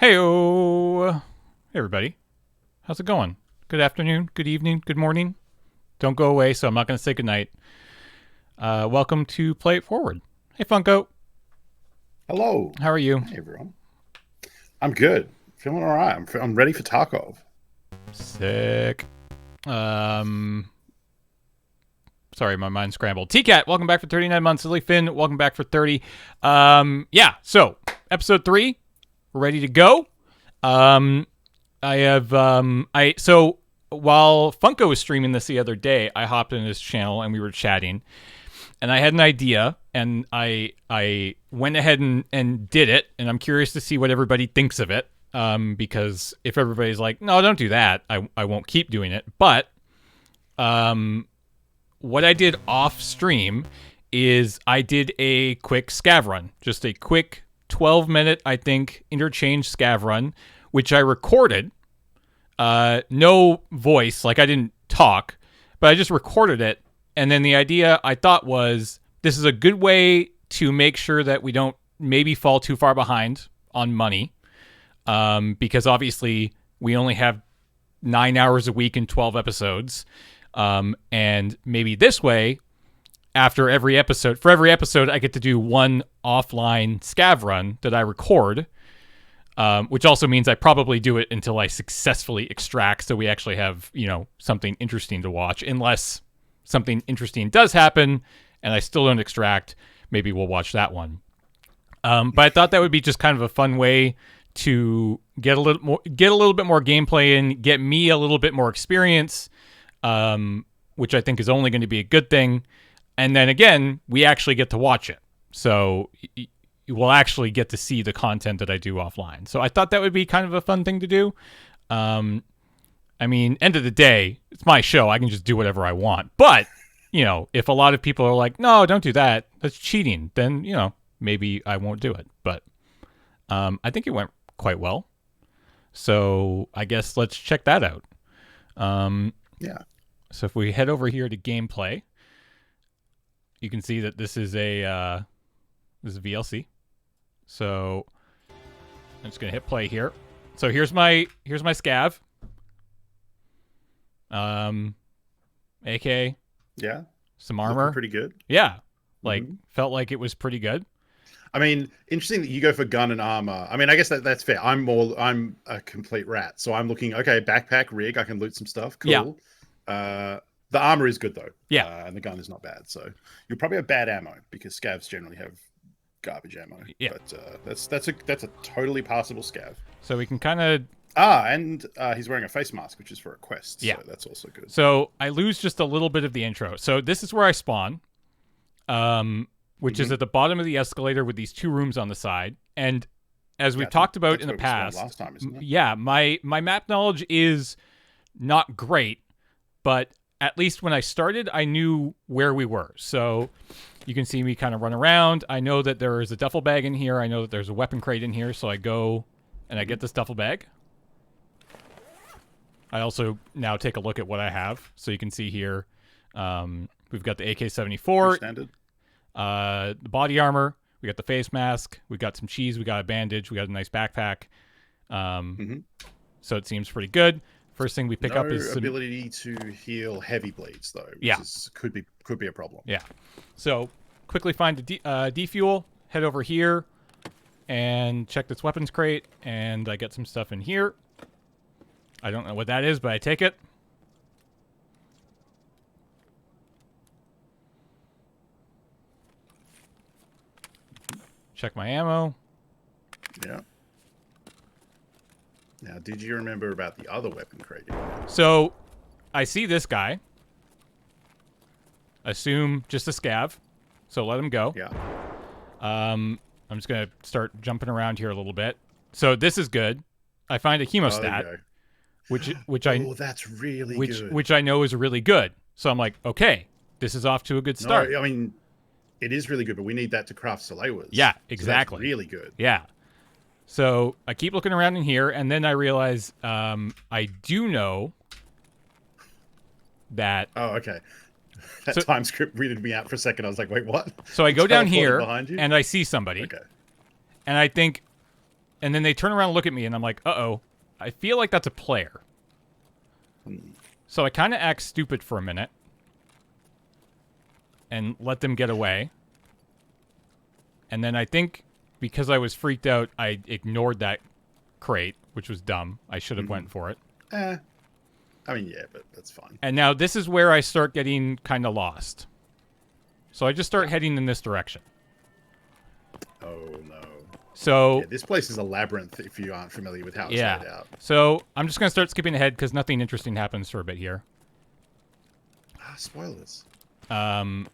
Heyo! Hey everybody. How's it going? Good afternoon, good evening, good morning. Don't go away, so I'm not going to say goodnight. Welcome to Play It Forward. Hey Funko. Hello. How are you? Hey, everyone. I'm good. Feeling all right. I'm ready for Tarkov. Sick. Sorry, my mind scrambled. T-Cat, welcome back for 39 months. Lily Finn, welcome back for 30. So episode 3, we're ready to go. So while Funko was streaming this the other day, I hopped in his channel and we were chatting, and I had an idea, and I went ahead and did it, and I'm curious to see what everybody thinks of it. Because if everybody's like, no, don't do that, I won't keep doing it. But what I did off stream is I did a quick scav run, just a quick 12-minute, I think, interchange scav run, which I recorded. No voice, like I didn't talk, but I just recorded it. And then the idea I thought was, this is a good way to make sure that we don't maybe fall too far behind on money. Because obviously we only have 9 hours a week and 12 episodes. And maybe this way, for every episode, I get to do one offline scav run that I record, which also means I probably do it until I successfully extract, so we actually have, something interesting to watch. Unless something interesting does happen and I still don't extract, maybe we'll watch that one. But I thought that would be just kind of a fun way to get a little bit more gameplay in, get me a little bit more experience, which I think is only going to be a good thing. And then again, we actually get to watch it. So you will actually get to see the content that I do offline. So I thought that would be kind of a fun thing to do. End of the day, it's my show. I can just do whatever I want. But, if a lot of people are like, no, don't do that, that's cheating, then, maybe I won't do it. But I think it went quite well. So I guess let's check that out. Yeah. So if we head over here to gameplay, you can see that this is a VLC. So I'm just gonna hit play here. So here's my scav. AK. Yeah. Some armor. Looking pretty good. Yeah. Felt like it was pretty good. Interesting that you go for gun and armor. I guess that's fair. I'm a complete rat, so I'm looking, okay, backpack, rig, I can loot some stuff. Cool. Yeah. The armor is good though. Yeah. And the gun is not bad. So you'll probably have bad ammo because scavs generally have garbage ammo. Yeah. But that's a totally passable scav. So we can kind of and he's wearing a face mask, which is for a quest. Yeah. So that's also good. So I lose just a little bit of the intro. So this is where I spawn. Which is at the bottom of the escalator with these 2 rooms on the side. And as we've talked about in the past, last time, isn't it? Yeah, my map knowledge is not great, but at least when I started, I knew where we were. So you can see me kind of run around. I know that there is a duffel bag in here. I know that there's a weapon crate in here. So I go and I get this duffel bag. I also now take a look at what I have. So you can see here, we've got the AK-74. Standard. The body armor, we got the face mask, we got some cheese, we got a bandage, we got a nice backpack. So it seems pretty good. First thing we pick up is some ability to heal heavy bleeds though. Which could be a problem. Yeah. So quickly find the defuel, head over here, and check this weapons crate, and I get some stuff in here. I don't know what that is, but I take it. Check my ammo. Yeah. Now, did you remember about the other weapon crate? So, I see this guy. Assume just a scav. So let him go. Yeah. I'm just gonna start jumping around here a little bit. So this is good. I find a hemostat, which I that's really good. Which I know is really good. So I'm like, okay, this is off to a good start. No, it is really good, but we need that to craft Salewas. Yeah, exactly. So that's really good. Yeah. So I keep looking around in here, and then I realize I do know that... Oh, okay. That time script weirded me out for a second. I was like, wait, what? So I go down here, and I see somebody. Okay. And I think, and then they turn around and look at me, and I'm like, uh-oh, I feel like that's a player. So I kind of act stupid for a minute and let them get away. And then I think because I was freaked out, I ignored that crate, which was dumb. I should have went for it. I mean, yeah, but that's fine. And now this is where I start getting kind of lost. So I just start heading in this direction. Oh, no. So yeah, this place is a labyrinth if you aren't familiar with how it's laid out. So I'm just going to start skipping ahead because nothing interesting happens for a bit here. Spoilers. But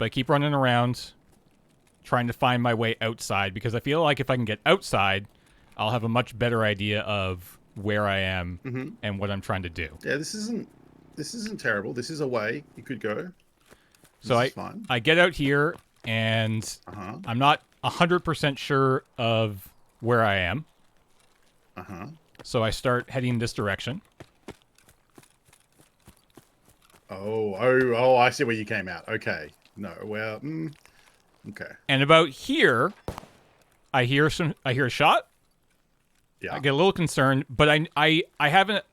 I keep running around trying to find my way outside because I feel like if I can get outside, I'll have a much better idea of where I am and what I'm trying to do. Yeah, this isn't terrible. This is a way you could go. So I get out here and I'm not 100% sure of where I am. So I start heading this direction. Oh, I see where you came out. Okay. No, well, okay. And about here, I hear a shot. Yeah. I get a little concerned, but I haven't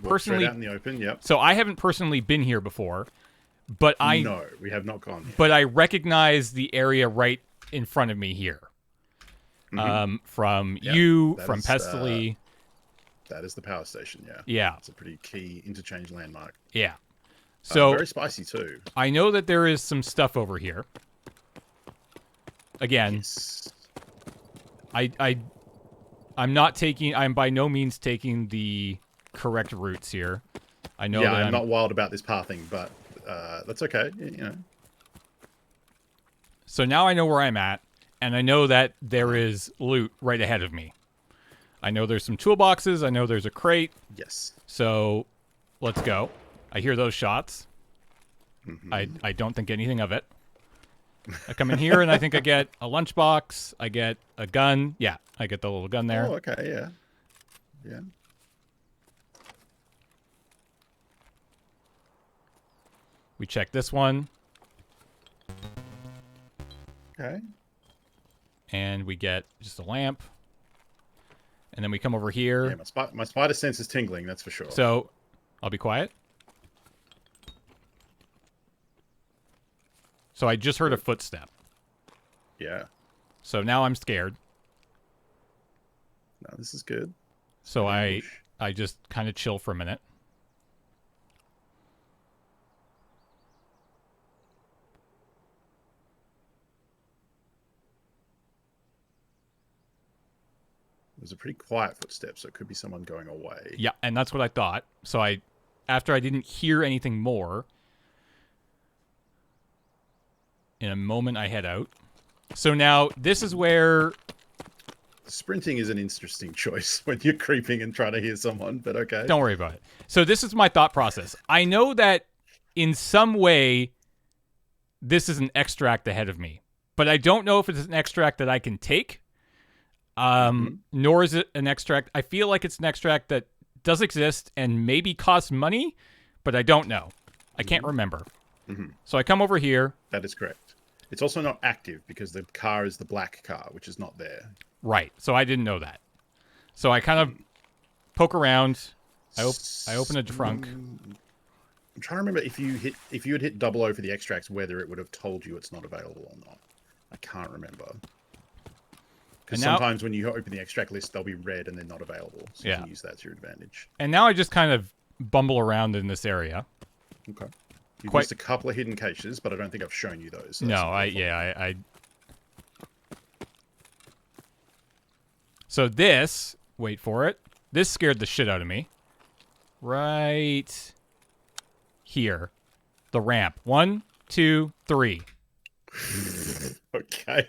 personally out in the open, yep. So I haven't personally been here before, but No, we have not gone here. But I recognize the area right in front of me here. From from Pestily. That is the power station, yeah. Yeah. It's a pretty key interchange landmark. Yeah. So very spicy too. I know that there is some stuff over here. Again, yes. I'm by no means taking the correct routes here. I know that I'm not wild about this pathing, but that's okay, you know. So now I know where I'm at, and I know that there is loot right ahead of me. I know there's some toolboxes, I know there's a crate. Yes. So let's go. I hear those shots. I don't think anything of it. I come in here and I think I get a lunchbox. I get a gun. Yeah, I get the little gun there. Oh, okay, yeah. Yeah. We check this one. Okay. And we get just a lamp. And then we come over here. Yeah, my spider sense is tingling, that's for sure. So, I'll be quiet. So I just heard a footstep. Yeah. So now I'm scared. No, this is good. So I just kind of chill for a minute. It was a pretty quiet footstep, so it could be someone going away. Yeah, and that's what I thought. So after I didn't hear anything more, in a moment I head out. So now this is where sprinting is an interesting choice when you're creeping and trying to hear someone, but okay. Don't worry about it. So this is my thought process. I know that in some way this is an extract ahead of me, but I don't know if it's an extract that I can take. Nor is it an extract. I feel like it's an extract that does exist and maybe costs money, but I don't know. I can't remember. So I come over here. That is correct. It's also not active because the car is the black car, which is not there. Right. So I didn't know that. So I kind of poke around. I open a trunk. I'm trying to remember if you had hit 00 for the extracts, whether it would have told you it's not available or not. I can't remember. Because sometimes when you open the extract list, they'll be red and they're not available. So you can use that to your advantage. And now I just kind of bumble around in this area. Okay. You've missed a couple of hidden caches, but I don't think I've shown you those. So no, So this, wait for it. This scared the shit out of me. Right here. The ramp. 1, 2, 3. Okay.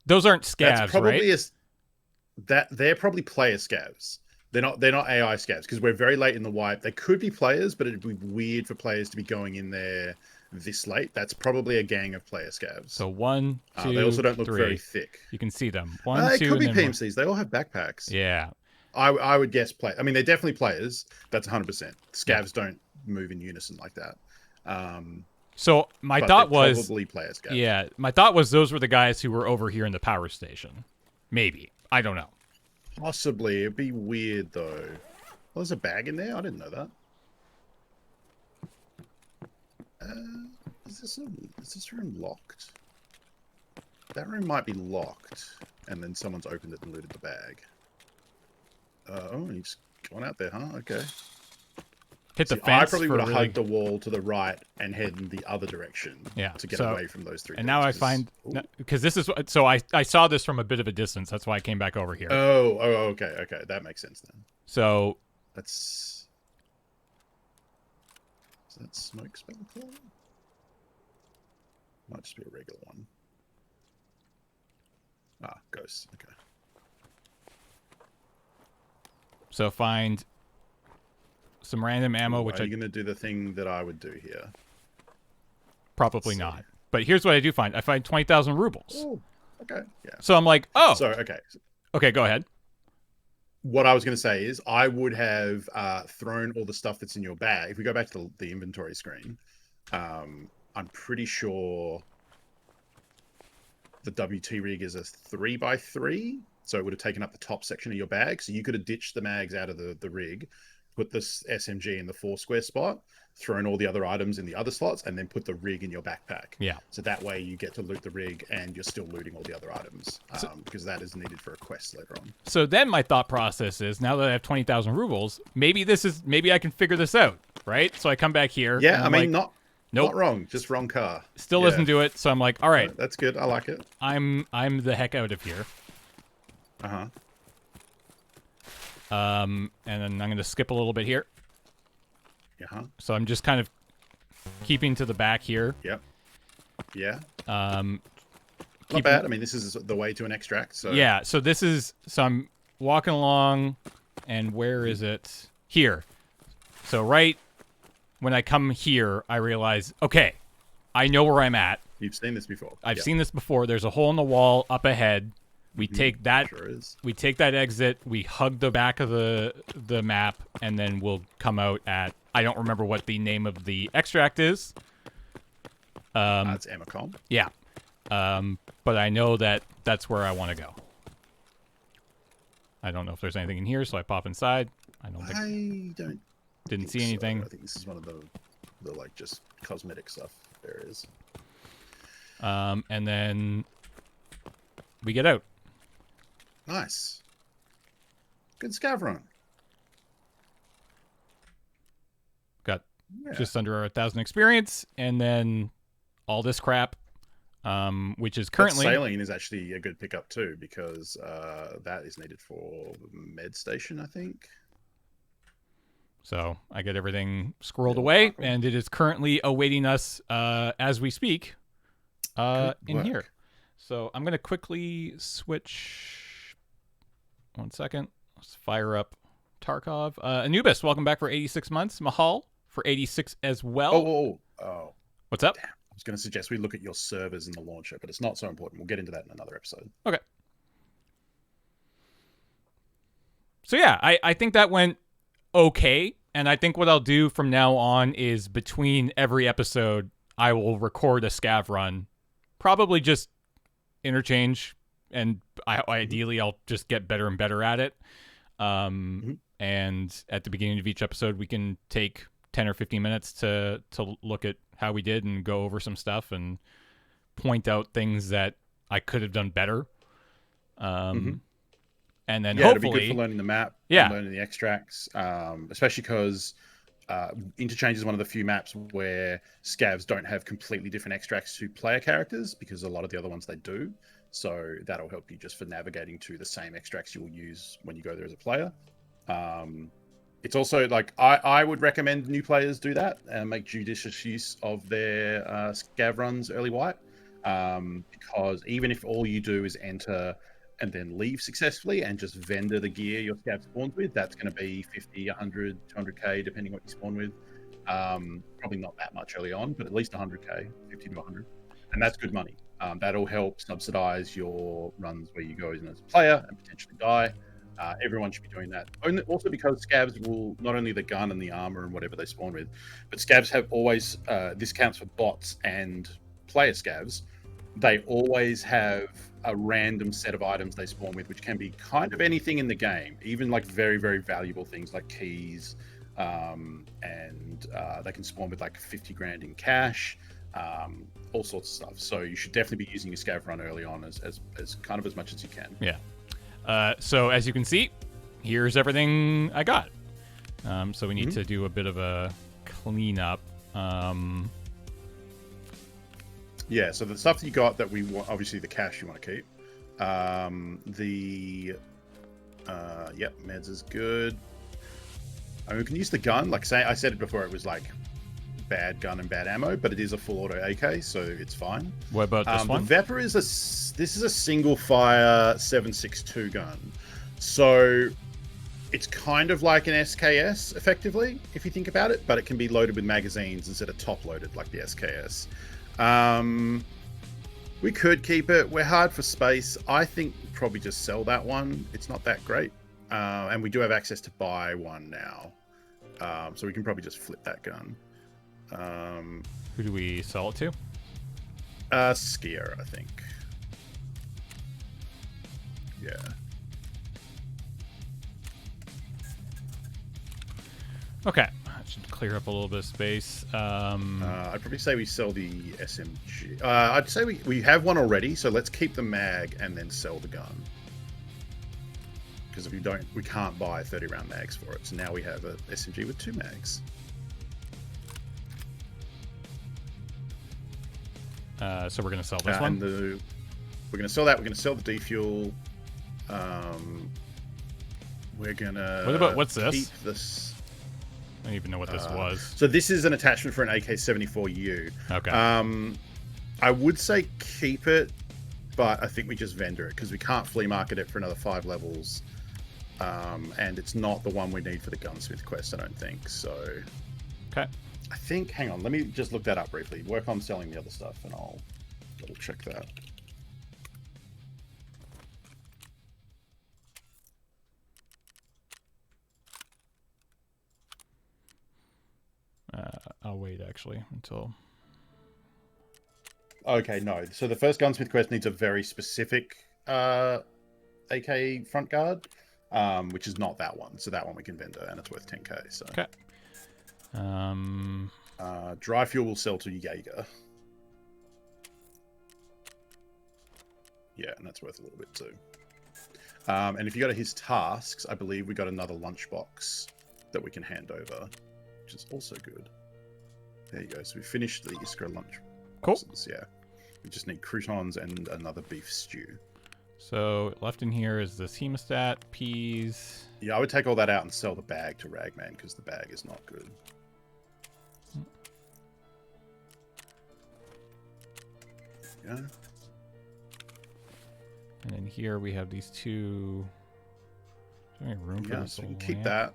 Those aren't scavs, That's probably right? They're probably player scavs. They're not AI scavs because we're very late in the wipe. They could be players, but it'd be weird for players to be going in there this late. That's probably a gang of player scavs. So 1, 2, they also don't look 3. very thick. You can see them. 1, 2, it could be and then PMCs. They all have backpacks. Yeah. I would guess play. I mean, they're definitely players. That's 100%. Scavs don't move in unison like that. So my thought was probably player scavs. Yeah, my thought was those were the guys who were over here in the power station. Maybe. I don't know. Possibly. It'd be weird, though. Well, there's a bag in there? I didn't know that. Is this room locked? That room might be locked, and then someone's opened it and looted the bag. Oh, he's gone out there, huh? Okay. Hit the fence. I probably would have really... hugged the wall to the right and head in the other direction to get away from those three. And now I find... Because this is... So I saw this from a bit of a distance. That's why I came back over here. Oh, okay. Okay, that makes sense then. So... That's... Is that smoke spell claw? Might just be a regular one. Ah, ghosts. Okay. So find some random ammo, which Are you going to do the thing that I would do here? Probably not. But here's what I do find. I find 20,000 rubles. Oh, okay. Yeah. So I'm like, oh. So, okay. Okay, go ahead. What I was going to say is I would have thrown all the stuff that's in your bag. If we go back to the inventory screen, I'm pretty sure the WT rig is a 3x3. So it would have taken up the top section of your bag. So you could have ditched the mags out of the rig, put this SMG in the 4 square spot, thrown all the other items in the other slots, and then put the rig in your backpack. Yeah. So that way you get to loot the rig and you're still looting all the other items because that is needed for a quest later on. So then my thought process is, now that I have 20,000 rubles, maybe I can figure this out, right? So I come back here. Yeah, I mean, like, not wrong, just wrong car. Still doesn't do it. So I'm like, all right. That's good. I like it. I'm the heck out of here. Uh-huh. And then I'm going to skip a little bit here. Uh-huh. So I'm just kind of keeping to the back here. Yep. Yeah. Not bad. I mean, this is the way to an extract. So yeah. So I'm walking along, and where is it? Here. So right when I come here, I realize, okay, I know where I'm at. You've seen this before. I've seen this before. There's a hole in the wall up ahead. We take that. Sure is. We take that exit. We hug the back of the map, and then we'll come out at. I don't remember what the name of the extract is. It's Emacom. Yeah. But I know that's where I want to go. I don't know if there's anything in here, so I pop inside. Didn't see anything. I think this is one of the like just cosmetic stuff there is. And then we get out. Nice. Good scav run. Got just under 1,000 experience, and then all this crap, which is currently... That saline is actually a good pickup too, because that is needed for the med station, I think. So I get everything squirreled away, and it is currently awaiting us as we speak in here. So I'm going to quickly switch... One second. Let's fire up Tarkov. Anubis, welcome back for 86 months. Mahal for 86 as well. Oh. What's up? Damn. I was going to suggest we look at your servers in the launcher, but it's not so important. We'll get into that in another episode. Okay. So yeah, I think that went okay. And I think what I'll do from now on is between every episode, I will record a scav run. Probably just interchange. And ideally, I'll just get better and better at it. And at the beginning of each episode, we can take 10 or 15 minutes to look at how we did and go over some stuff and point out things that I could have done better. And then hopefully... it'll be good for learning the map, and learning the extracts, especially because Interchange is one of the few maps where scavs don't have completely different extracts to player characters, because a lot of the other ones they do. So that'll help you just for navigating to the same extracts you will use when you go there as a player. It's also like I would recommend new players do that and make judicious use of their scav runs early white, because even if all you do is enter and then leave successfully and just vendor the gear your scav spawns with, that's going to be 50, 100, 200k depending what you spawn with. Probably not that much early on, but at least 100k, 50 to 100, and that's good money. That'll help subsidize your runs where you go as a player and potentially die. Everyone should be doing that. Also because scavs will, not only the gun and the armor and whatever they spawn with, but scavs have always, this counts for bots and player scavs, they always have a random set of items they spawn with, which can be kind of anything in the game, even like very, very valuable things like keys, and they can spawn with like 50 grand in cash, all sorts of stuff. So you should definitely be using your scav run early on as kind of as much as you can. Yeah. So as you can see, here's everything I got. So we need to do a bit of a cleanup. Yeah, so the stuff that you got that we want, obviously the cash you want to keep. Yep, meds is good. I mean, we can use the gun. Like I said it before, it was like bad gun and bad ammo, but it is a full auto AK, so it's fine. What about this one? The Vepr is this is a single fire 7.62 gun, so it's kind of like an SKS effectively, if you think about it, but it can be loaded with magazines instead of top loaded like the SKS. We could keep it. We're hard for space. I think we'll probably just sell that one. It's not that great. And we do have access to buy one now. So we can probably just flip that gun. Who do we sell it to? Skier, I think. Yeah. Okay. That should clear up a little bit of space. I'd probably say we sell the SMG. I'd say we have one already, so let's keep the mag and then sell the gun. Because if we don't, we can't buy 30 round mags for it. So now we have a SMG with 2 mags. So we're going to sell this one? We're going to sell that. We're going to sell the defuel. We're going to... What's this? Keep this... I don't even know what this was. So this is an attachment for an AK-74U. Okay. I would say keep it, but I think we just vendor it because we can't flea market it for another 5 levels. And it's not the one we need for the gunsmith quest, I don't think. So... Okay. I think, hang on, let me just look that up briefly. Work on selling the other stuff and I'll double check that. I'll wait actually until... Okay, no. So the first gunsmith quest needs a very specific AK front guard, which is not that one. So that one we can vendor and it's worth 10k. So. Okay. Dry fuel will sell to Jaeger. Yeah, and that's worth a little bit too. And if you go to his tasks, I believe we got another lunchbox that we can hand over, which is also good. There you go. So we finished the Iskra lunch boxes. Cool. Yeah. We just need croutons and another beef stew. So left in here is this hemostat, peas. Yeah, I would take all that out and sell the bag to Ragman because the bag is not good. Yeah. And then here we have these two. Is there any room for this? So we can keep that.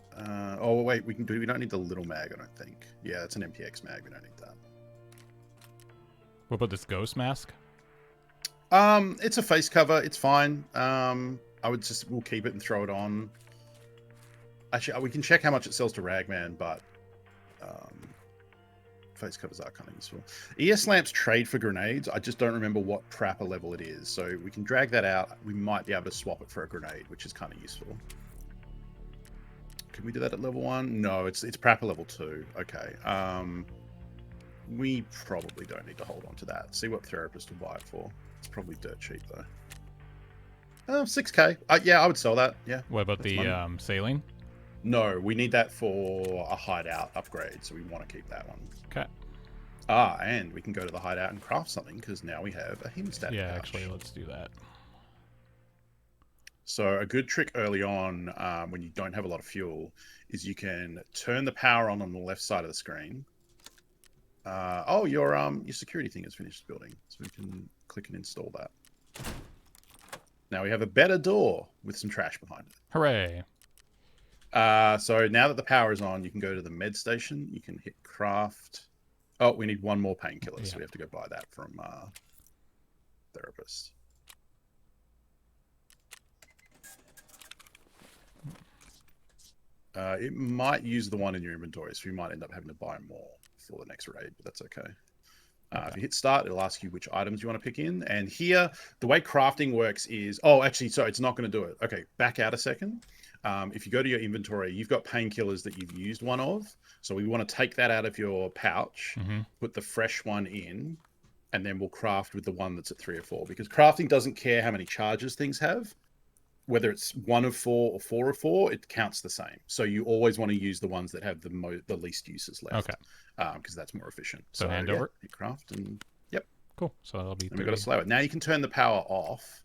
Oh wait, we don't need the little mag, I don't think. Yeah, it's an MPX mag. We don't need that. What about this ghost mask? It's a face cover. It's fine. We'll keep it and throw it on. Actually, we can check how much it sells to Ragman, but face covers are kind of useful. ES lamps trade for grenades. I just don't remember what Prapper level it is, so we can drag that out. We might be able to swap it for a grenade, which is kind of useful. Can we do that at level 1? No, it's Prapper level 2. Okay. We probably don't need to hold on to that. See what therapist will buy it for. It's probably dirt cheap though. 6k. Yeah, I would sell that. Yeah. What about the saline? No, we need that for a hideout upgrade, so we want to keep that one. Okay. And we can go to the hideout and craft something because now we have a hemostat. Yeah, pouch. actually, let's do that. So a good trick early on when you don't have a lot of fuel is you can turn the power on the left side of the screen. Your security thing is finished building, so we can click and install that. Now we have a better door with some trash behind it. Hooray! So now that the power is on, you can go to the med station. You can hit craft. Oh, we need one more painkiller, so we have to go buy that from therapist. It might use the one in your inventory, so you might end up having to buy more for the next raid, but that's okay. If you hit start, it'll ask you which items you want to pick in. And here, the way crafting works is... Oh, actually, sorry, it's not going to do it. Okay, back out a second. If you go to your inventory, you've got painkillers that you've used one of. So we want to take that out of your pouch, put the fresh one in, and then we'll craft with the one that's at 3 or 4. Because crafting doesn't care how many charges things have. Whether it's 1 of 4 or 4 of 4, it counts the same. So you always want to use the ones that have the least uses left. Okay. Because that's more efficient. So hand over. You craft and yep. Cool. So that'll be. And we've got to slow it. Now you can turn the power off.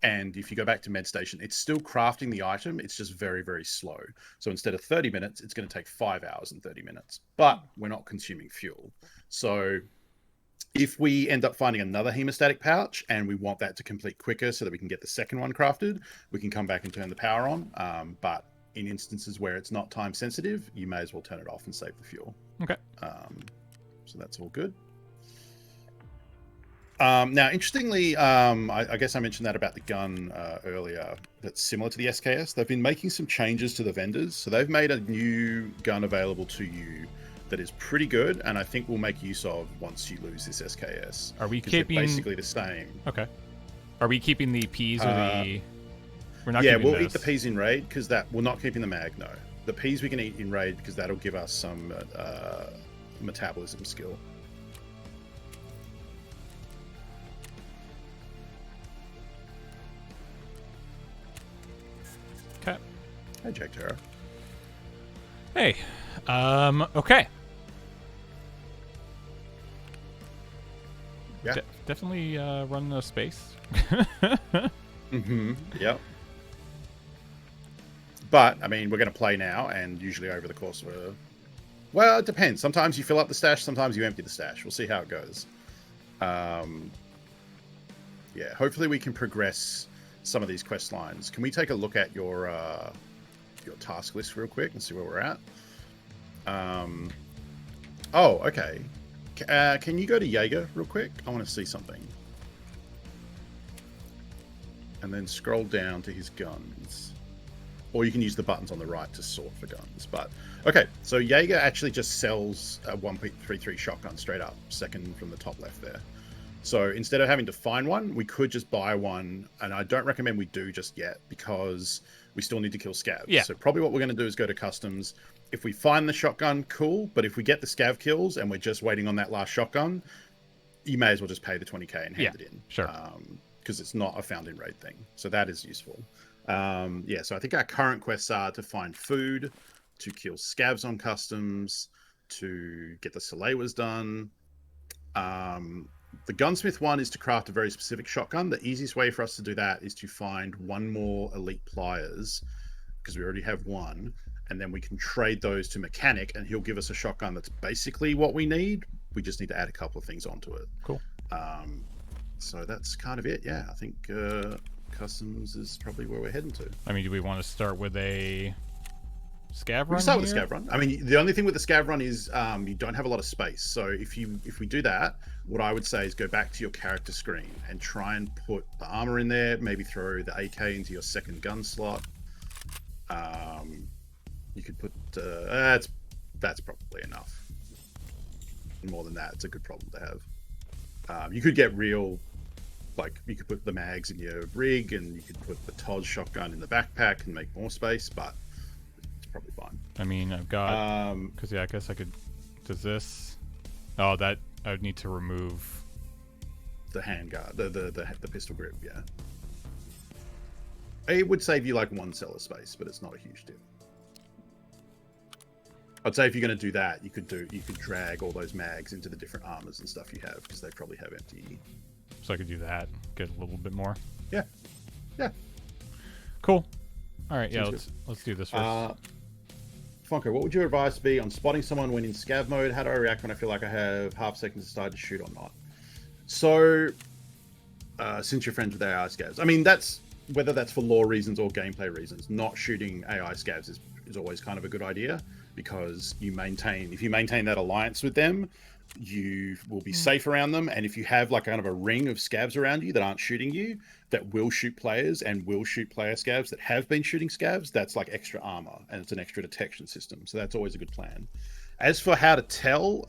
And if you go back to med station, it's still crafting the item. It's just very, very slow. So instead of 30 minutes, it's going to take 5 hours and 30 minutes. But we're not consuming fuel. So if we end up finding another hemostatic pouch and we want that to complete quicker so that we can get the second one crafted, we can come back and turn the power on. But in instances where it's not time sensitive, you may as well turn it off and save the fuel. Okay. So that's all good. Now, interestingly, I guess I mentioned that about the gun earlier. That's similar to the SKS. They've been making some changes to the vendors. So they've made a new gun available to you that is pretty good, and I think we'll make use of once you lose this SKS. Are we keeping basically the same? Okay. Are we keeping the peas or the? We're not. Yeah, we'll eat the peas in raid because we're not keeping the mag. No, the peas we can eat in raid because that'll give us some metabolism skill. Okay. Hey, Jack Terra. Hey. Okay. Yeah. Definitely run the space. Yep. But, I mean, we're going to play now, and usually over the course of a... Well, it depends. Sometimes you fill up the stash, sometimes you empty the stash. We'll see how it goes. Yeah, hopefully we can progress some of these quest lines. Can we take a look at your task list real quick and see where we're at? Oh, okay. Can you go to Jaeger real quick? I want to see something. And then scroll down to his guns. Or you can use the buttons on the right to sort for guns. But okay, so Jaeger actually just sells a 1.33 shotgun straight up, second from the top left there. So instead of having to find one, we could just buy one. And I don't recommend we do just yet because we still need to kill scavs. Yeah. So probably what we're going to do is go to customs. If we find the shotgun, cool. But if we get the scav kills and we're just waiting on that last shotgun, you may as well just pay the 20k and hand it in. Sure. Because it's not a found in raid thing. So that is useful. Yeah, so I think our current quests are to find food, to kill scavs on customs, to get the Salewers done. The gunsmith one is to craft a very specific shotgun. The easiest way for us to do that is to find one more elite pliers, because we already have one, and then we can trade those to mechanic, and he'll give us a shotgun that's basically what we need. We just need to add a couple of things onto it. Cool. So that's kind of it. Yeah, I think customs is probably where we're heading to. I mean, do we want to start with a scav run? We can start here? with the scav run. I mean, the only thing with the scav run is you don't have a lot of space. So if we do that, what I would say is go back to your character screen and try and put the armor in there. Maybe throw the AK into your second gun slot. You could put that's probably enough. More than that, it's a good problem to have. You could get real, like you could put the mags in your rig, and you could put the TOS shotgun in the backpack and make more space, but it's probably fine. I mean, I've got because yeah, I guess I could. Does this? Oh, that I would need to remove the handguard, the pistol grip. Yeah, it would save you like 1 cell of space, but it's not a huge deal. I'd say if you're going to do that, you could drag all those mags into the different armors and stuff you have, because they probably have empty. So I could do that, get a little bit more. Yeah. Cool. All right, yeah, Sounds let's do this first. Funko, what would your advice be on spotting someone when in scav mode? How do I react when I feel like I have half seconds to decide to shoot or not? So, since you're friends with AI scavs, I mean, whether that's for lore reasons or gameplay reasons, not shooting AI scavs is always kind of a good idea, because if you maintain that alliance with them, you will be safe around them. And if you have like kind of a ring of scavs around you that aren't shooting you, that will shoot players and will shoot player scavs that have been shooting scavs, that's like extra armor and it's an extra detection system. So that's always a good plan. As for how to tell,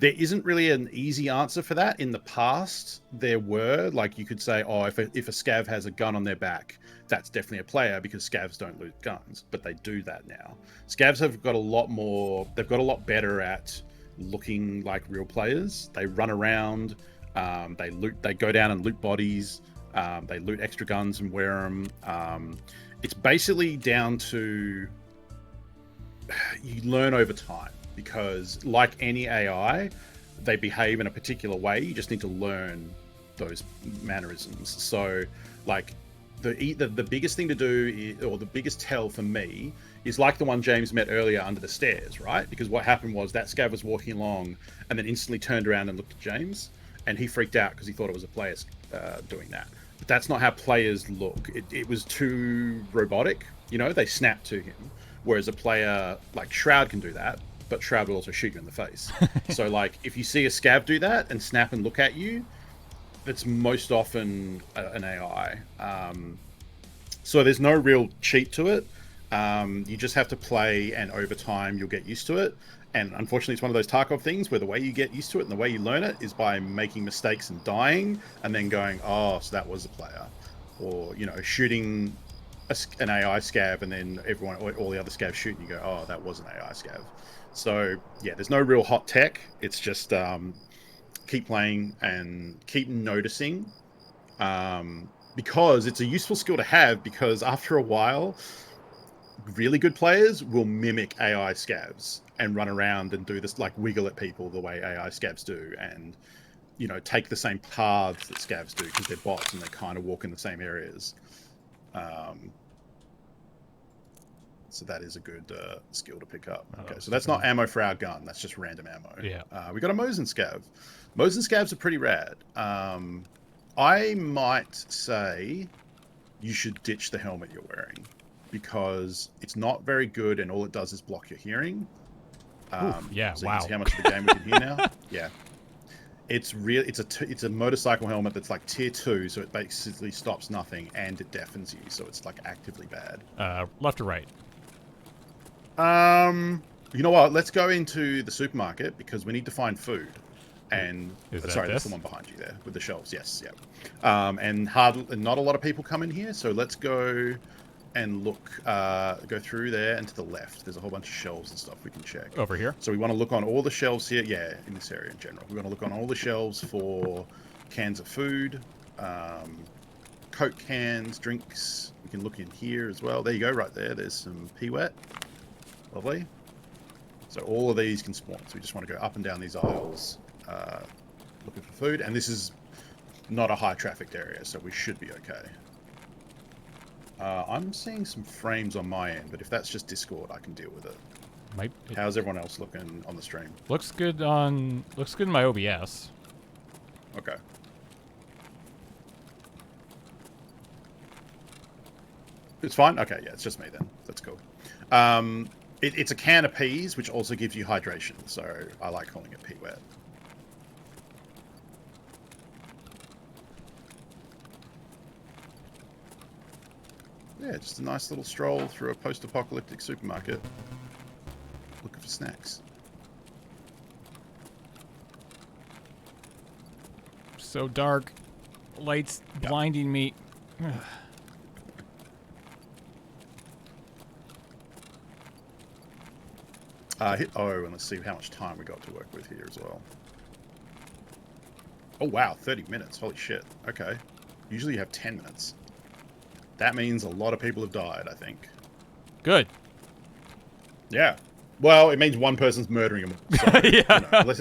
There isn't really an easy answer for that. In the past, there were, like, you could say, oh, if a scav has a gun on their back, that's definitely a player because scavs don't loot guns, but they do that now. Scavs have got a lot more, they've got a lot better at looking like real players. They run around, they loot, they go down and loot bodies, they loot extra guns and wear them. It's basically down to, you learn over time. Because like any AI, they behave in a particular way. You just need to learn those mannerisms. So like the biggest thing to do is, or the biggest tell for me is like the one James met earlier under the stairs, right? Because what happened was that scav was walking along and then instantly turned around and looked at James, and he freaked out because he thought it was a player doing that. But that's not how players look. It was too robotic. You know, they snapped to him. Whereas a player like Shroud can do that, but Shroud will also shoot you in the face. So like if you see a scav do that and snap and look at you, it's most often an AI. So there's no real cheat to it. You just have to play, and over time you'll get used to it. And unfortunately, it's one of those Tarkov things where the way you get used to it and the way you learn it is by making mistakes and dying, and then going, oh, so that was a player. Or, you know, shooting an AI scav, and then all the other scavs shoot, and you go, oh, that was an AI scav. So yeah, there's no real hot tech. It's just keep playing and keep noticing, because it's a useful skill to have, because after a while, really good players will mimic AI scavs and run around and do this, like wiggle at people the way AI scavs do, and, you know, take the same paths that scavs do because they're bots and they kind of walk in the same areas. So that is a good skill to pick up. Okay, so that's not ammo for our gun. That's just random ammo. Yeah. We got a Mosin scav. Mosin scavs are pretty rad. I might say you should ditch the helmet you're wearing, because it's not very good and all it does is block your hearing. Yeah, so wow. You can see how much of the game we can hear now. Yeah. It's real. It's a motorcycle helmet that's like tier 2, so it basically stops nothing and it deafens you, so it's like actively bad. Left or right? You know what? Let's go into the supermarket because we need to find food. And sorry, that's the one behind you there with the shelves. Yes, yeah. And not a lot of people come in here, so let's go and look. Go through there and to the left. There's a whole bunch of shelves and stuff we can check. Over here? So we want to look on all the shelves here. Yeah, in this area in general. We want to look on all the shelves for cans of food, Coke cans, drinks. We can look in here as well. There you go, right there. There's some pee-wet. Lovely. So all of these can spawn. So we just want to go up and down these aisles looking for food. And this is not a high trafficked area, so we should be okay. I'm seeing some frames on my end, but if that's just Discord, I can deal with it. How's everyone else looking on the stream? Looks good in my OBS. Okay. It's fine? Okay, yeah, it's just me then. That's cool. It's a can of peas, which also gives you hydration, so I like calling it pee-wet. Yeah, just a nice little stroll through a post-apocalyptic supermarket. Looking for snacks. So dark. Lights blinding me. Hit O, and let's see how much time we got to work with here as well. Oh, wow, 30 minutes. Holy shit. Okay. Usually you have 10 minutes. That means a lot of people have died, I think. Good. Yeah. Well, it means one person's murdering them. So, yeah. You know,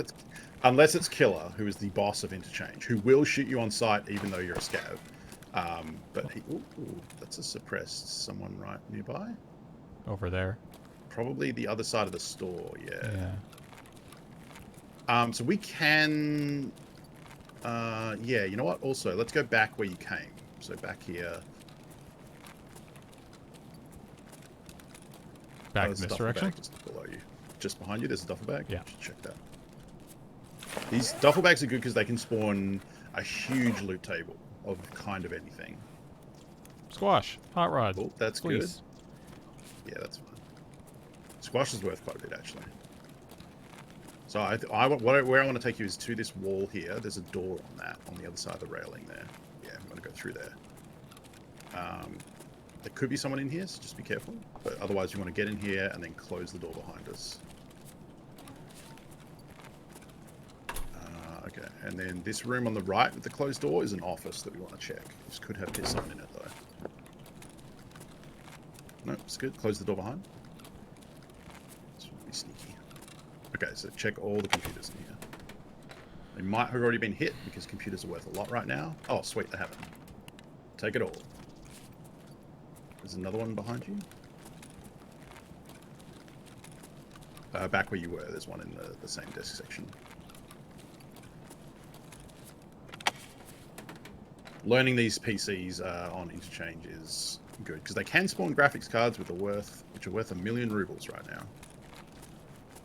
unless it's Killer, who is the boss of Interchange, who will shoot you on sight even though you're a scav. But ooh, that's a suppressed someone right nearby. Over there. Probably the other side of the store, yeah. So we can... yeah, you know what? Also, let's go back where you came. So back here. Back in this direction? Just below you. Just behind you, there's a duffel bag? Yeah. Check that. These duffel bags are good because they can spawn a huge loot table of kind of anything. Squash. Hot rod. Oh, that's please. Good. Yeah, that's fine. Squash is worth quite a bit, actually. So where I want to take you is to this wall here. There's a door on that, on the other side of the railing there. Yeah, I'm going to go through there. There could be someone in here, so just be careful. But otherwise, you want to get in here and then close the door behind us. Okay, and then this room on the right with the closed door is an office that we want to check. This could have someone in it, though. No, it's good. Close the door behind. This would be sneaky. Okay, so check all the computers in here. They might have already been hit because computers are worth a lot right now. Oh, sweet, they haven't. Take it all. There's another one behind you. Back where you were, there's one in the same desk section. Learning these PCs on interchange is good because they can spawn graphics cards which are worth $1 million rubles right now.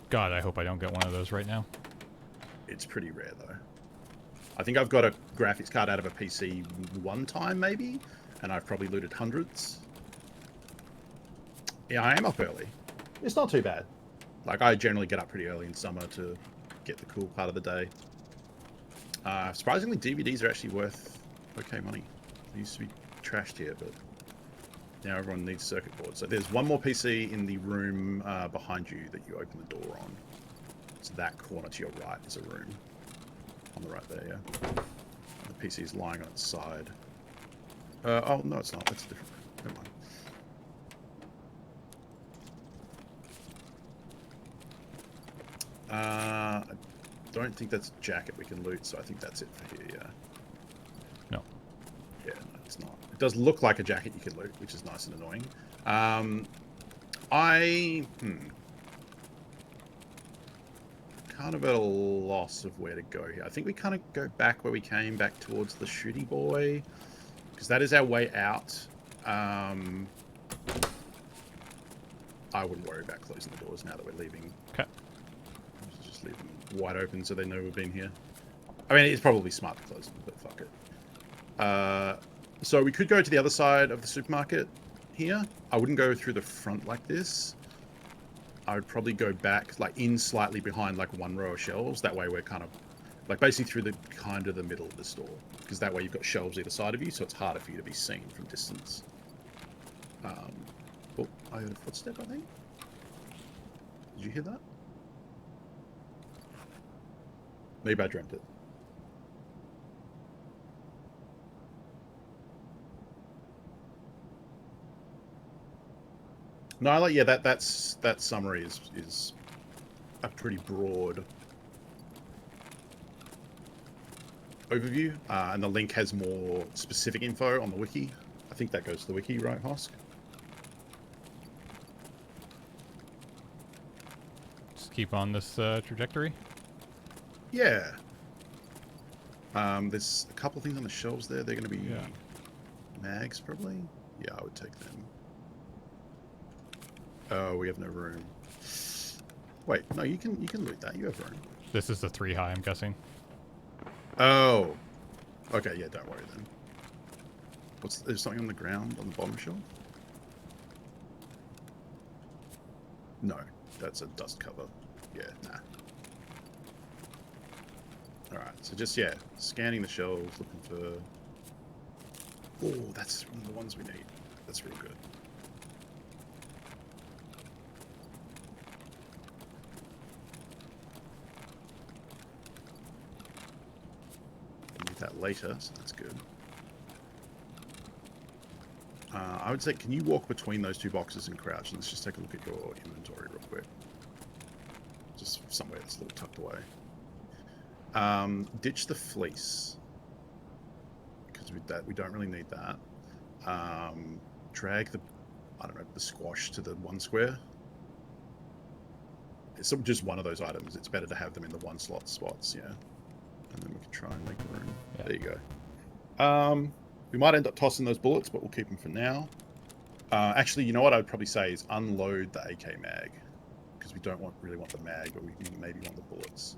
God, I hope I don't get one of those right now. It's pretty rare though. I think I've got a graphics card out of a PC one time maybe, and I've probably looted hundreds. Yeah, I am up early. It's not too bad. Like, I generally get up pretty early in summer to get the cool part of the day. Surprisingly, DVDs are actually worth okay money. They used to be trashed here, but now everyone needs circuit boards. So there's one more PC in the room behind you that you open the door on. So that corner to your right is a room. On the right there, yeah. The PC is lying on its side. Oh, no, it's not. That's a different room. Never mind. I don't think that's a jacket we can loot, so I think that's it for here, yeah. No. Yeah, no, it's not. It does look like a jacket you can loot, which is nice and annoying. Kind of at a loss of where to go here. I think we kind of go back where we came, back towards the shooty boy, because that is our way out. I wouldn't worry about closing the doors now that we're leaving. Okay. Just leave them wide open so they know we've been here. I mean, it's probably smart to close them, but fuck it. So we could go to the other side of the supermarket here. I wouldn't go through the front like this. I would probably go back, like, in slightly behind, like, one row of shelves. That way we're kind of, like, basically through the kind of the middle of the store. Because that way you've got shelves either side of you, so it's harder for you to be seen from distance. Oh, I heard a footstep, I think. Did you hear that? Maybe I dreamt it. No, like, yeah, that summary is a pretty broad overview, and the link has more specific info on the wiki. I think that goes to the wiki, right, Hosk? Just keep on this trajectory. Yeah. There's a couple of things on the shelves there. They're going to be mags, probably. Yeah, I would take them. Oh, we have no room. Wait, no, you can loot that. You have room. This is the 3 high, I'm guessing. Oh. Okay, yeah, don't worry then. There's something on the ground on the bottom shelf? No, that's a dust cover. Yeah, nah. Alright, so just, yeah, scanning the shelves, looking for... Oh, that's one of the ones we need. That's real good. Need that later, so that's good. I would say, can you walk between those two boxes and crouch? And let's just take a look at your inventory real quick. Just somewhere that's a little tucked away. Ditch the fleece. Because we don't really need that. Drag the, I don't know, the squash to the 1 square. It's just one of those items. It's better to have them in the 1 slot spots, yeah. And then we can try and make room. Yeah. There you go. We might end up tossing those bullets, but we'll keep them for now. Actually, you know what I'd probably say is unload the AK mag. Because we don't really want the mag, but we maybe want the bullets.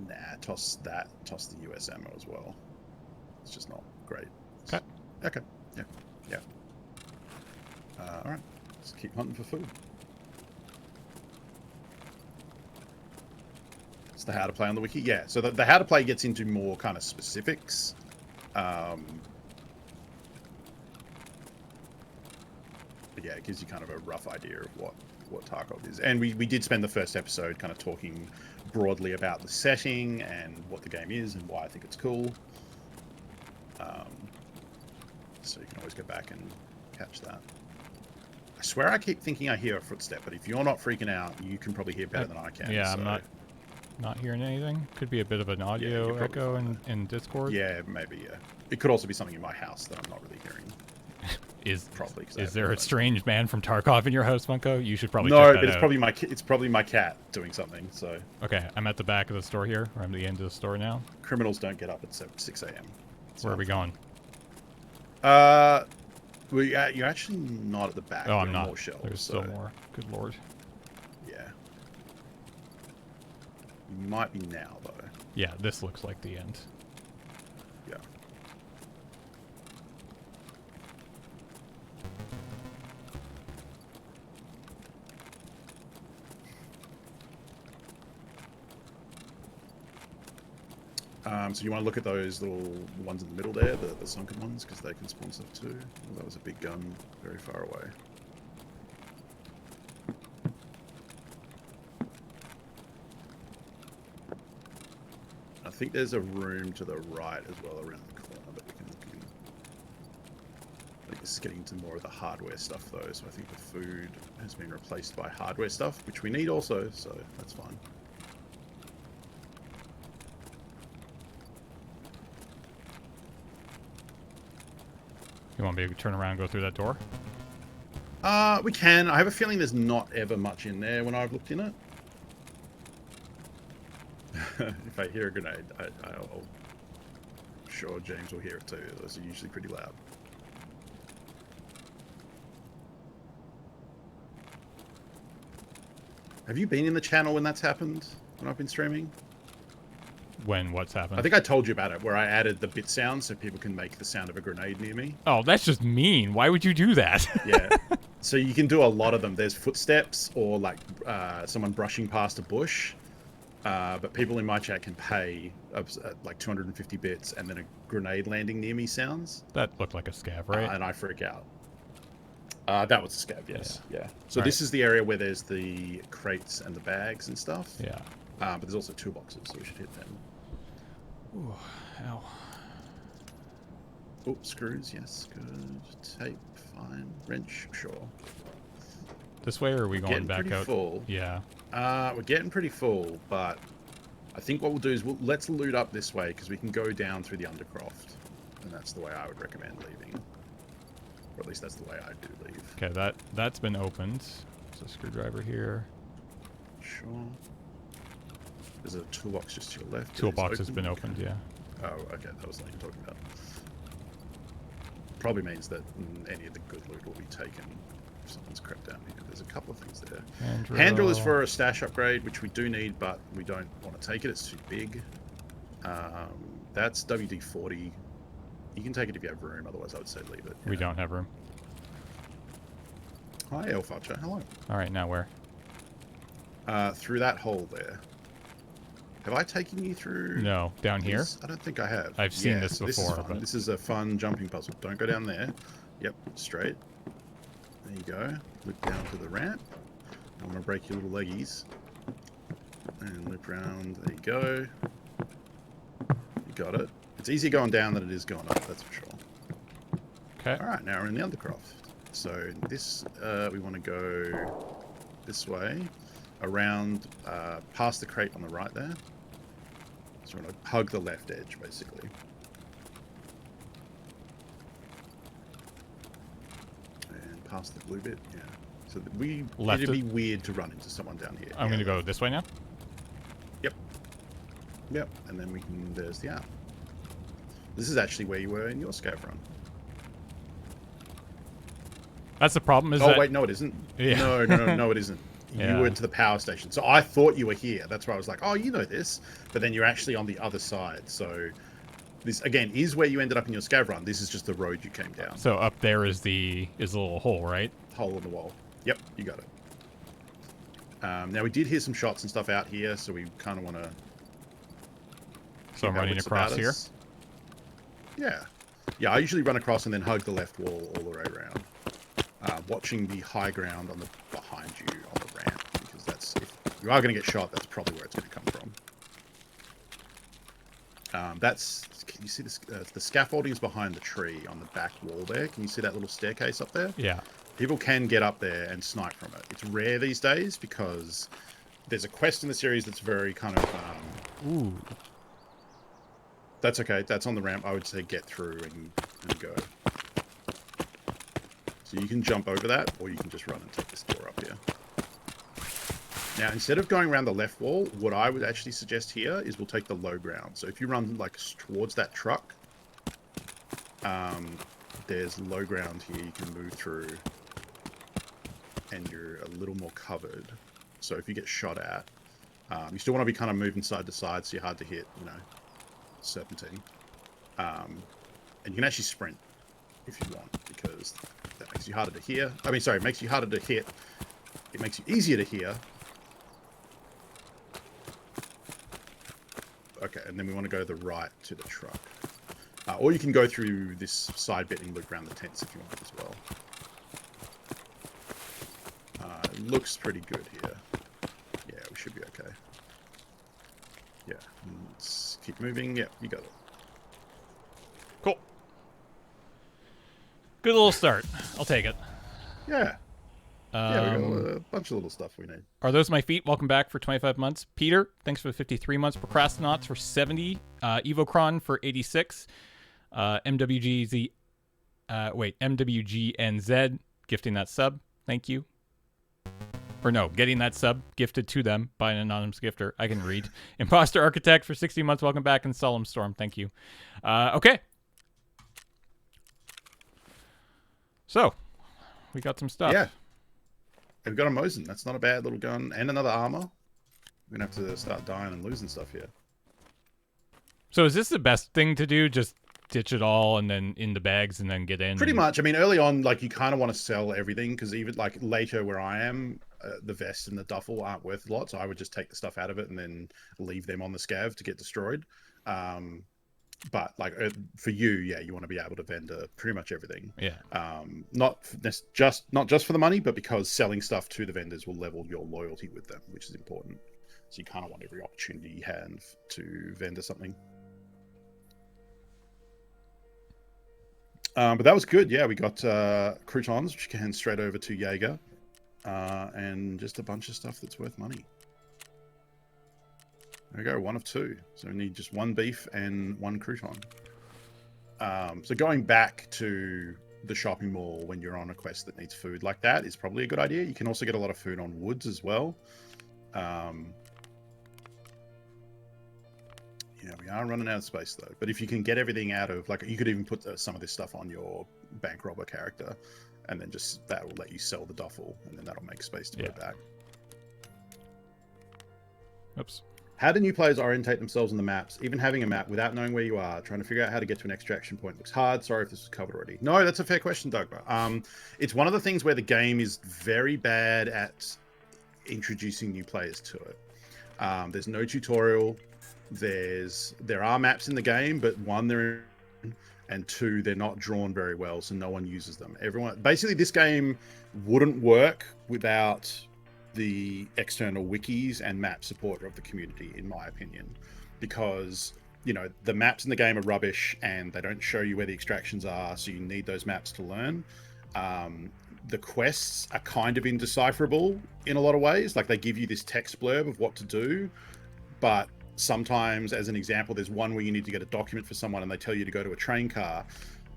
Nah, toss that. Toss the US ammo as well. It's just not great. Okay. Okay. Yeah. Yeah. Alright. Let's keep hunting for food. the how to play on the wiki. Yeah, so the how to play gets into more kind of specifics. But yeah, it gives you kind of a rough idea of what Tarkov is. And we did spend the first episode kind of talking broadly about the setting and what the game is and why I think it's cool. So you can always go back and catch that. I swear I keep thinking I hear a footstep, but if you're not freaking out, you can probably hear better than I can. Yeah, so. I'm not hearing anything. Could be a bit of an audio echo in Discord. Yeah, maybe, yeah. It could also be something in my house that I'm not really hearing. Is there a strange man from Tarkov in your house, Funko? You should probably check that but out. It's probably my cat doing something. So okay, I'm at the back of the store here, or I'm at the end of the store now. Criminals don't get up at 6 a.m. Where are we going? You're actually not at the back. Oh, I'm not. More shelves, There's still more. Good lord. Yeah. You might be now though. Yeah, this looks like the end. Yeah. So you want to look at those little ones in the middle there, the sunken ones, because they can spawn stuff too. Well, that was a big gun very far away. I think there's a room to the right as well around the corner that we can look in. I think this is getting into more of the hardware stuff though, so I think the food has been replaced by hardware stuff, which we need also, so that's fine. You want me to turn around and go through that door? We can. I have a feeling there's not ever much in there when I've looked in it. If I hear a grenade, I'll sure James will hear it too. Those are usually pretty loud. Have you been in the channel when that's happened? When I've been streaming? When what's happened? I think I told you about it, where I added the bit sound so people can make the sound of a grenade near me. Oh, that's just mean. Why would you do that? Yeah. So you can do a lot of them. There's footsteps or like someone brushing past a bush. But people in my chat can pay like 250 bits and then a grenade landing near me sounds. That looked like a scav, right? And I freak out. That was a scav, yes. Yeah. So All this is the area where there's the crates and the bags and stuff. Yeah. But there's also toolboxes, so we should hit them. Ooh, ow. Oh, screws, yes, good. Tape, fine. Wrench, sure. This way, or are we going back out? Full. Yeah. We're getting pretty full, but I think what we'll do is let's loot up this way because we can go down through the undercroft, and that's the way I would recommend leaving. Or at least that's the way I do leave. Okay, that's been opened. There's a screwdriver here. Sure. There's a toolbox just to your left. Toolbox has been opened, yeah. Oh, okay, that was the thing you're talking about. Probably means that any of the good loot will be taken if someone's crept down here. There's a couple of things there. Hand drill is for a stash upgrade, which we do need, but we don't want to take it. It's too big. That's WD-40. You can take it if you have room, otherwise I would say leave it. Yeah. We don't have room. Hi, Elfacha. Hello. All right, now where? Through that hole there. Have I taken you through? No, down here? I don't think I have. I've seen this before. This is fun. This is a fun jumping puzzle. Don't go down there. Yep, straight. There you go. Loop down to the ramp. I'm going to break your little leggies. And loop round. There you go. You got it. It's easier going down than it is going up, that's for sure. Okay. Alright, now we're in the undercroft. So this, we want to go this way. Around, past the crate on the right there. So we're going to hug the left edge, basically. And past the blue bit, yeah. So it'd be weird to run into someone down here. I'm going to go this way now? Yep. Yep, and then there's the app. This is actually where you were in your scav run. That's the problem, Oh, wait, no, it isn't. Yeah. No, it isn't. Yeah. You went to the power station. So I thought you were here. That's why I was like, oh, you know this. But then you're actually on the other side. So this, again, is where you ended up in your scav run. This is just the road you came down. So up there is the little hole, right? Hole in the wall. Yep, you got it. Now, we did hear some shots and stuff out here, so we kind of want to So I'm running across here. Yeah. Yeah, I usually run across and then hug the left wall all the way around. Watching the high ground on the behind you on the ramp, because that's, if you are going to get shot, that's probably where it's going to come from. Can you see this? The scaffolding is behind the tree on the back wall there. Can you see that little staircase up there? Yeah. People can get up there and snipe from it. It's rare these days because there's a quest in the series that's very kind of... Ooh. That's okay. That's on the ramp. I would say get through and go. So you can jump over that, or you can just run and take this door up here. Now, instead of going around the left wall, what I would actually suggest here is we'll take the low ground. So if you run like towards that truck, there's low ground here you can move through, and you're a little more covered. So if you get shot at, you still want to be kind of moving side to side, so you're hard to hit, you know, serpentine. And you can actually sprint if you want, because that makes you harder to hear. I mean, sorry, it makes you harder to hit. It makes you easier to hear. Okay, and then we want to go to the right to the truck. Or you can go through this side bit and loop around the tents if you want as well. It looks pretty good here. Yeah, we should be okay. Yeah, let's keep moving. Yeah, you got it. Cool. Good little start. I'll take it. Yeah. Yeah, we got a bunch of little stuff we need. Are those my feet? Welcome back for 25 months. Peter, thanks for the 53 months. Procrastinauts for 70. Evocron for 86. MWGNZ gifting that sub. Thank you. Or no, getting that sub gifted to them by an anonymous gifter. I can read. Imposter Architect for 60 months. Welcome back. And Solemn Storm. Thank you. Okay. So, we got some stuff. Yeah. We've got a Mosin. That's not a bad little gun. And another armor. We're going to have to start dying and losing stuff here. So is this the best thing to do? Just ditch it all and then in the bags and then get in? Pretty much. I mean, early on, like, you kind of want to sell everything, because even, like, later where I am, the vest and the duffel aren't worth a lot, so I would just take the stuff out of it and then leave them on the scav to get destroyed. But, like, for you, yeah, you want to be able to vendor pretty much everything. Yeah. Not just for the money, but because selling stuff to the vendors will level your loyalty with them, which is important. So you kind of want every opportunity you have to vendor something. But that was good. Yeah, we got croutons, which you can hand straight over to Jaeger, and just a bunch of stuff that's worth money. There we go, 1 of 2. So we need just 1 beef and 1 crouton. So going back to the shopping mall when you're on a quest that needs food like that is probably a good idea. You can also get a lot of food on woods as well. Yeah, we are running out of space though. But if you can get everything out of, like, you could even put some of this stuff on your bank robber character, and then just that will let you sell the duffel, and then that'll make space to go back. Oops. How do new players orientate themselves on the maps? Even having a map without knowing where you are, trying to figure out how to get to an extraction point looks hard. Sorry if this was covered already. No, that's a fair question, Dogma. It's one of the things where the game is very bad at introducing new players to it. There's no tutorial. There are maps in the game, but 1, they're in, and 2, they're not drawn very well, so no one uses them. Basically, this game wouldn't work without the external wikis and map support of the community, in my opinion, because, you know, the maps in the game are rubbish and they don't show you where the extractions are, so you need those maps to learn. The quests are kind of indecipherable in a lot of ways. Like, they give you this text blurb of what to do, but sometimes, as an example, there's one where you need to get a document for someone and they tell you to go to a train car,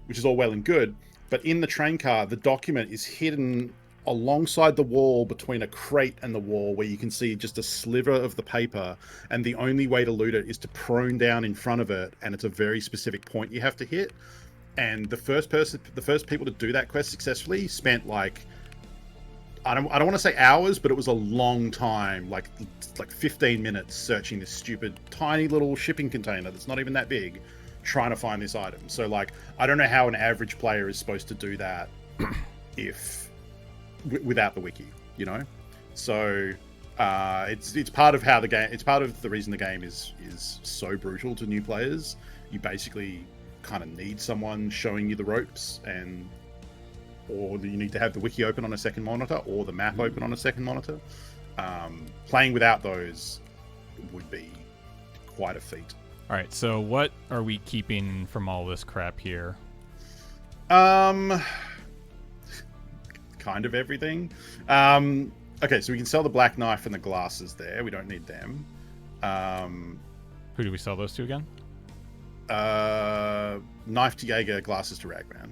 which is all well and good, but in the train car, the document is hidden alongside the wall between a crate and the wall, where you can see just a sliver of the paper, and the only way to loot it is to prone down in front of it, and it's a very specific point you have to hit. And the first people to do that quest successfully spent, like, I don't want to say hours, but it was a long time, like 15 minutes searching this stupid tiny little shipping container that's not even that big, trying to find this item. So, like, I don't know how an average player is supposed to do that if without the wiki, you know? So It's part of how the game. It's part of the reason the game is so brutal to new players. You basically kind of need someone showing you the ropes, or you need to have the wiki open on a second monitor or the map open on a second monitor. Playing without those would be quite a feat. All right, so what are we keeping from all this crap here? Kind of everything. Okay, so we can sell the black knife and the glasses there. We don't need them. Who do we sell those to again? Knife to Jaeger, glasses to Ragman.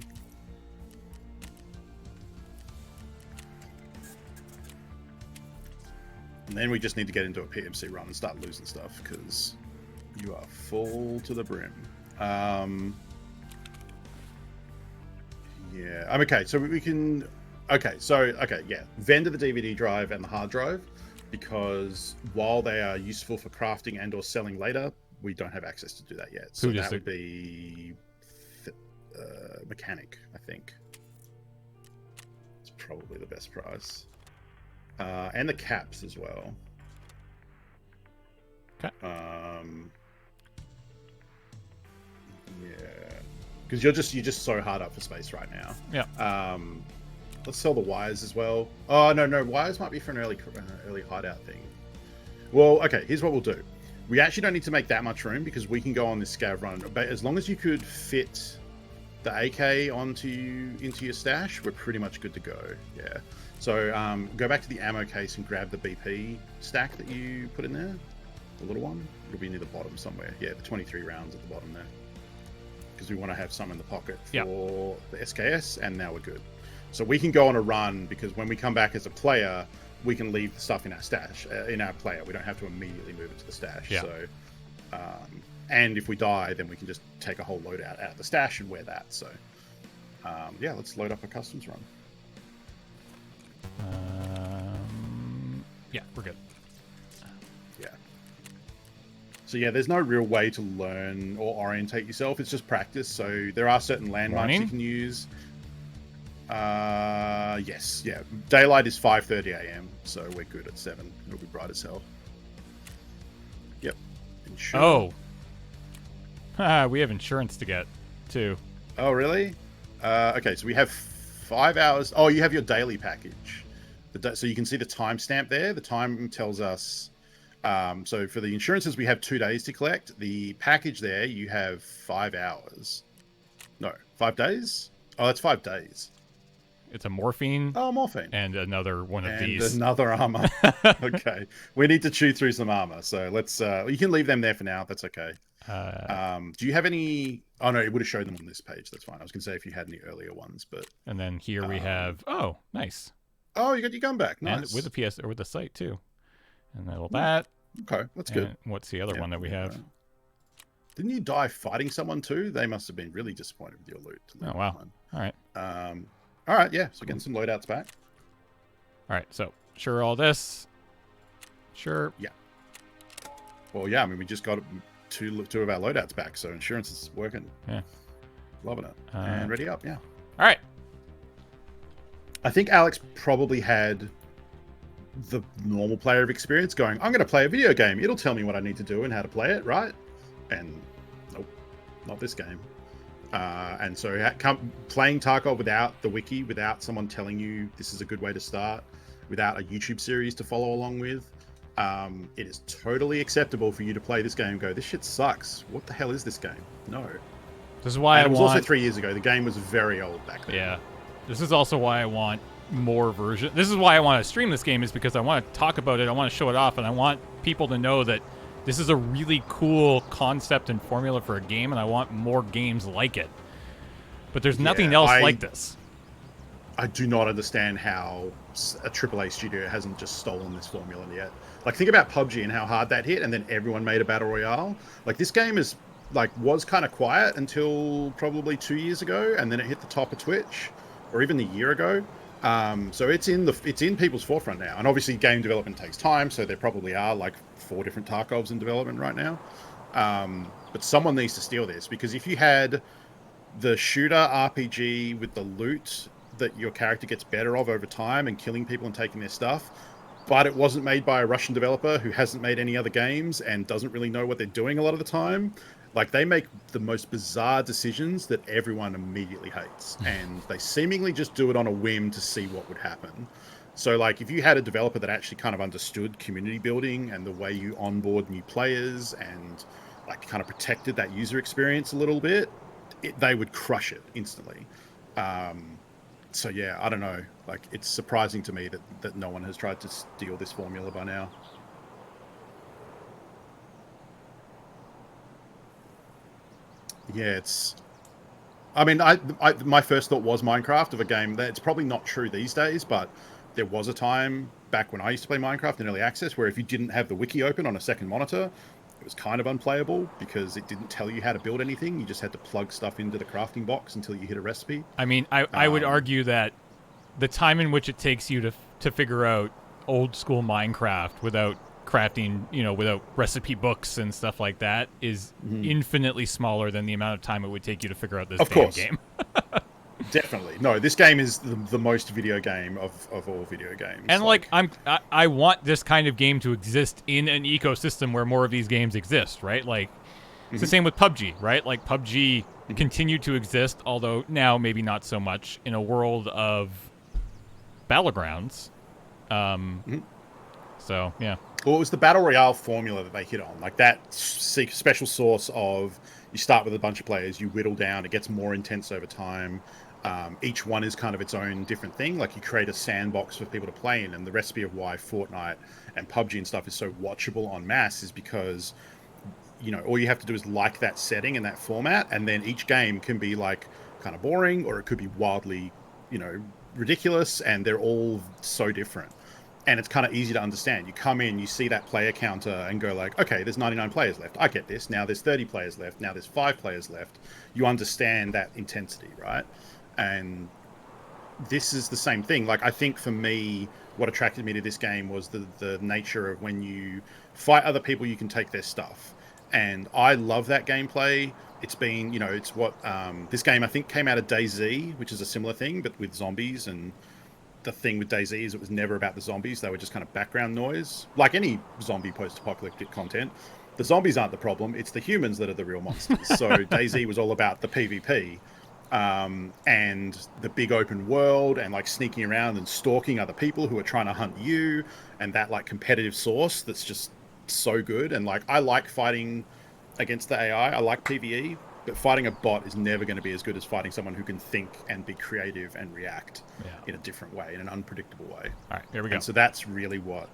And then we just need to get into a PMC run and start losing stuff, because you are full to the brim. Yeah, I'm okay. So we can... Okay, yeah. Vendor the DVD drive and the hard drive, because while they are useful for crafting and or selling later, we don't have access to do that yet. So that would be mechanic, I think. It's probably the best price. And the caps as well. Okay. Yeah, because you're just so hard up for space right now. Yeah. Let's sell the wires as well. Oh no, wires might be for an early hideout thing. Well, okay. Here's what we'll do. We actually don't need to make that much room, because we can go on this scav run. But as long as you could fit the AK into your stash, we're pretty much good to go. Yeah. So go back to the ammo case and grab the BP stack that you put in there. The little one. It'll be near the bottom somewhere. Yeah, the 23 rounds at the bottom there. Because we want to have some in the pocket for the SKS, and now we're good. So we can go on a run, because when we come back as a player, we can leave the stuff in our stash, in our player. We don't have to immediately move it to the stash. Yeah. So, and if we die, then we can just take a whole load out of the stash and wear that. So, yeah, let's load up a customs run. Yeah, we're good. Yeah. So yeah, there's no real way to learn or orientate yourself. It's just practice. So there are certain landmarks you can use. Yes, yeah. Daylight is 5:30 a.m. So we're good at 7. It'll be bright as hell. Yep. Insurance. Oh. We have insurance to get too. Oh really? Okay, so we have 5 hours. Oh, you have your daily package. So you can see the timestamp there. The time tells us. So for the insurances, we have 2 days to collect. The package there, you have 5 hours. No, 5 days? Oh, that's 5 days. It's a morphine. Oh, morphine. And another one of these. Another armor. Okay. We need to chew through some armor. So let's... you can leave them there for now. That's okay. Do you have any... Oh, no, it would have showed them on this page. That's fine. I was going to say if you had any earlier ones, but... And then here we have... Oh, nice. Oh, you got your gun back. Nice. And with the PS or with the site too. And then that. Okay, that's good. And what's the other one that we have? Didn't you die fighting someone too? They must have been really disappointed with your loot. Oh wow! All right. All right. Yeah. So getting some loadouts back. All right. So sure, all this. Sure. Yeah. Well, yeah. I mean, we just got two of our loadouts back, so insurance is working. Yeah. Loving it. And ready up. Yeah. All right. I think Alex probably had the normal player of experience going, I'm going to play a video game. It'll tell me what I need to do and how to play it, right? And nope, not this game. And so playing Tarkov without the wiki, without someone telling you this is a good way to start, without a YouTube series to follow along with, it is totally acceptable for you to play this game and go, this shit sucks. What the hell is this game? No. This is why it was also 3 years ago. The game was very old back then. Yeah. This is also why I want more version. This is why I want to stream this game, is because I want to talk about it. I want to show it off, and I want people to know that this is a really cool concept and formula for a game, and I want more games like it. But there's nothing else like this. I do not understand how a AAA studio hasn't just stolen this formula yet. Like, think about PUBG and how hard that hit, and then everyone made a battle royale. Like, this game is was kind of quiet until probably 2 years ago, and then it hit the top of Twitch, or even a year ago. So it's in people's forefront now, and obviously game development takes time, so there probably are like 4 different Tarkovs in development right now. But someone needs to steal this, because if you had the shooter RPG with the loot that your character gets better of over time and killing people and taking their stuff, but it wasn't made by a Russian developer who hasn't made any other games and doesn't really know what they're doing a lot of the time. Like, they make the most bizarre decisions that everyone immediately hates, and they seemingly just do it on a whim to see what would happen. So, like, if you had a developer that actually kind of understood community building and the way you onboard new players and, like, kind of protected that user experience a little bit, they would crush it instantly. So yeah, I don't know. Like, it's surprising to me that no one has tried to steal this formula by now. Yeah, it's. I mean, my first thought was Minecraft, of a game that it's probably not true these days, but there was a time back when I used to play Minecraft in early access where if you didn't have the wiki open on a second monitor, it was kind of unplayable because it didn't tell you how to build anything. You just had to plug stuff into the crafting box until you hit a recipe. I mean, I would argue that the time in which it takes you to figure out old school Minecraft without crafting, without recipe books and stuff like that is infinitely smaller than the amount of time it would take you to figure out this damn game. Definitely. No, this game is the most video game of all video games. And I want this kind of game to exist in an ecosystem where more of these games exist, right? Like, it's the same with PUBG, right? Like, PUBG continued to exist, although now maybe not so much, in a world of battlegrounds. So, yeah. Well, it was the Battle Royale formula that they hit on. Like, that special sauce of you start with a bunch of players, you whittle down, it gets more intense over time. Each one is kind of its own different thing. Like, you create a sandbox for people to play in, and the recipe of why Fortnite and PUBG and stuff is so watchable en masse is because, all you have to do is like that setting and that format, and then each game can be, like, kind of boring, or it could be wildly, ridiculous, and they're all so different. And it's kind of easy to understand. You come in, you see that player counter and go like, okay, there's 99 players left. I get this. Now there's 30 players left. Now there's 5 players left. You understand that intensity, right? And this is the same thing. Like, I think for me, what attracted me to this game was the nature of when you fight other people, you can take their stuff. And I love that gameplay. It's been, it's what, this game I think came out of DayZ, which is a similar thing, but with zombies. And the thing with DayZ is it was never about the zombies. They were just kind of background noise. Like any zombie post-apocalyptic content, the zombies aren't the problem. It's the humans that are the real monsters. So DayZ was all about the PvP and the big open world and, like, sneaking around and stalking other people who are trying to hunt you, and that, like, competitive source that's just so good. And, like, I like fighting against the AI. I like PvE, but fighting a bot is never going to be as good as fighting someone who can think and be creative and react in a different way, in an unpredictable way. All right, here we go. And so that's really what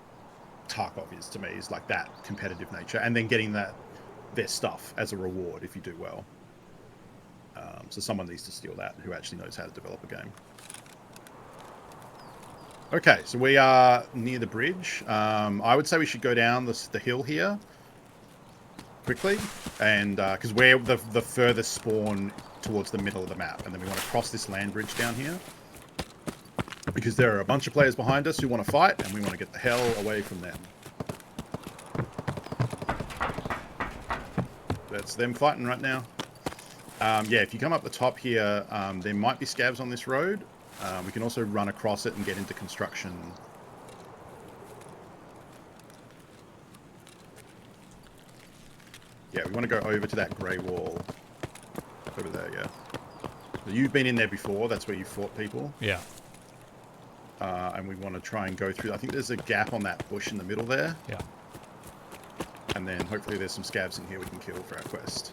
Tarkov is to me, is like that competitive nature, and then getting their stuff as a reward if you do well. So someone needs to steal that who actually knows how to develop a game. Okay, so we are near the bridge. I would say we should go down the hill here quickly, and because we're the furthest spawn towards the middle of the map, and then we want to cross this land bridge down here because there are a bunch of players behind us who want to fight, and we want to get the hell away from them. That's them fighting right now. Yeah, if you come up the top here, there might be scavs on this road. We can also run across it and get into construction. Yeah, we want to go over to that grey wall. Over there, yeah. So you've been in there before. That's where you fought people. Yeah. And we want to try and go through. I think there's a gap on that bush in the middle there. Yeah. And then hopefully there's some scavs in here we can kill for our quest.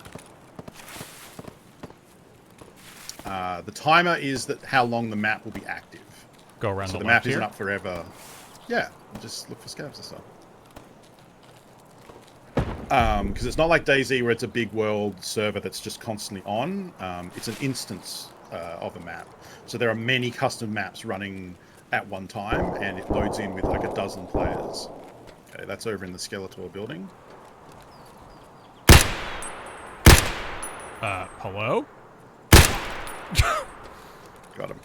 The timer is that how long the map will be active. Go around so the map here. isn't up forever. Yeah, just look for scavs and stuff. Because it's not like DayZ where it's a big world server that's just constantly on. It's an instance of a map. So there are many custom maps running at one time, and it loads in with like a dozen players. Okay, that's over in the Skeletor building. Hello? Got him.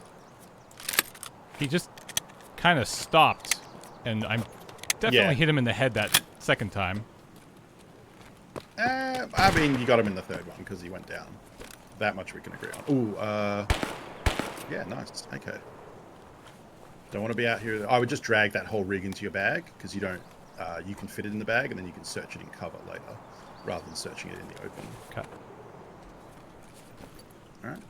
He just kind of stopped, and I definitely hit him in the head that second time. I mean, you got him in the third one because he went down. That much we can agree on. Ooh, yeah, nice. Okay. Don't want to be out here. I would just drag that whole rig into your bag because you don't. You can fit it in the bag and then you can search it in cover later, rather than searching it in the open. Okay. All right.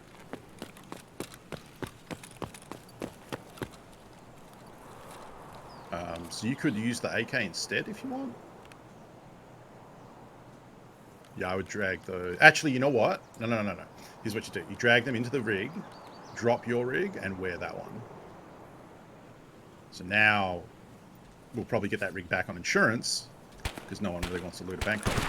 So you could use the AK instead if you want. Yeah, I would drag those. Actually, you know what? No. Here's what you do. You drag them into the rig, drop your rig, and wear that one. So now we'll probably get that rig back on insurance because no one really wants to loot a bankroll rig.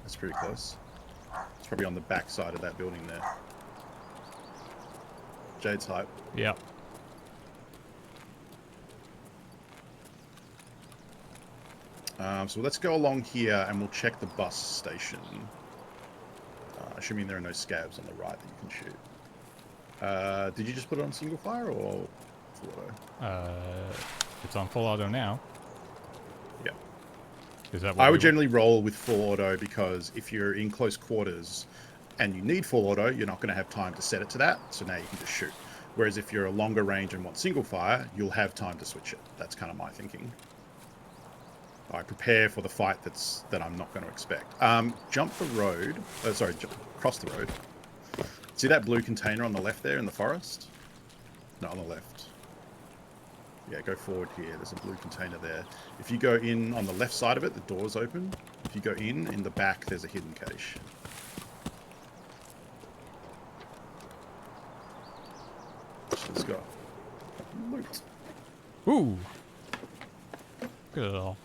That's pretty close. It's probably on the back side of that building there. Jade's hype. Yeah. So let's go along here and we'll check the bus station. Assuming there are no scabs on the right that you can shoot. Did you just put it on single fire or full auto? It's on full auto now. Yeah. Is that what I would generally roll with full auto because if you're in close quarters and you need full auto, you're not going to have time to set it to that. So now you can just shoot. Whereas if you're a longer range and want single fire, you'll have time to switch it. That's kind of my thinking. I prepare for the fight that I'm not going to expect. Jump the road. Cross the road. See that blue container on the left there in the forest? No, on the left. Yeah, go forward here. There's a blue container there. If you go in on the left side of it, the door's open. If you go in the back, there's a hidden cache. Let's go. Loot. Ooh. Look at it all.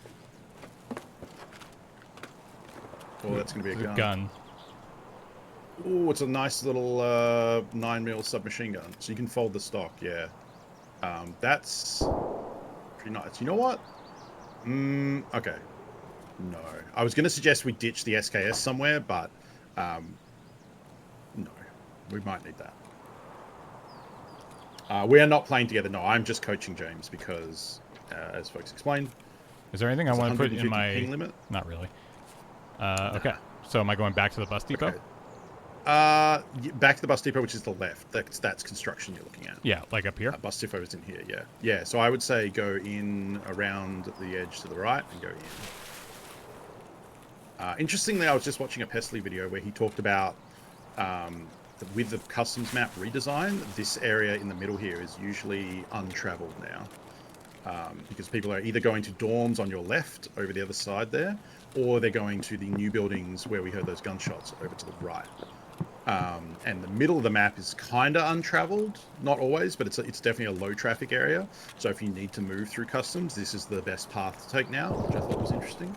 Oh, that's going to be a gun. Oh, it's a nice little 9mm submachine gun. So you can fold the stock, yeah. That's pretty nice. You know what? Okay. No. I was going to suggest we ditch the SKS somewhere, but no. We might need that. We are not playing together. No, I'm just coaching James because, as folks explained... Is there anything I want to put in my... ping limit? Not really. Okay. So am I going back to the bus depot? Okay. Back to the bus depot, which is the left. That's construction you're looking at. Yeah, like up here? Bus depot is in here, yeah. Yeah, so I would say go in around the edge to the right and go in. Interestingly, I was just watching a Pesley video where he talked about with the customs map redesign, this area in the middle here is usually untraveled now. Because people are either going to dorms on your left over the other side there, or they're going to the new buildings where we heard those gunshots over to the right. And the middle of the map is kind of untraveled, not always, but it's definitely a low traffic area. So if you need to move through customs, this is the best path to take now, which I thought was interesting.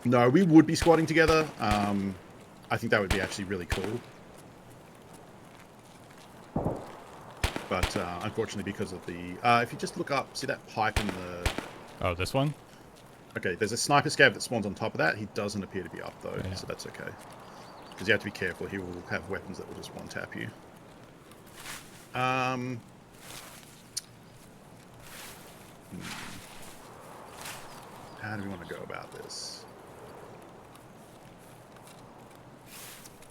No, we would be squatting together. I think that would be actually really cool. But unfortunately, because of the... if you just look up, see that pipe in the... Oh, this one? Okay, there's a sniper scav that spawns on top of that. He doesn't appear to be up, though, yeah. So that's okay. Because you have to be careful. He will have weapons that will just one-tap you. How do we want to go about this?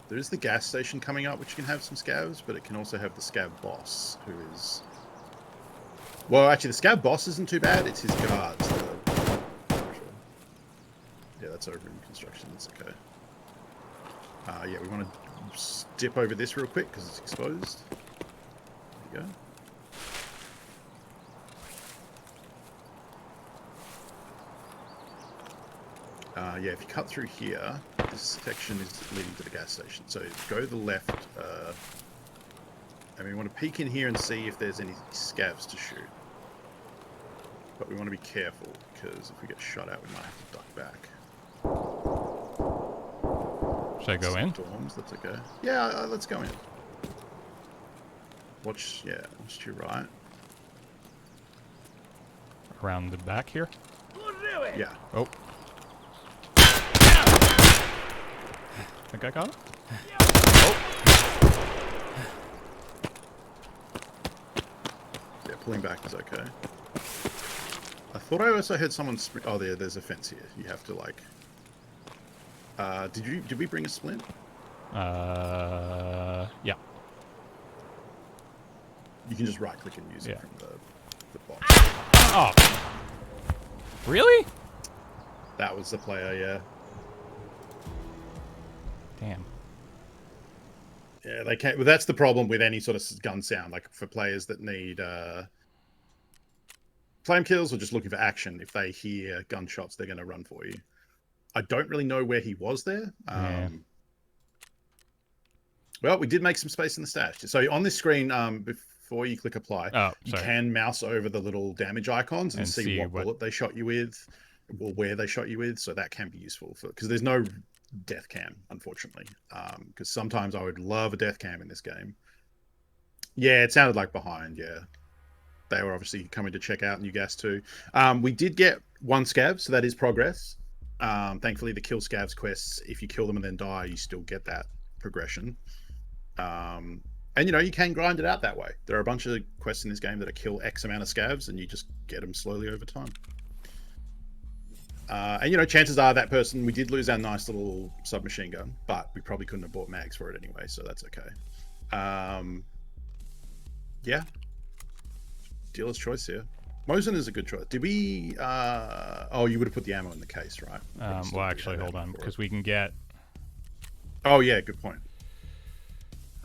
There is the gas station coming up, which can have some scavs, but it can also have the scav boss, who is... Well, actually, the scav boss isn't too bad. It's his guards. Yeah, that's over in construction. That's okay. Yeah, we want to dip over this real quick because it's exposed. There you go. Yeah, if you cut through here, this section is leading to the gas station. So go to the left, and we want to peek in here and see if there's any scavs to shoot. But we want to be careful, because if we get shot at, we might have to duck back. Should I go in? Dorms, that's okay. Yeah, let's go in. Watch to your right. Around the back here? Yeah. Oh. Think I got him? Oh. Yeah, pulling back is okay. I thought I also heard someone oh, there's a fence here. You have to like... Did we bring a splint? Yeah. You can just right click and use it Yeah. from the box. Oh. Really? That was the player, yeah. Damn. Yeah, they can't. Well, that's the problem with any sort of gun sound. Like for players that need flame kills or just looking for action, if they hear gunshots, they're going to run for you. I don't really know where he was there. Yeah. Well, we did make some space in the stash. So on this screen, before you click apply, Oh, you sorry. can mouse over the little damage icons and see what bullet they shot you with or where they shot you with. So that can be useful for, because there's no death cam, unfortunately. Because sometimes I would love a death cam in this game. Yeah, it sounded like behind. Yeah, they were obviously coming to check out new gas too. We did get one scav, so that is progress. Thankfully, the kill scavs quests, if you kill them and then die, you still get that progression. And you know, you can grind it out that way. There are a bunch of quests in this game that are kill X amount of scavs, and you just get them slowly over time. And you know, chances are that person, we did lose our nice little submachine gun, but we probably couldn't have bought mags for it anyway, so that's okay. Yeah, dealer's choice here. Mosin is a good choice. Did we? Oh, you would have put the ammo in the case, right? Well, actually, hold on, because we can get. Oh yeah, good point.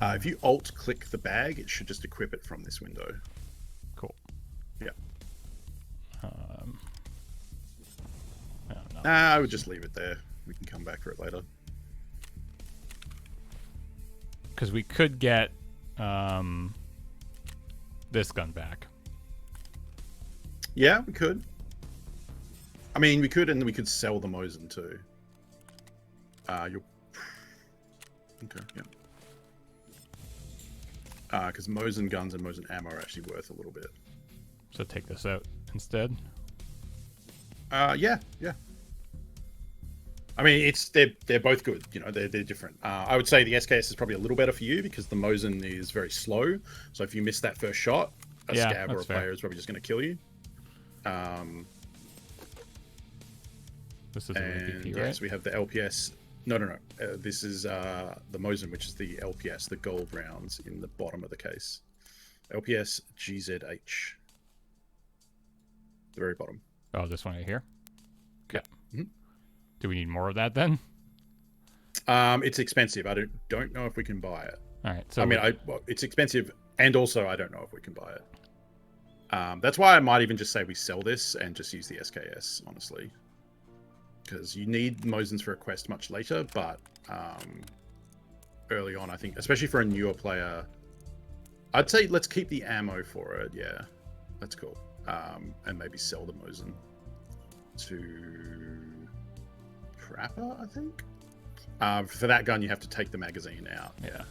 If you alt-click the bag, it should just equip it from this window. Cool. Yeah. No. I would just leave it there. We can come back for it later. Because we could get this gun back. Yeah, we could. I mean, we could, and we could sell the Mosin too. You'll... Okay, yeah. Because Mosin guns and Mosin ammo are actually worth a little bit. So take this out instead. Yeah. I mean, they're both good. You know, they're different. I would say the SKS is probably a little better for you because the Mosin is very slow. So if you miss that first shot, a scav or a player is probably just going to kill you. This is an APP, right? Yes, we have the LPS. No. This is the Mosin, which is the LPS, the gold rounds in the bottom of the case. LPS GZH. The very bottom. Oh, this one right here? Okay. Yeah. Mm-hmm. Do we need more of that then? It's expensive. I don't know if we can buy it. All right. So I mean, it's expensive, and also I don't know if we can buy it. That's why I might even just say we sell this and just use the SKS, honestly. Because you need Mosins for a quest much later, but early on, I think, especially for a newer player, I'd say let's keep the ammo for it. Yeah, that's cool. And maybe sell the Mosin to Trapper, I think. For that gun, you have to take the magazine out. Yeah.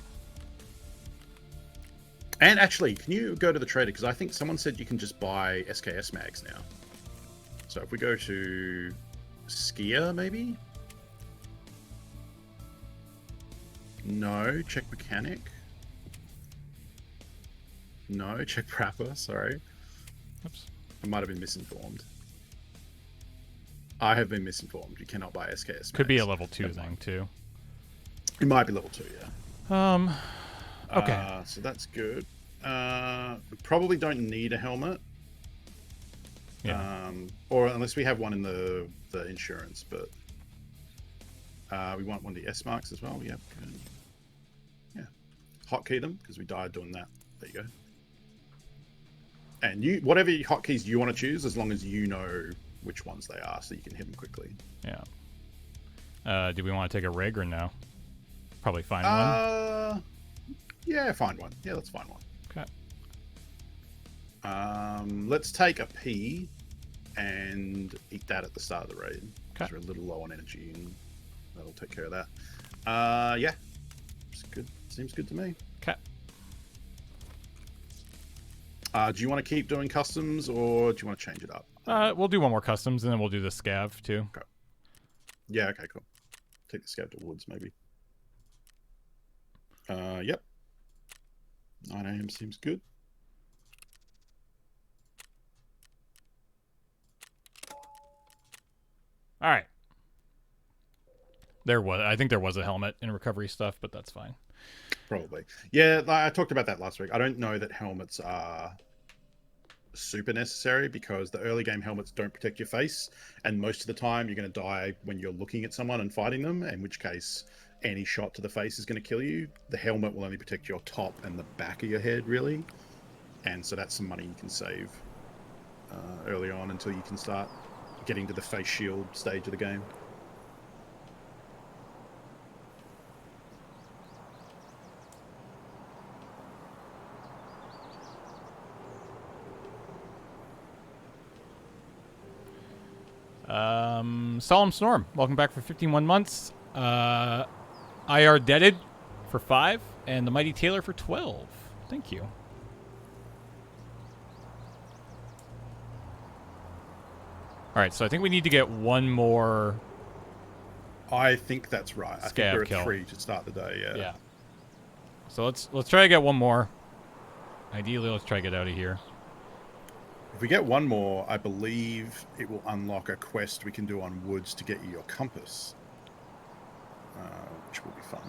And actually, can you go to the trader? Because I think someone said you can just buy SKS mags now. So if we go to Skier, maybe? No, check mechanic. No, check Prapper, sorry. Oops. I might have been misinformed. I have been misinformed. You cannot buy SKS mags. Could be a level 2 thing, too. It might be level 2, yeah. Okay. So that's good. We probably don't need a helmet. Yeah. Or unless we have one in the insurance, but we want one of the S marks as well. Yeah. Good. Yeah. Hotkey them because we died doing that. There you go. And you, whatever hotkeys you want to choose, as long as you know which ones they are, so you can hit them quickly. Yeah. Do we want to take a rig or no? Probably find one. Yeah, find one. Yeah, let's find one. Okay. Let's take a P and eat that at the start of the raid. Okay. We're a little low on energy, and that'll take care of that. Yeah, it's good. Seems good to me. Okay. Do you want to keep doing customs, or do you want to change it up? We'll do one more customs, and then we'll do the scav too. Okay. Yeah. Okay. Cool. Take the scav to woods, maybe. Yep. 9 AM seems good. All right. There was. I think there was a helmet in recovery stuff, but that's fine. Probably. Yeah, I talked about that last week. I don't know that helmets are super necessary because the early game helmets don't protect your face, and most of the time you're going to die when you're looking at someone and fighting them, in which case any shot to the face is going to kill you. The helmet will only protect your top and the back of your head, really, and so that's some money you can save early on until you can start getting to the face shield stage of the game. Solemn Storm, welcome back for 51 months. IR Deaded for 5, and the Mighty Taylor for 12. Thank you. All right, so I think we need to get one more. I think that's right. I think we're at 3 to start the day. Yeah. Yeah. So let's try to get one more. Ideally, let's try to get out of here. If we get one more, I believe it will unlock a quest we can do on Woods to get you your compass, which will be fun.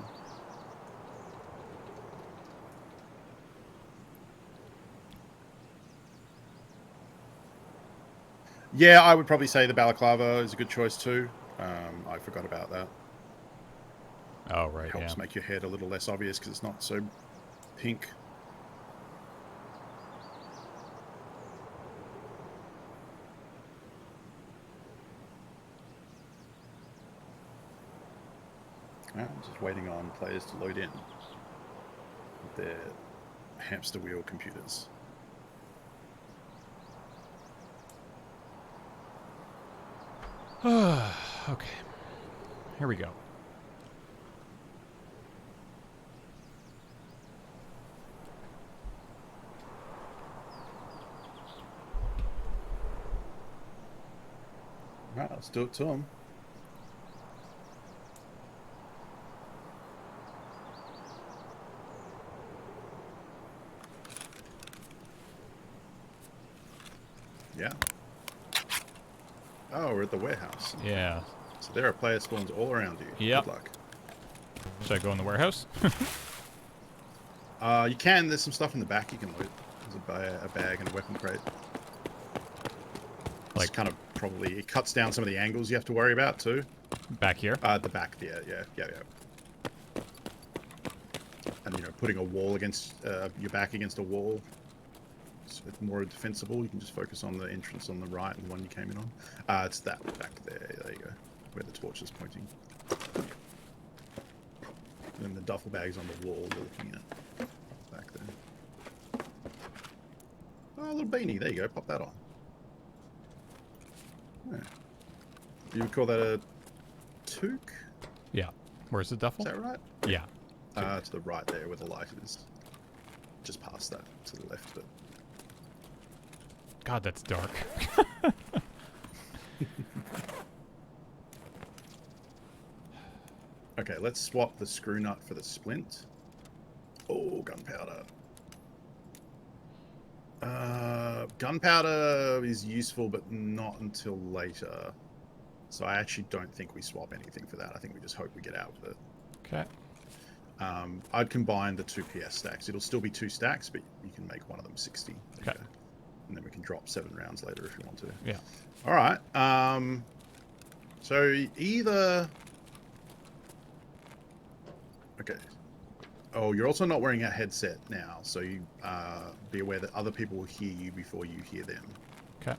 Yeah, I would probably say the balaclava is a good choice too. I forgot about that. Oh, right. It helps make your head a little less obvious because it's not so pink. I'm just waiting on players to load in with their hamster wheel computers. Okay. Here we go. All right, let's do it to them. Yeah. Oh, we're at the warehouse. Yeah. So there are player spawns all around you. Yep. Good luck. Should I go in the warehouse? You can. There's some stuff in the back you can loot. There's a bag and a weapon crate. It's kind of probably... It cuts down some of the angles you have to worry about, too. Back here? The back, yeah. And, you know, putting a wall against... your back against a wall. It's more defensible. You can just focus on the entrance on the right and the one you came in on. It's that back there. There you go. Where the torch is pointing. And then the duffel bag's on the wall you're looking at. Back there. Oh, a little beanie. There you go. Pop that on. Yeah. You would call that a toque? Yeah. Where's the duffel? Is that right? Yeah. To the right there where the light is. Just past that. To the left of it. God, that's dark. Okay, let's swap the screw nut for the splint. Oh, gunpowder. Gunpowder is useful, but not until later. So I actually don't think we swap anything for that. I think we just hope we get out with it. Okay. I'd combine the 2 PS stacks. It'll still be 2 stacks, but you can make one of them 60. Okay. And then we can drop 7 rounds later if you want to. Yeah. All right. So either... Okay. Oh, you're also not wearing a headset now, so you be aware that other people will hear you before you hear them. Okay.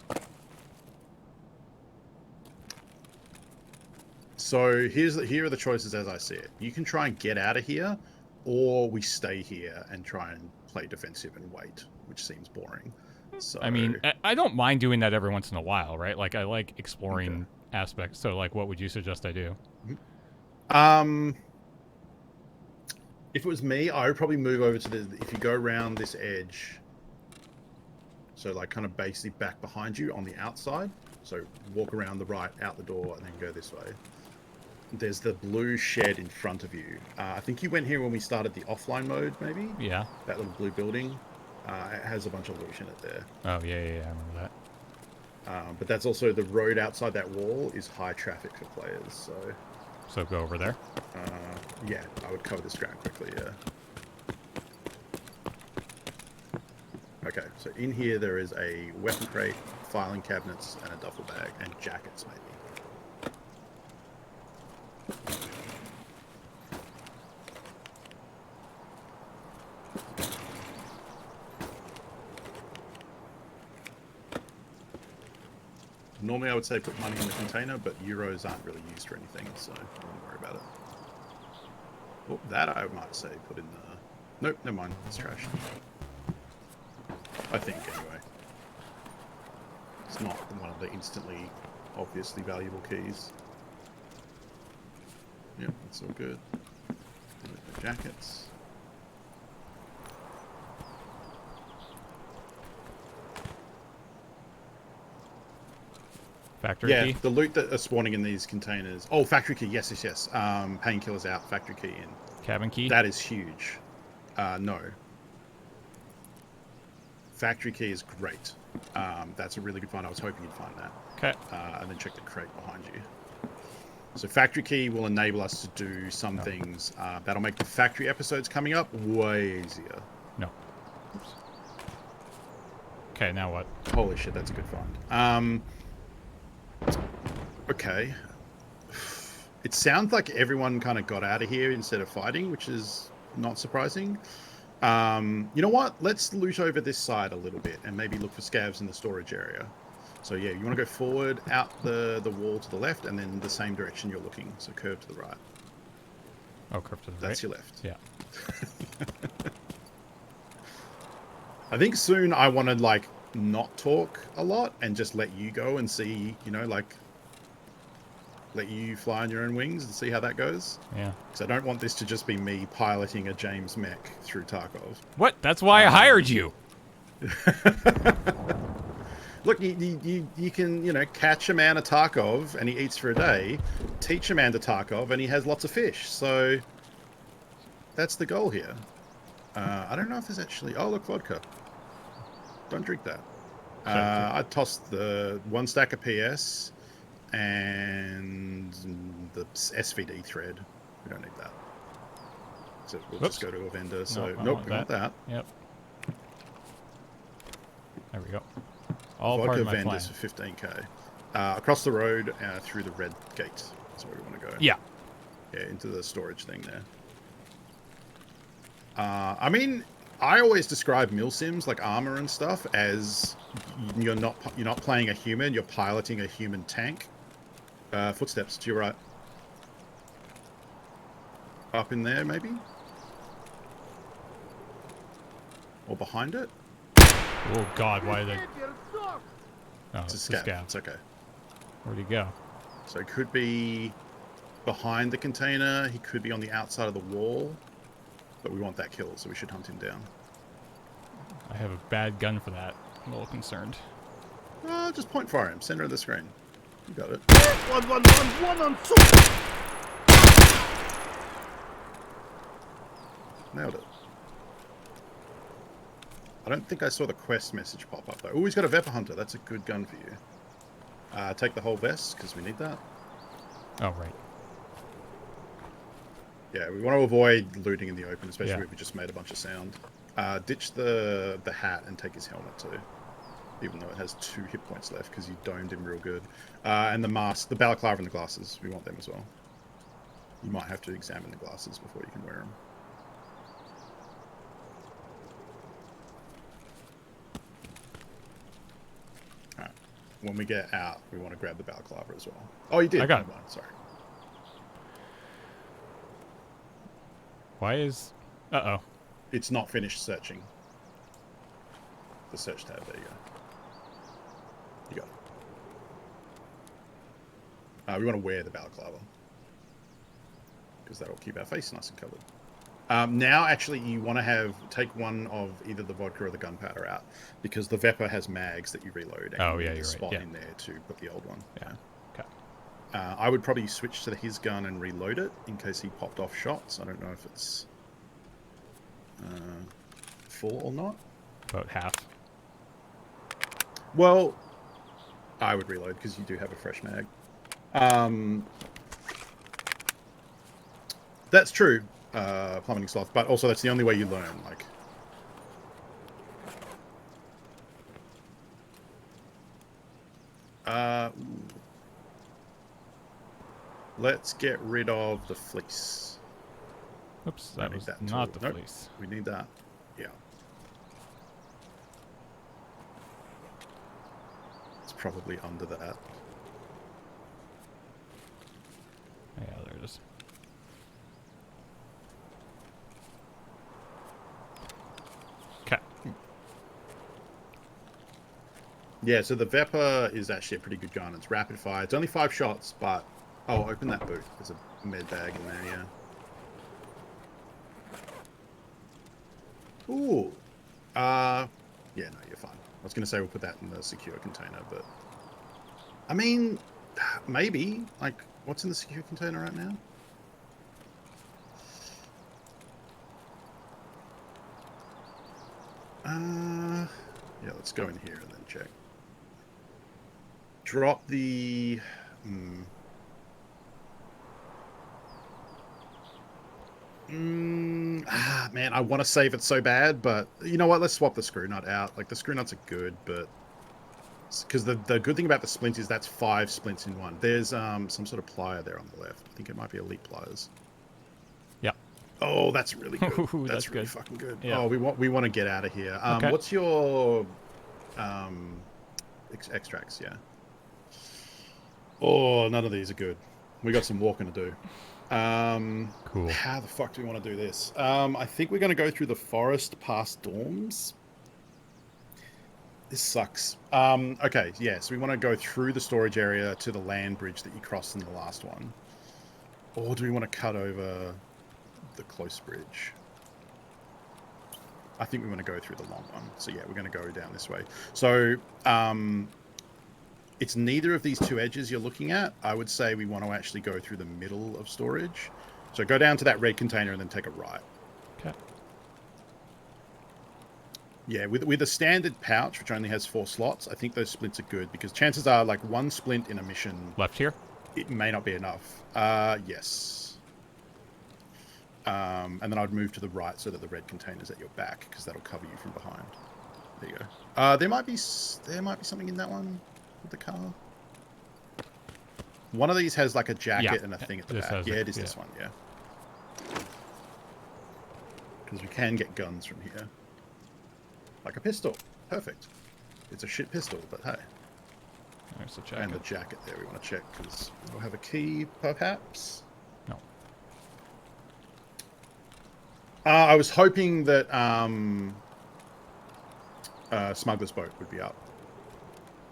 So here are the choices as I see it. You can try and get out of here, or we stay here and try and play defensive and wait, which seems boring. So I mean, I don't mind doing that every once in a while, right? Like, I like exploring aspects. So, like, what would you suggest I do? If it was me, I would probably move over to the... If you go around this edge, so, like, kind of basically back behind you on the outside. So, walk around the right, out the door, and then go this way. There's the blue shed in front of you. I think you went here when we started the offline mode, maybe? Yeah. That little blue building. It has a bunch of loot in it there. Oh, yeah, I remember that. But that's also the road outside that wall is high traffic for players, so... So go over there. Yeah, I would cover this ground quickly, yeah. Okay, so in here there is a weapon crate, filing cabinets, and a duffel bag, and jackets, maybe. Normally I would say put money in the container, but euros aren't really used for anything, so I wouldn't worry about it. Oh, that I might say put in the... Nope, never mind, it's trash. I think, anyway. It's not one of the instantly, obviously valuable keys. Yep, that's all good. The jackets. Factory key? Yeah, the loot that are spawning in these containers. Oh, factory key. Yes, yes, yes. Painkillers out. Factory key in. Cabin key? That is huge. No. Factory key is great. That's a really good find. I was hoping you'd find that. Okay. And then check the crate behind you. So factory key will enable us to do some things that'll make the factory episodes coming up way easier. No. Oops. Okay, now what? Holy shit, that's a good find. Okay. It sounds like everyone kind of got out of here instead of fighting, which is not surprising. You know what? Let's loot over this side a little bit and maybe look for scavs in the storage area. So yeah, you want to go forward, out the wall to the left, and then the same direction you're looking. So curve to the right. Oh, curve to the right? That's your left. Yeah. I think soon I want to, like, not talk a lot and just let you go and see, you know, like, let you fly on your own wings and see how that goes. Yeah. Because I don't want this to just be me piloting a James mech through Tarkov. What? That's why I hired you. Look, you can, you know, catch a man a Tarkov and he eats for a day, teach a man to Tarkov and he has lots of fish. So that's the goal here. I don't know if there's actually... Oh, look, vodka. Don't drink that. I tossed the one stack of PS and the SVD thread. We don't need that. So we'll just go to a vendor. So nope, we want that. Yep. There we go. All vodka part of my vendors plan. for 15k. Across the road through the red gate. That's where we want to go. Yeah. Yeah, into the storage thing there. I mean, I always describe milsims like armor and stuff as you're not playing a human, you're piloting a human tank. Footsteps to your right. Up in there, maybe? Or behind it? Oh God, why did? Oh, it's a scav. It's okay. Where'd he go? So it could be behind the container. He could be on the outside of the wall. But we want that kill, so we should hunt him down. I have a bad gun for that. I'm a little concerned. Just point fire him. Center of the screen. You got it. One on two. Nailed it. I don't think I saw the quest message pop up, though. Oh, he's got a Vepr Hunter. That's a good gun for you. Take the whole vest, because we need that. Oh, right. Yeah, we want to avoid looting in the open, especially Yeah. if we just made a bunch of sound. Ditch the hat and take his helmet, too. Even though it has 2 hit points left, because you domed him real good. And the mask, the balaclava and the glasses. We want them as well. You might have to examine the glasses before you can wear them. Alright. When we get out, we want to grab the balaclava as well. Oh, you did? I got it. Sorry. Why is... Uh-oh. It's not finished searching. The search tab, there you go. You got it. We want to wear the balaclava. Because that'll keep our face nice and covered. Now, actually, you want to take one of either the vodka or the gunpowder out. Because the Vepr has mags that you reload. And you need a spot in there to put the old one. Yeah. Okay. I would probably switch to his gun and reload it in case he popped off shots. I don't know if it's full or not. About half. Well, I would reload because you do have a fresh mag. That's true, plummeting sloth, but also that's the only way you learn. Like, let's get rid of the fleece. Oops, I that need was that not tool. the Nope, fleece. we need that. Yeah. It's probably under that. Yeah, there it is. Okay. Yeah, so the Vepr is actually a pretty good gun. It's rapid fire. It's only 5 shots, but... Oh, open that boot. There's a med bag in there, yeah. Ooh. Yeah, no, you're fine. I was going to say we'll put that in the secure container, but... I mean, maybe. Like, what's in the secure container right now? Yeah, let's go in here and then check. Drop the... man, I want to save it so bad, but you know what? Let's swap the screw nut out. Like, the screw nuts are good, but... Because the good thing about the splint is that's 5 splints in one. There's some sort of plier there on the left. I think it might be elite pliers. Yeah. Oh, that's really good. Ooh, That's really good. fucking good. Yeah. Oh, we want to get out of here. Okay. What's your extracts? Yeah. Oh, none of these are good. We got some walking to do. Cool. How the fuck do we want to do this? I think we're going to go through the forest past dorms. This sucks. Okay, yeah, so we want to go through the storage area to the land bridge that you crossed in the last one. Or do we want to cut over the close bridge? I think we want to go through the long one. So yeah, we're going to go down this way. So it's neither of these two edges you're looking at. I would say we want to actually go through the middle of storage. So go down to that red container and then take a right. Okay. Yeah, with a standard pouch, which only has 4 slots, I think those splints are good because chances are, like, 1 splint in a mission... Left here? It may not be enough. Yes. And then I'd move to the right so that the red container's at your back because that'll cover you from behind. There you go. There might be something in that one with the car. One of these has, like, a jacket and a thing at the back. Yeah, it is this one, yeah. Because we can get guns from here. Like a pistol. Perfect. It's a shit pistol, but hey. There's the jacket. And the jacket there we want to check because we'll have a key, perhaps. No. I was hoping that Smuggler's Boat would be up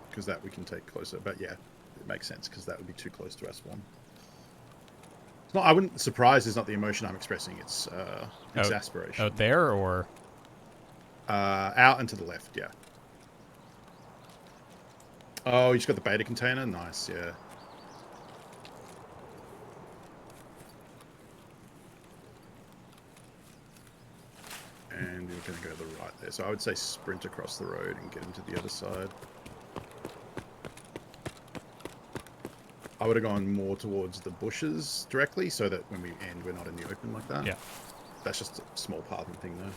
because that we can take closer. But yeah, it makes sense because that would be too close to our spawn. It's not. I wouldn't surprise. It's not the emotion I'm expressing. It's exasperation. Out there or? Out and to the left, yeah. Oh, you just got the beta container? Nice, yeah. And we're going to go to the right there. So I would say sprint across the road and get into the other side. I would have gone more towards the bushes directly so that when we end, we're not in the open like that. Yeah. That's just a small pathing thing, though.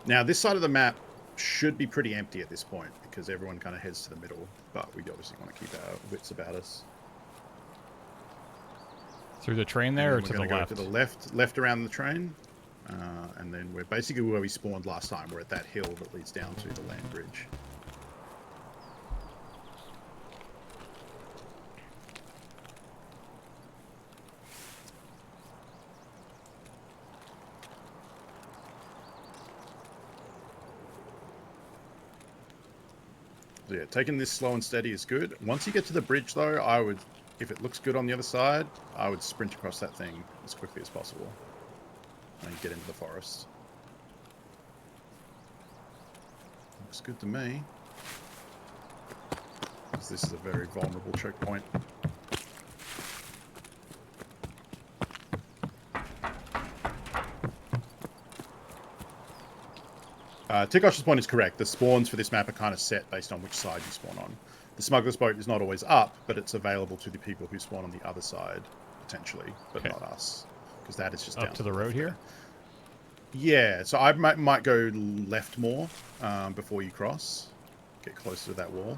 Now, this side of the map should be pretty empty at this point because everyone kind of heads to the middle, but we obviously want to keep our wits about us. Through the train there or to the left? We're going to go to the left around the train, and then we're basically where we spawned last time. We're at that hill that leads down to the land bridge. So yeah, taking this slow and steady is good. Once you get to the bridge, though, I would, if it looks good on the other side, I would sprint across that thing as quickly as possible and get into the forest. Looks good to me. Because this is a very vulnerable choke point. Tikosh's point is correct. The spawns for this map are kind of set based on which side you spawn on. The smuggler's boat is not always up, but it's available to the people who spawn on the other side, potentially, but not us. Because that is just up down to the road here? Yeah, so I might go left more before you cross. Get closer to that wall.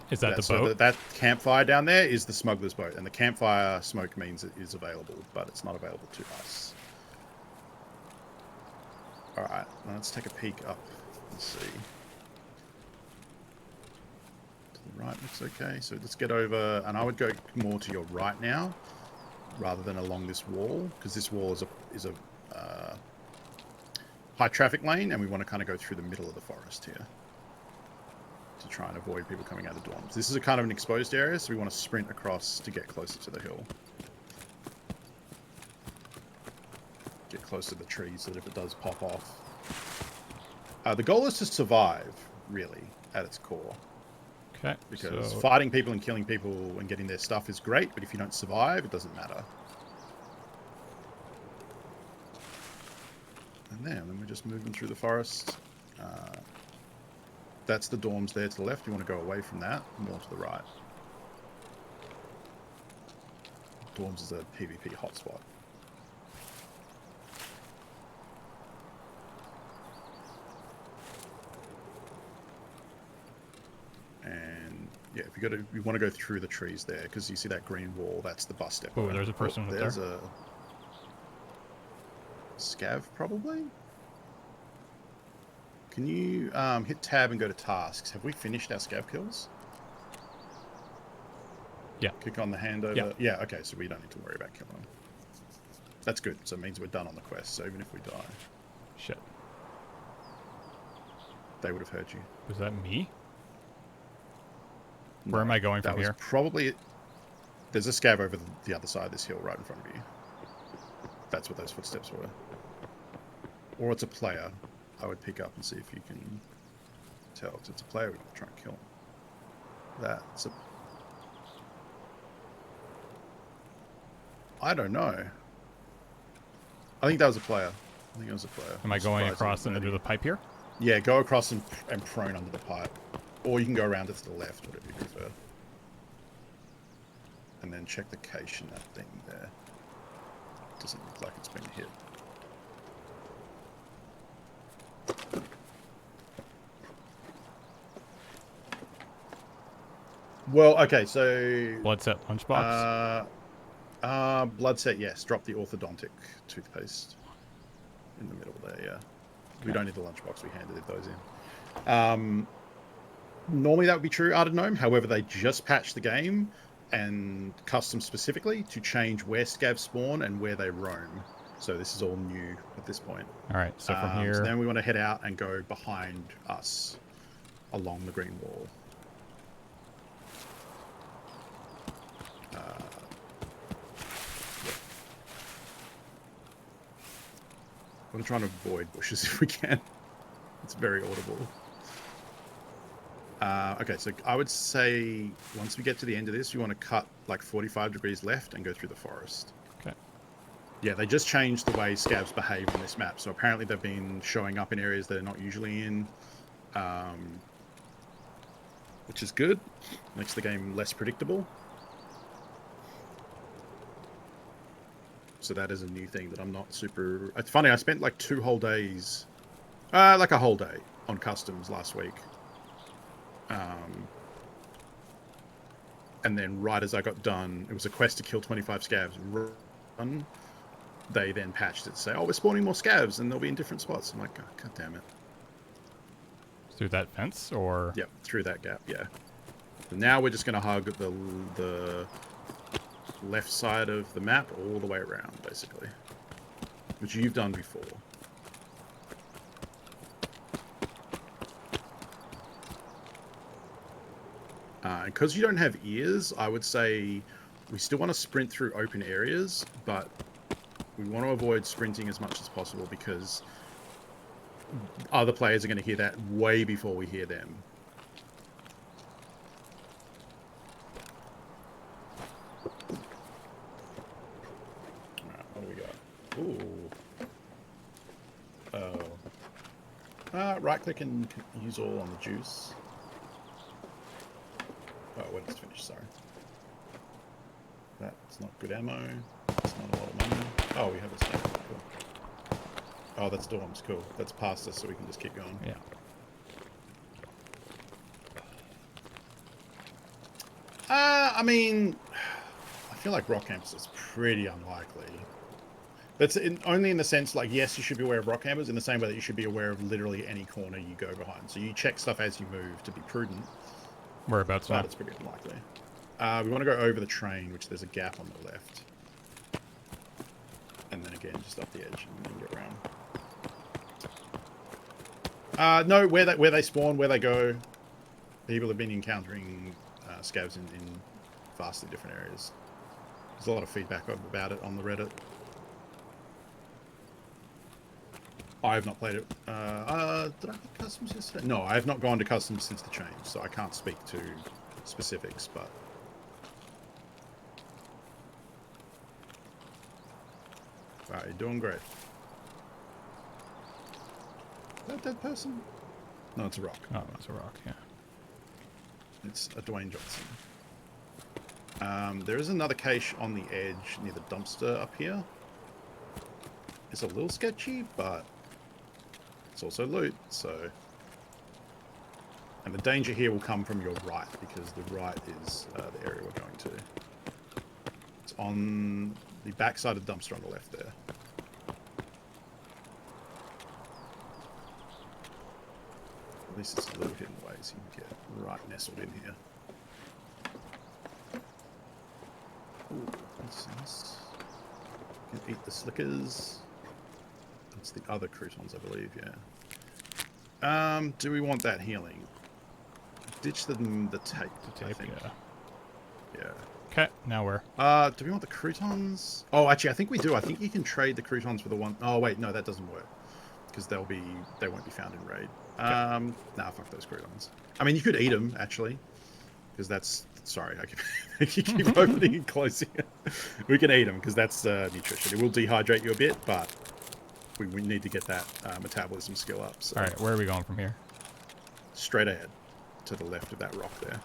Is that the so boat? That campfire down there is the smuggler's boat, and the campfire smoke means it is available, but it's not available to us. Alright, let's take a peek up and see. To the right looks okay, so let's get over, and I would go more to your right now, rather than along this wall, because this wall is a high traffic lane, and we want to kind of go through the middle of the forest here to try and avoid people coming out of dorms. This is a kind of an exposed area, so we want to sprint across to get closer to the hill. Get close to the trees so that if it does pop off. The goal is to survive, really, at its core. Okay. Because fighting people and killing people and getting their stuff is great, but if you don't survive, it doesn't matter. And then we're just moving through the forest. That's the dorms there to the left. You want to go away from that, more to the right. Dorms is a PvP hotspot. And yeah, if you want to go through the trees there, because you see that green wall, that's the bus depot. Oh, there's a person up there. There's a scav, probably. Can you hit tab and go to tasks? Have we finished our scav kills? Yeah. Click on the handover. Yeah. Yeah, okay, so we don't need to worry about killing them. That's good. So it means we're done on the quest. So even if we die, Shit. they would have heard you. Was that me? Where am I going from here? Probably... There's a scav over the other side of this hill right in front of you. That's what those footsteps were. Or it's a player. I would pick up and see if you can tell. If it's a player, we can try and kill him. That's a... I don't know. I think that was a player. I think it was a player. Am I going across under the pipe here? Yeah, go across and prone under the pipe. Or you can go around it to the left, whatever you prefer. And then check the cache in that thing there. Doesn't look like it's been hit. Well, okay, so... Blood set lunchbox? Blood set, yes. Drop the orthodontic toothpaste in the middle there, yeah. Okay. We don't need the lunchbox, we handed those in. Normally that would be true, Art of Gnome. However, they just patched the game and custom specifically to change where scavs spawn and where they roam. So this is all new at this point. All right, so from here... So then we want to head out and go behind us along the green wall. I'm trying to avoid bushes if we can. It's very audible. Okay, so I would say once we get to the end of this, we want to cut like 45 degrees left and go through the forest. Okay. Yeah, they just changed the way scavs behave on this map. So apparently they've been showing up in areas they're not usually in, which is good. Makes the game less predictable. So that is a new thing that I'm not super... It's funny, I spent like 2 whole days, like a whole day on customs last week. And then right as I got done, it was a quest to kill 25 scavs. Run. They then patched it to say, oh, we're spawning more scavs and they'll be in different spots. I'm like, oh, God damn it. Through that fence, or...? Yep, through that gap, yeah. And now we're just going to hug the left side of the map all the way around, basically. Which you've done before. And because you don't have ears, I would say we still want to sprint through open areas, but we want to avoid sprinting as much as possible because other players are going to hear that way before we hear them. Alright, what do we got? Ooh. Oh. Right click and use all on the juice. Oh, when it's finished, sorry. That's not good ammo. That's not a lot of money. Oh, we have a stack. Cool. Oh, that's dorms. Cool. That's past us, so we can just keep going. Yeah. I mean, I feel like rock campers is pretty unlikely. That's only in the sense, like, yes, you should be aware of rock campers in the same way that you should be aware of literally any corner you go behind. So you check stuff as you move to be prudent. Whereabouts now? But it's pretty unlikely. We want to go over the train, which there's a gap on the left. And then again, just up the edge and then get around. No, where they spawn, where they go. People have been encountering scavs in vastly different areas. There's a lot of feedback about it on the Reddit. I have not played it. Did I get customs yesterday? No, I have not gone to customs since the change, so I can't speak to specifics, but... Wow, you're doing great. Is that a dead person? No, it's a rock. Oh, it's a rock, yeah. It's a Dwayne Johnson. There is another cache on the edge near the dumpster up here. It's a little sketchy, but it's also loot, so... And the danger here will come from your right, because the right is the area we're going to. It's on the back side of the dumpster on the left there. At least it's a little hidden way, so you can get right nestled in here. Ooh, what's this? You can eat the slickers. That's the other croutons, I believe, yeah. Do we want that healing? Ditch the tape, I think. Yeah. Okay, now where? Do we want the croutons? Oh, actually, I think we do. I think you can trade the croutons for the one... Oh, wait, no, that doesn't work. Because they won't be found in raid. Nah, fuck those croutons. I mean, you could eat them, actually. Because that's... Sorry, I keep opening and closing it. We can eat them, because that's nutrition. It will dehydrate you a bit, but we need to get that metabolism skill up. So. Alright, where are we going from here? Straight ahead. To the left of that rock there.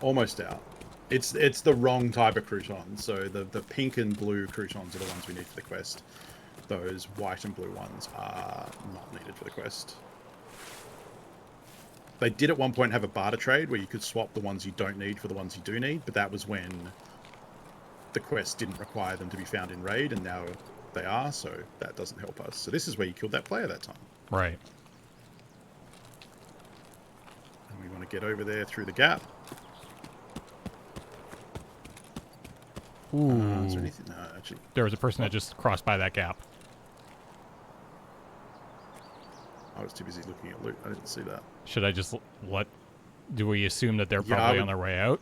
Almost out. It's the wrong type of crouton. So the pink and blue croutons are the ones we need for the quest. Those white and blue ones are not needed for the quest. They did at one point have a barter trade where you could swap the ones you don't need for the ones you do need, but that was when the quest didn't require them to be found in raid, and now they are, so that doesn't help us. So this is where you killed that player that time. Right. And we want to get over there through the gap. Ooh. Is there anything? No, actually. There was a person that just crossed by that gap. I was too busy looking at loot. I didn't see that. Should I just let... Do we assume that they're probably on their way out?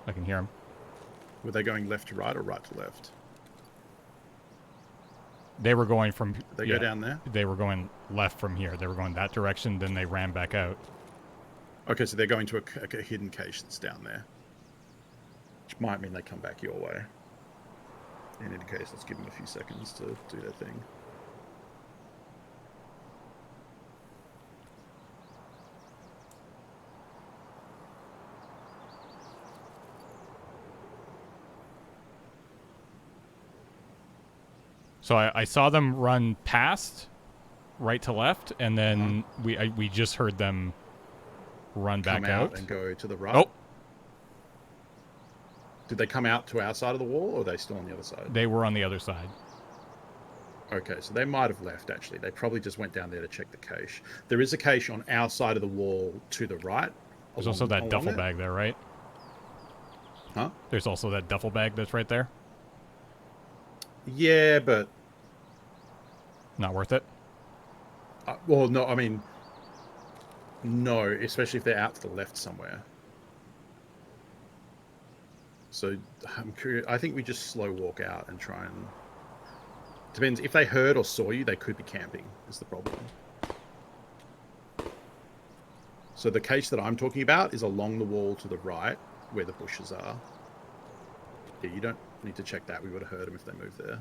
I can hear them. Were they going left to right or right to left? They were going from... They go down there? They were going left from here. They were going that direction, then they ran back out. Okay, so they're going to a hidden cache that's down there. Which might mean they come back your way. In any case, let's give them a few seconds to do their thing. So I saw them run past, right to left, and then we just heard them run back out and go to the right. Oh, did they come out to our side of the wall, or are they still on the other side? they were on the other side. Okay, so they might have left, actually. They probably just went down there to check the cache. There is a cache on our side of the wall to the right. There's also that duffel bag there, right? Huh? There's also that duffel bag that's right there. Yeah, but... Not worth it? Well, no, I mean... No, especially if they're out to the left somewhere. So, I'm curious. I think we just slow walk out and try and... Depends. If they heard or saw you, they could be camping, is the problem. So the cache that I'm talking about is along the wall to the right, where the bushes are. Yeah, you don't... Need to check that. We would have heard them if they moved there.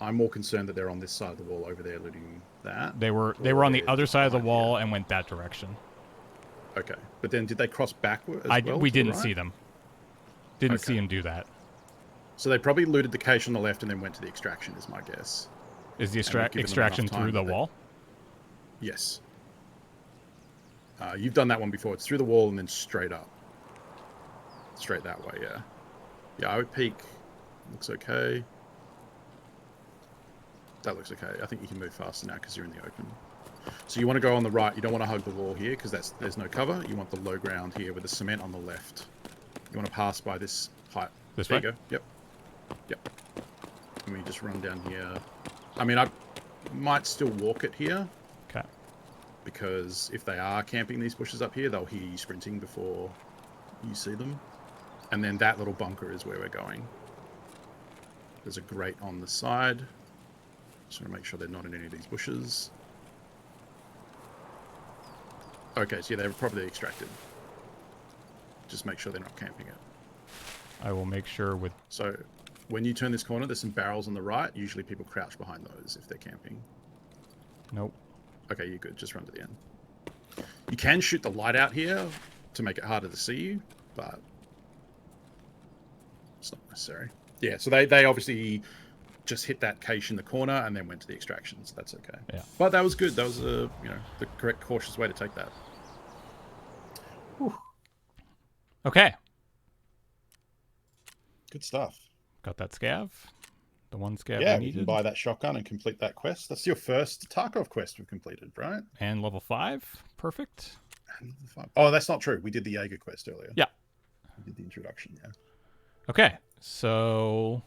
I'm more concerned that they're on this side of the wall over there looting that. They were on the other side of the wall and went that direction. Okay. But then did they cross backward as well? We to the didn't right? see them. Didn't see him do that. So they probably looted the cache on the left and then went to the extraction, is my guess. Is the extraction through the wall? Yes. You've done that one before. It's through the wall and then straight up. Straight that way, yeah. Yeah, I would peek. Looks okay. That looks okay. I think you can move faster now because you're in the open. So you want to go on the right. You don't want to hug the wall here because there's no cover. You want the low ground here with the cement on the left. You want to pass by this height. This way? way? You go. Yep. Yep. And we just run down here. I mean, I might still walk it here. Okay. Because if they are camping these bushes up here, they'll hear you sprinting before you see them. And then that little bunker is where we're going. There's a grate on the side. Just want to make sure they're not in any of these bushes. Okay, so yeah, they're probably extracted. Just make sure they're not camping it. I will make sure with... So, when you turn this corner, there's some barrels on the right. Usually people crouch behind those if they're camping. Nope. Okay, you're good. Just run to the end. You can shoot the light out here to make it harder to see you, but it's not necessary. Yeah, so they obviously just hit that cache in the corner and then went to the extraction, so that's okay. Yeah. But that was good. That was the correct cautious way to take that. Whew. Okay. Good stuff. Got that scav. The one scav Yeah, we you can needed. buy that shotgun and complete that quest. That's your first Tarkov quest we've completed, right? And level 5. Perfect. Oh, that's not true. We did the Jaeger quest earlier. Yeah. We did the introduction, yeah. Okay. So...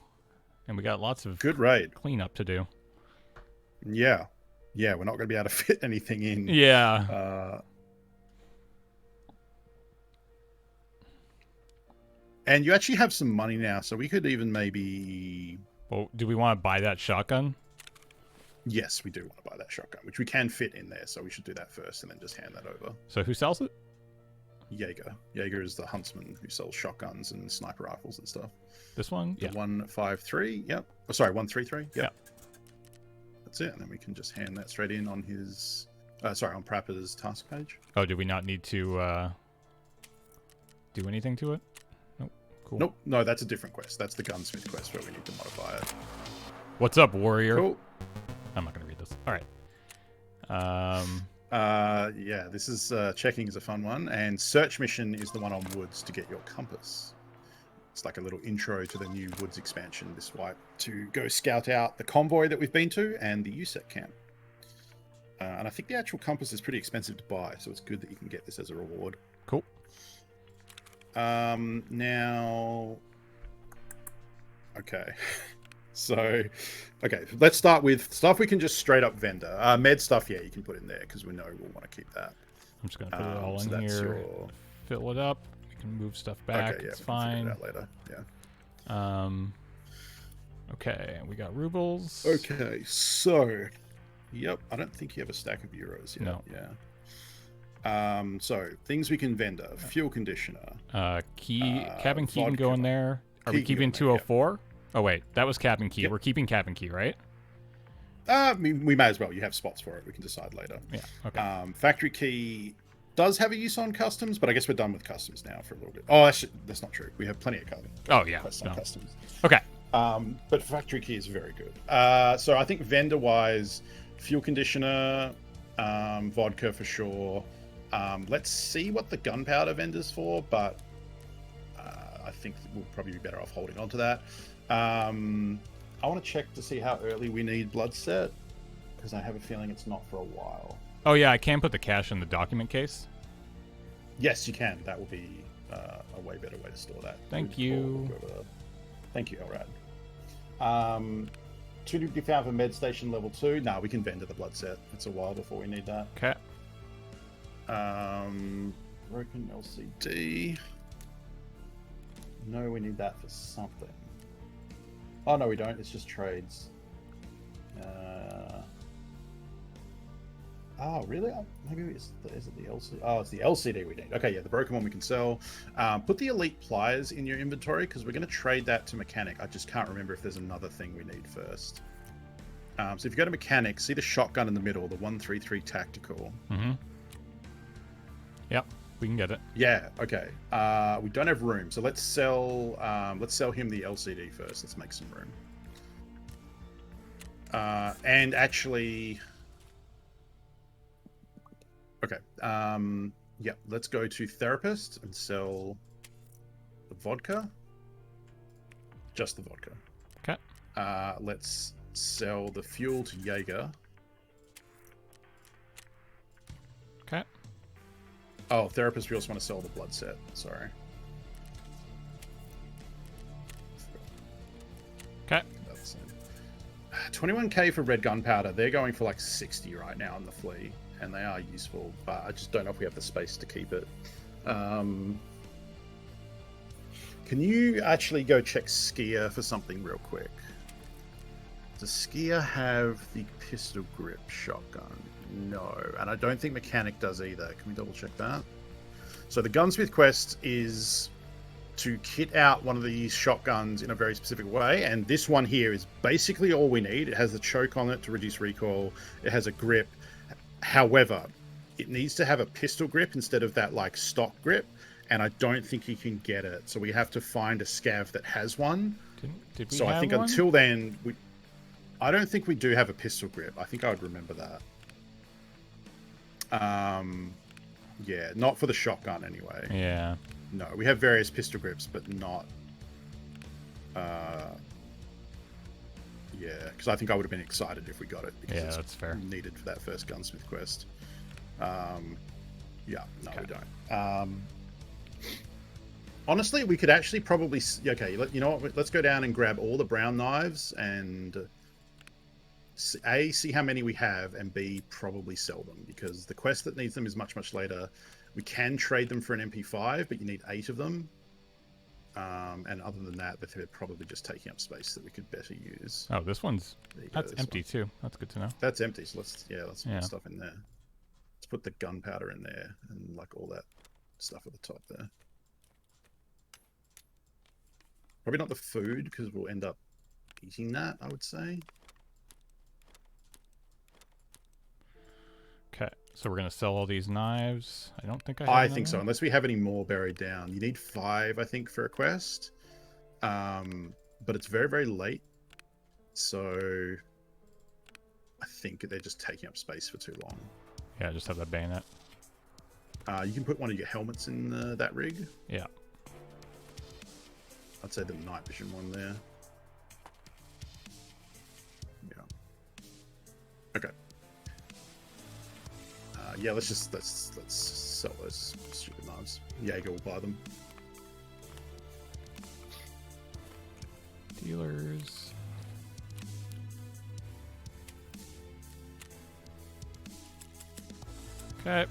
And we got lots of good raid cleanup to do. Yeah. Yeah, we're not going to be able to fit anything in. Yeah. And you actually have some money now, so we could even maybe... Well, do we want to buy that shotgun? Yes, we do want to buy that shotgun, which we can fit in there, so we should do that first and then just hand that over. So who sells it? Jaeger. Jaeger is the huntsman who sells shotguns and sniper rifles and stuff. This one? The Yeah. 153, yep. Oh, sorry, 133, yep. Yeah. That's it, and then we can just hand that straight in on his... on Prapper's task page. Oh, do we not need to do anything to it? Nope. Cool. Nope, no, that's a different quest. That's the gunsmith quest where we need to modify it. What's up, warrior? Cool. I'm not going to read this. All right. Yeah, this is checking is a fun one, and search mission is the one on Woods to get your compass. It's like a little intro to the new Woods expansion this wipe to go scout out the convoy that we've been to and the USEC camp. And I think the actual compass is pretty expensive to buy, so it's good that you can get this as a reward. Cool. Now, okay. So, okay, let's start with stuff we can just straight up vendor. Med stuff, yeah, you can put in there because we know we'll want to keep that. I'm just going to put it all so in that's here. Fill it up. We can move stuff back. Okay, yeah, it's we can fine. figure it out later. Yeah. Okay, we got rubles. Okay, so, yep, I don't think you have a stack of euros yet. No. Yeah. So, things we can vendor. Fuel conditioner. Cabin key can go in there. Are we keeping 204? Oh, wait, that was cabin key. Yep. We're keeping cabin key, right? We may as well. You have spots for it. We can decide later. Yeah, okay. Factory key does have a use on customs, but I guess we're done with customs now for a little bit. Oh, that's not true. We have plenty of Oh, yeah. on customs. Okay. But factory key is very good. So I think vendor-wise, fuel conditioner, vodka for sure. Let's see what the gunpowder vendor's for, but I think we'll probably be better off holding on to that. I want to check to see how early we need blood set, because I have a feeling it's not for a while. Oh, yeah, I can put the cash in the document case. Yes, you can. That will be a way better way to store that. Thank you. Thank you, Elrad. 2 to be found for med station level 2. No, we can vendor the blood set. It's a while before we need that. Okay. Broken LCD. No, we need that for something. Oh, no, we don't. It's just trades. Oh, really? Maybe is it the LCD? Oh, it's the LCD we need. Okay, yeah, the broken one we can sell. Put the elite pliers in your inventory because we're going to trade that to mechanic. I just can't remember if there's another thing we need first. So if you go to mechanic, see the shotgun in the middle, the 133 tactical. Mm-hmm. Yep, we can get it. Yeah. Okay. We don't have room, so let's sell him the LCD first. Let's make some room. And actually. Okay. Yeah, let's go to therapist and sell the vodka. Just the vodka. Okay. Let's sell the fuel to Jaeger. Okay. Oh, therapist, we also want to sell the blood set. Sorry. Okay. 21k for red gunpowder. They're going for like 60 right now in the flea. And they are useful, but I just don't know if we have the space to keep it. Can you actually go check Skier for something real quick? Does Skier have the pistol grip shotgun? No, and I don't think Mechanic does either. Can we double check that? So the Gunsmith quest is to kit out one of these shotguns in a very specific way, and this one here is basically all we need. It has the choke on it to reduce recoil. It has a grip. However, it needs to have a pistol grip instead of that like stock grip, and I don't think you can get it. So we have to find a scav that has one. Did we so have I think one? Until then, I don't think we do have a pistol grip. I think I would remember that. Yeah, not for the shotgun anyway. Yeah. No, we have various pistol grips, but not. Yeah, because I think I would have been excited if we got it. Because Yeah, that's fair. Needed for that first gunsmith quest. Yeah, no, Okay. we don't. Honestly, we could actually probably. Okay, you know what? Let's go down and grab all the brown knives and A, see how many we have, and B, probably sell them because the quest that needs them is much, much later. We can trade them for an MP5, but you need 8 of them. And other than that, they're probably just taking up space that we could better use. Oh, this one's that's empty one. too. That's good to know. That's empty. So let's put stuff in there. Let's put the gunpowder in there and like all that stuff at the top there. Probably not the food because we'll end up eating that, I would say. Okay, so we're gonna sell all these knives. I don't think I think so, unless we have any more buried down. You need 5, I think, for a quest. But it's very, very late. So I think they're just taking up space for too long. Yeah, just have that bayonet. You can put one of your helmets in that rig. Yeah. I'd say the night vision one there. Yeah. Okay. Yeah, let's sell those stupid knives. Jaeger will buy them. Dealers. Okay.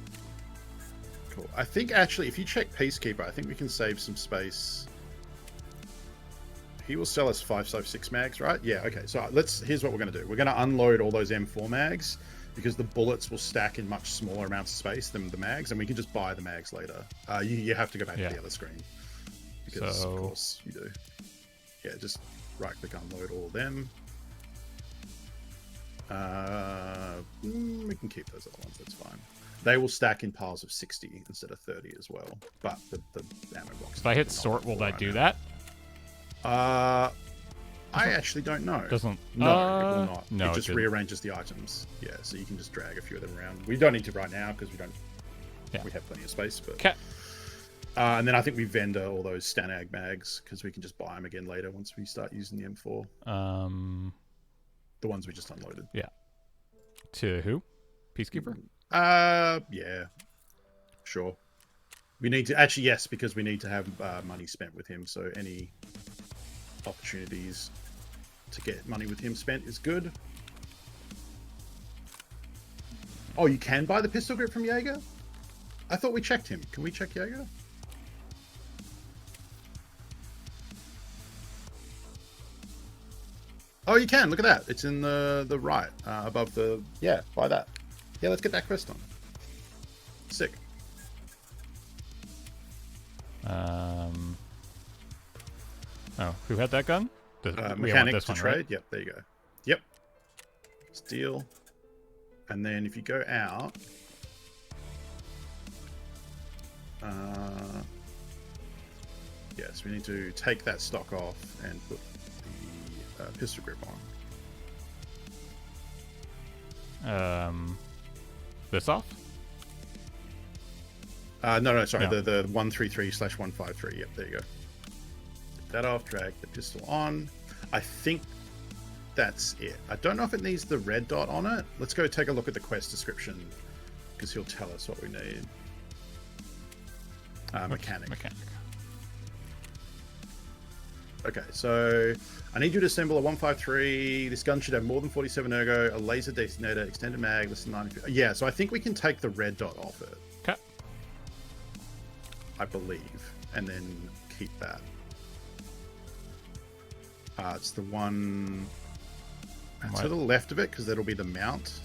Cool. I think actually, if you check Peacekeeper, I think we can save some space. He will sell us 5.56 mags, right? Yeah. Okay. So here's what we're going to do. We're going to unload all those M4 mags because the bullets will stack in much smaller amounts of space than the mags, and we can just buy the mags later. You have to go back to the other screen because of course you do. Yeah. Just right click unload all of them. We can keep those other ones. That's fine. They will stack in piles of 60 instead of 30 as well. But the ammo box. If I hit sort, will that do that? I actually don't know. Doesn't. No, it will not. No, it just rearranges the items. Yeah, so you can just drag a few of them around. We don't need to right now because we don't. Yeah. We have plenty of space. But. Okay. And then I think we vendor all those Stanag mags because we can just buy them again later once we start using the M4. The ones we just unloaded. Yeah. To who? Peacekeeper? Yeah. Sure. We need to actually, yes, because we need to have money spent with him. So any opportunities to get money with him spent is good. Oh, you can buy the pistol grip from Jaeger? I thought we checked him. Can we check Jaeger? Oh, you can. Look at that. It's in the right above the... Yeah, buy that. Yeah, let's get that quest on. Sick. Oh, who had that gun? We want Mechanics this to one, trade. right? Yep, there you go. Yep. Steal. And then if you go out, yes, we need to take that stock off and put the pistol grip on. This off? No, sorry, No. the 133/153. Yep, there you go. Take that off, drag the pistol on. I think that's it. I don't know if it needs the red dot on it. Let's go take a look at the quest description, because he'll tell us what we need. Mechanic. Okay, so I need you to assemble a 153. This gun should have more than 47 ergo, a laser detonator, extended mag, less than 90. Yeah, so I think we can take the red dot off it. Okay. I believe, and then keep that. It's the one to the left of it, because that'll be the mount.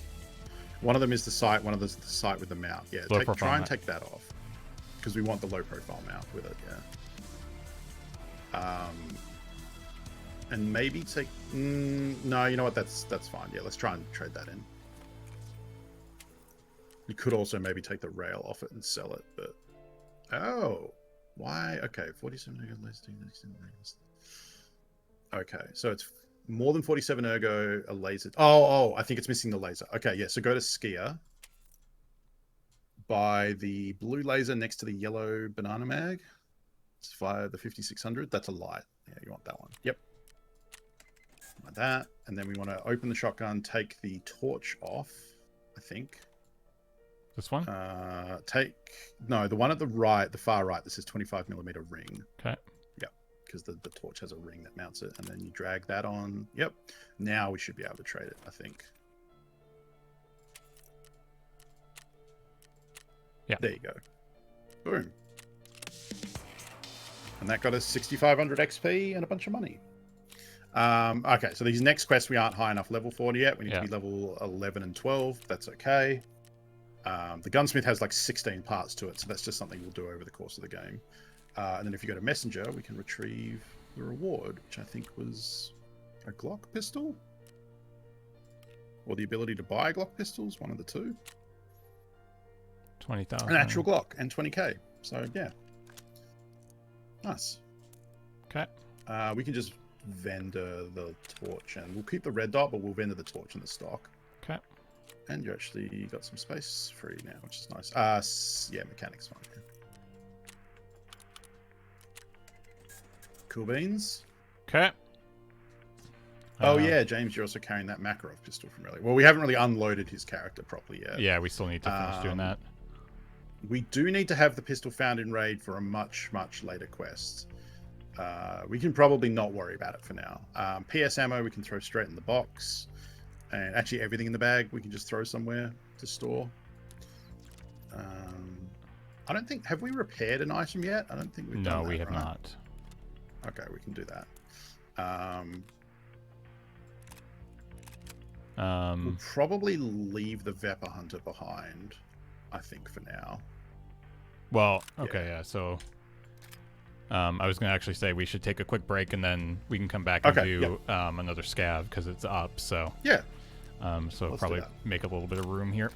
One of them is the sight, one of them is the sight with the mount. Yeah, try and take that off, because we want the low profile mount with it. Yeah. And maybe take. No, you know what? That's fine. Yeah, let's try and trade that in. You could also maybe take the rail off it and sell it, but why? Okay, 47 ergo, okay, so it's more than 47 ergo, a laser. I think it's missing the laser. Okay, yeah, so go to skier. Buy the blue laser next to the yellow banana mag. It's fire the 5600. That's a light. Yeah, you want that one. Yep. Like that. And then we want to open the shotgun, take the torch off, I think. This one? No, the one at the right, the far right, this is 25mm ring. Okay. Yep. Because the torch has a ring that mounts it, and then you drag that on. Yep. Now we should be able to trade it, I think. Yeah. There you go. Boom. And that got us 6,500 XP and a bunch of money. Okay, so these next quests we aren't high enough level for yet. We need to be level 11 and 12. That's okay. The gunsmith has like 16 parts to it, so that's just something we'll do over the course of the game. And then if you go to messenger, we can retrieve the reward, which I think was a Glock pistol, or the ability to buy Glock pistols, one of the two. 20,000. An actual Glock and 20k. So yeah, nice. Okay. We can just vendor the torch, and we'll keep the red dot, but we'll vendor the torch in the stock. Okay. And you actually got some space free now, which is nice. Yeah, mechanics fine. Yeah. Cool beans. Okay. Oh yeah, James, you're also carrying that Makarov pistol from earlier. Well, we haven't really unloaded his character properly yet. Yeah, we still need to finish doing that. We do need to have the pistol found in raid for a much later quest. We can probably not worry about it for now. PS ammo we can throw straight in the box, and actually everything in the bag we can just throw somewhere to store. I don't think, have we repaired an item yet? I don't think we've done that. No, we have right? not. Okay, we can do that. We'll probably leave the Vepper Hunter behind, I think, for now. Well, okay, yeah, so I was going to actually say we should take a quick break, and then we can come back and do another scav, because it's up, so... Yeah. So Let's probably make a little bit of room here.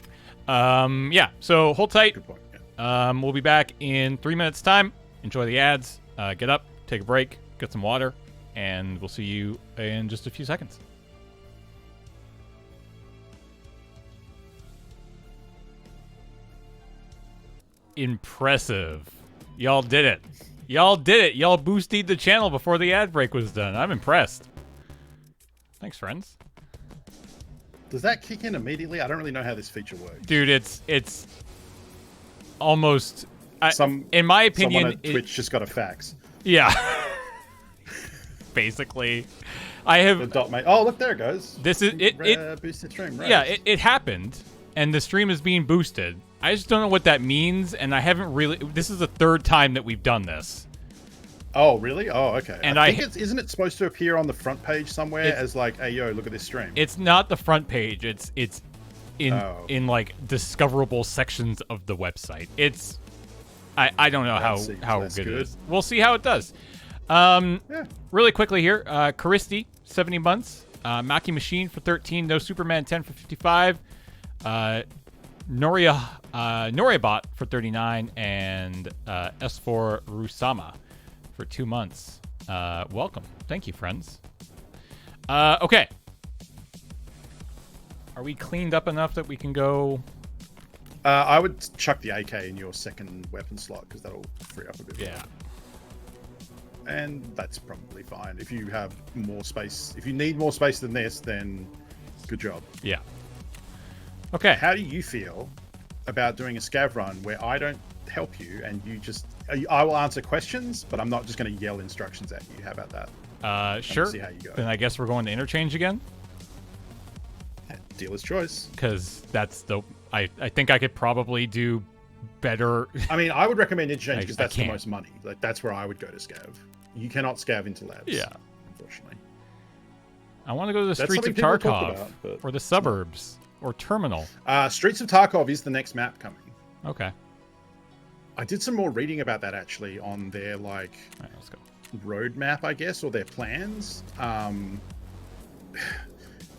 Yeah, so hold tight. Good point, yeah. We'll be back in 3 minutes' time. Enjoy the ads. Get up, take a break, get some water, and we'll see you in just a few seconds. Impressive. Y'all did it. Y'all did it. Y'all boosted the channel before the ad break was done. I'm impressed. Thanks, friends. Does that kick in immediately? I don't really know how this feature works. Dude, it's almost... in my opinion... Someone at Twitch just got a fax. Yeah. Basically. I have... The dot mate. Oh, look, there it goes. This is... Boosted stream, right. Yeah, it happened, and the stream is being boosted. I just don't know what that means, and I haven't really... This is the third time that we've done this. Oh, really? Oh, okay. And I think isn't it supposed to appear on the front page somewhere as like, hey, yo, look at this stream? It's not the front page. It's in like discoverable sections of the website. It's I don't know how good it is. We'll see how it does. Really quickly here, Karisti, 70 months. Maki Machine for 13. No Superman 10 for 55. Noribot for 39. And S4 Rusama for 2 months. Welcome. Thank you, friends. Okay. Are we cleaned up enough that we can go? I would chuck the AK in your second weapon slot because that'll free up a bit. Yeah. And that's probably fine. If you have more space, if you need more space than this, then good job. Yeah. Okay. How do you feel about doing a scav run where I don't help you and you just... I will answer questions, but I'm not just going to yell instructions at you. How about that? Sure. See how you go. Then I guess we're going to interchange again. Dealer's choice. Because that's the... I think I could probably do better. I mean, I would recommend interchange because that's the most money. Like, that's where I would go to scav. You cannot scav into labs. Yeah. Unfortunately. I want to go to the streets of Tarkov or the suburbs or terminal. Streets of Tarkov is the next map coming. Okay. I did some more reading about that actually on their like let's go. roadmap, I guess, or their plans.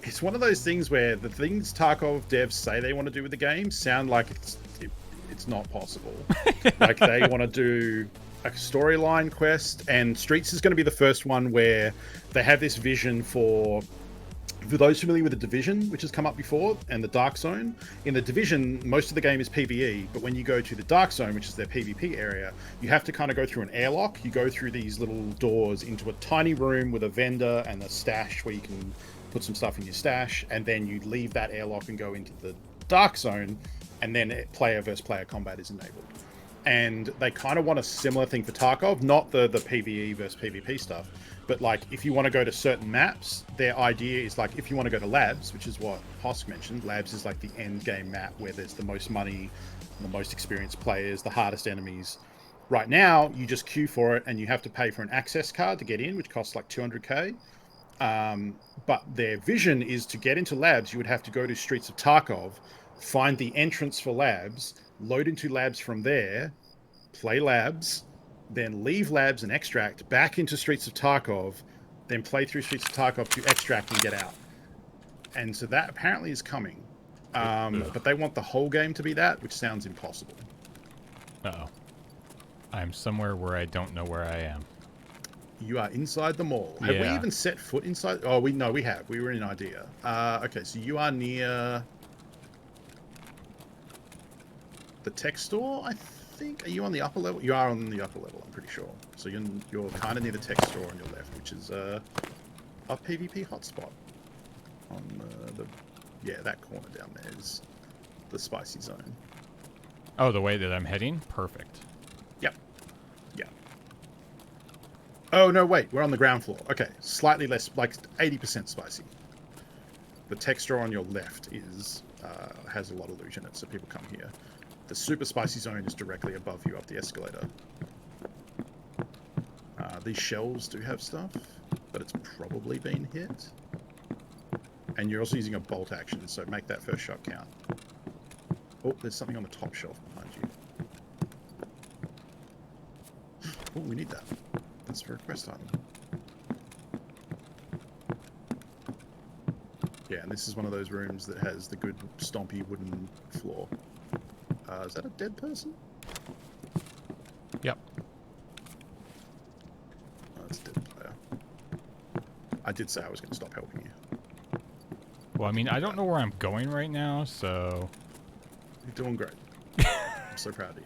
It's one of those things where the things Tarkov devs say they want to do with the game sound like it's not possible. Like they want to do a storyline quest, and Streets is going to be the first one where they have this vision for those familiar with the Division, which has come up before, and the Dark Zone. In the Division, most of the game is PvE, but when you go to the Dark Zone, which is their PvP area, you have to kind of go through an airlock. You go through these little doors into a tiny room with a vendor and a stash where you can put some stuff in your stash, and then you leave that airlock and go into the Dark Zone, and then player versus player combat is enabled. And they kind of want a similar thing for Tarkov, not the PvE versus PvP stuff, but like if you want to go to certain maps, their idea is like if you want to go to Labs, which is what Hosk mentioned, Labs is like the end game map where there's the most money, the most experienced players, the hardest enemies. Right now, you just queue for it and you have to pay for an access card to get in, which costs like 200k. But their vision is to get into Labs, you would have to go to Streets of Tarkov, find the entrance for Labs, load into Labs from there, play Labs, then leave Labs and extract back into Streets of Tarkov, then play through Streets of Tarkov to extract and get out. And so that apparently is coming. But they want the whole game to be that, which sounds impossible. Uh-oh. I'm somewhere where I don't know where I am. You are inside the mall. Have we even set foot inside? Oh, we have. We were in Idea. Okay, so you are near the tech store, I think. Are you on the upper level? You are on the upper level, I'm pretty sure. So you're kind of near the tech store on your left, which is a PvP hotspot. On that corner down there is the spicy zone. Oh, the way that I'm heading? Perfect. Yep. Yeah. Oh, no, wait. We're on the ground floor. Okay. Slightly less, like 80% spicy. The tech store on your left is has a lot of loot in it, so people come here. The super spicy zone is directly above you up the escalator. These shells do have stuff, but it's probably been hit. And you're also using a bolt action, so make that first shot count. Oh, there's something on the top shelf behind you. Oh, we need that. That's for a quest item. Yeah, and this is one of those rooms that has the good stompy wooden floor. Is that a dead person? Yep. Oh, that's a dead player. I did say I was going to stop helping you. Well, I mean, I don't know where I'm going right now, so... You're doing great. I'm so proud of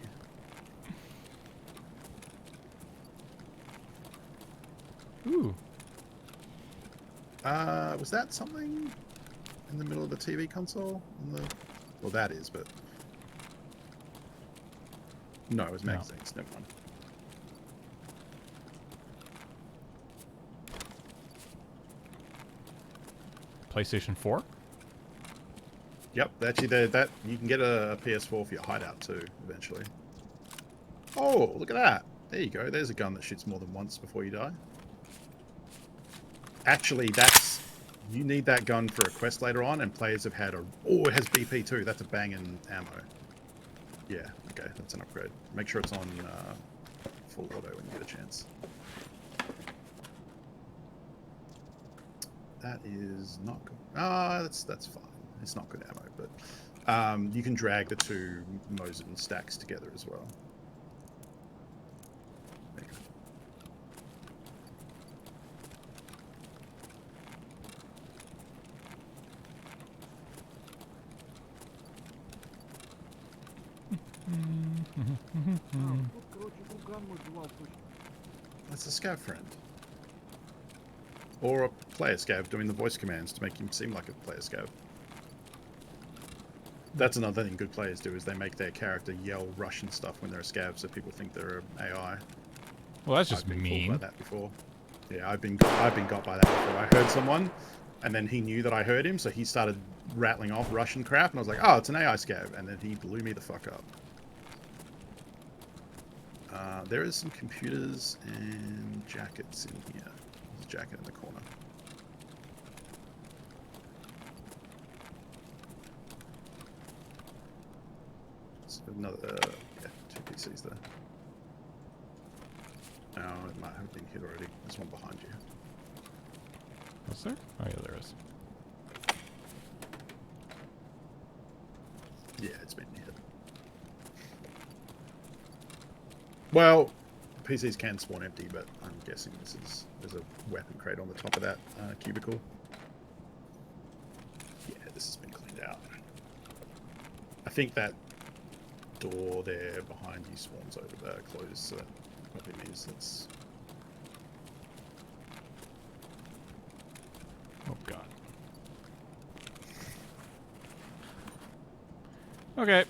you. Ooh. Was that something in the middle of the TV console? Well, that is, but... No, it was magazines. No. Never mind. PlayStation 4? Yep, actually, that you can get a PS4 for your hideout too, eventually. Oh, look at that! There you go. There's a gun that shoots more than once before you die. Actually, that's You need that gun for a quest later on, and players have had a... Oh, it has BP too. That's a banging ammo. Yeah, okay, that's an upgrade. Make sure it's on full auto when you get a chance. That is not good. Ah, that's fine. It's not good ammo, but you can drag the two Mosin stacks together as well. There you go. That's a scav friend. Or a player scav doing the voice commands to make him seem like a player scav. That's another thing good players do, is they make their character yell Russian stuff when they're a scav, so people think they're an AI. Well, that's just I've been mean. fooled by that before. Yeah, I've been got by that before. I heard someone, and then he knew that I heard him, so he started rattling off Russian crap, and I was like, oh, it's an AI scav, and then he blew me the fuck up. There is some computers and jackets in here. There's a jacket in the corner. So another, yeah, 2 PCs there. Now it might have been hit already. There's one behind you. Was there? Oh yeah, there is. Yeah, it's been hit. Well, PCs can spawn empty, but I'm guessing there's a weapon crate on the top of that cubicle. Yeah, this has been cleaned out. I think that door there behind you spawns over there closed, so that probably means it's... Oh god. Okay.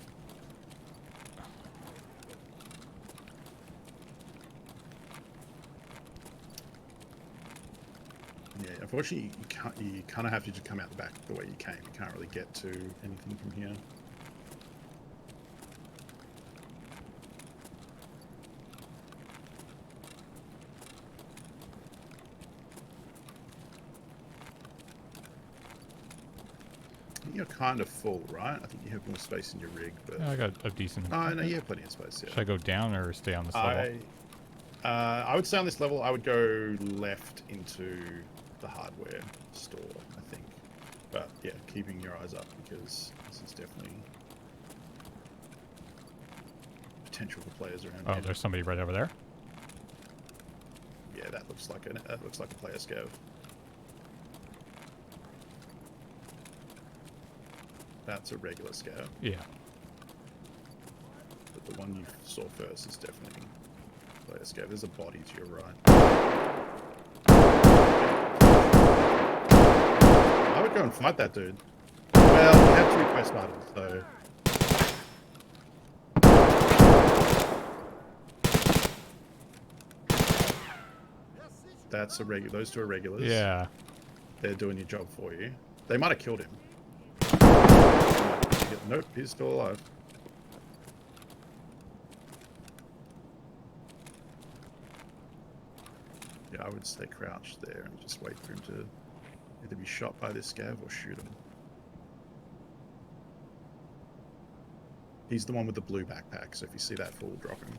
Yeah, unfortunately, you kind of have to just come out the back the way you came. You can't really get to anything from here. You're kind of full, right? I think you have more space in your rig, but... Yeah, I got a decent... Oh, no, you have plenty of space, yeah. Should I go down or stay on this level? I would stay on this level. I would go left into the hardware store, I think. But, yeah, keeping your eyes up, because this is definitely potential for players around Oh, here. there's somebody right over there? Yeah, that looks like a player scav. That's a regular scav. Yeah. But the one you saw first is definitely player scav. There's a body to your right. I would go and fight that dude. Well, we have 2 quest items, so... That's a regular. Those 2 are regulars. Yeah. They're doing your job for you. They might have killed him. Nope, he's still alive. Yeah, I would stay crouched there and just wait for him to either be shot by this scav or shoot him. He's the one with the blue backpack, so if you see that fool, drop him.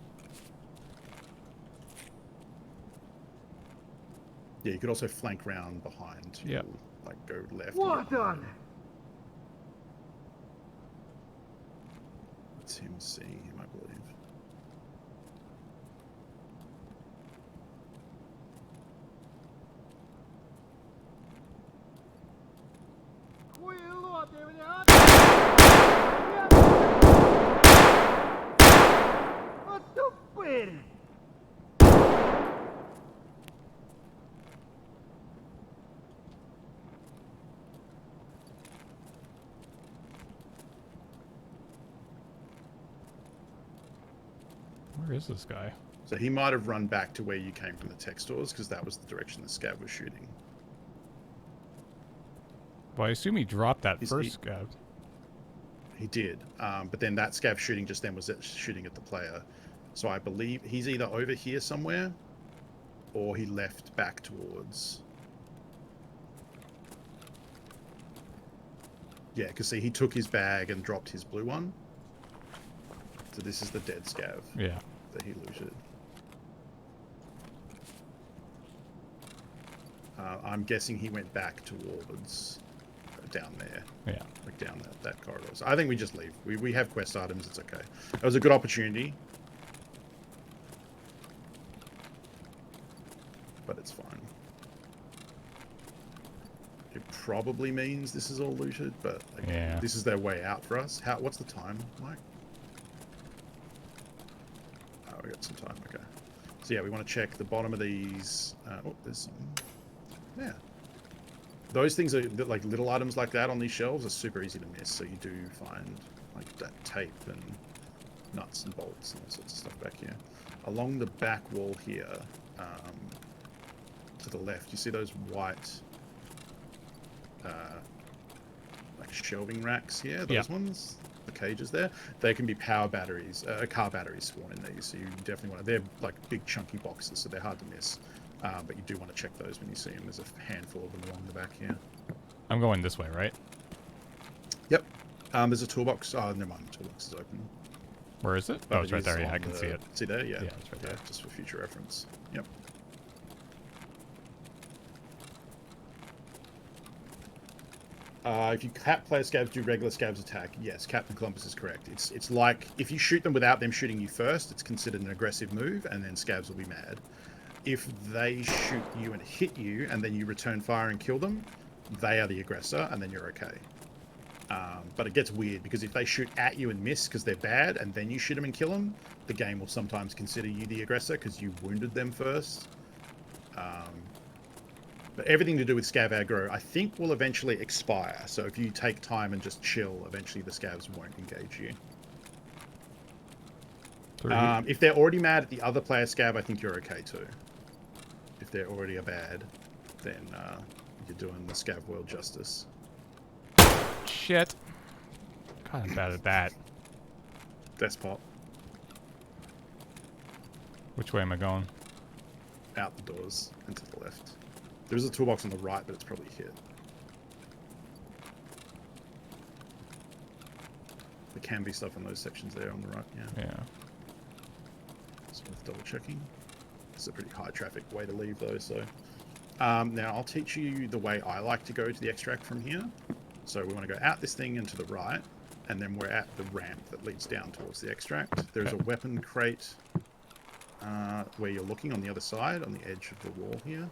Yeah, you could also flank round behind. Yeah. Like go left. Well done. It's him seeing him, I believe. Where is this guy? So he might have run back to where you came from the tech stores, because that was the direction the scav was shooting. Well, I assume he dropped that first scav. He did, but then that scav shooting just then was shooting at the player. So I believe he's either over here somewhere, or he left back towards Yeah, because see, he took his bag and dropped his blue one. So this is the dead scav. Yeah. That he looted. I'm guessing he went back towards down there. Yeah. Like down that corridor. So I think we just leave. We have quest items. It's okay. It was a good opportunity. But it's fine. It probably means this is all looted, but like, Yeah. this is their way out for us. What's the time, Mike? Oh, we got some time. Okay. So yeah, we want to check the bottom of these. Oh, there's some. Yeah. Those things are like little items like that on these shelves are super easy to miss. So you do find like that tape and nuts and bolts and all sorts of stuff back here. Along the back wall here, to the left, you see those white like shelving racks here? Those ones? The cages there? They can be power batteries, car batteries spawn in these. So you definitely want to, they're like big chunky boxes, so they're hard to miss. But you do want to check those when you see them. There's a handful of them along the back here. I'm going this way, right? Yep. There's a toolbox. Oh, never mind. The toolbox is open. Where is it? But Oh, it's right there. Yeah, I can see it. See there? Yeah. Yeah, it's right there. Just for future reference. Yep. If you cap player scavs do regular scavs attack, yes, Captain Columbus is correct. It's like if you shoot them without them shooting you first, it's considered an aggressive move, and then scavs will be mad. If they shoot you and hit you, and then you return fire and kill them, they are the aggressor, and then you're okay. But it gets weird, because if they shoot at you and miss because they're bad, and then you shoot them and kill them, the game will sometimes consider you the aggressor because you wounded them first. But everything to do with scav aggro, I think, will eventually expire. So if you take time and just chill, eventually the scavs won't engage you. If they're already mad at the other player scav, I think you're okay too. If they're already a bad, then you're doing the scav world justice. Shit. God, I'm bad at that. Despot. Which way am I going? Out the doors and to the left. There is a toolbox on the right, but it's probably hit. There can be stuff in those sections there on the right, yeah. Yeah. It's worth double checking. It's a pretty high traffic way to leave though, so. Now I'll teach you the way I like to go to the extract from here. So we want to go out this thing and to the right, and then we're at the ramp that leads down towards the extract. There's a weapon crate where you're looking on the other side, on the edge of the wall here.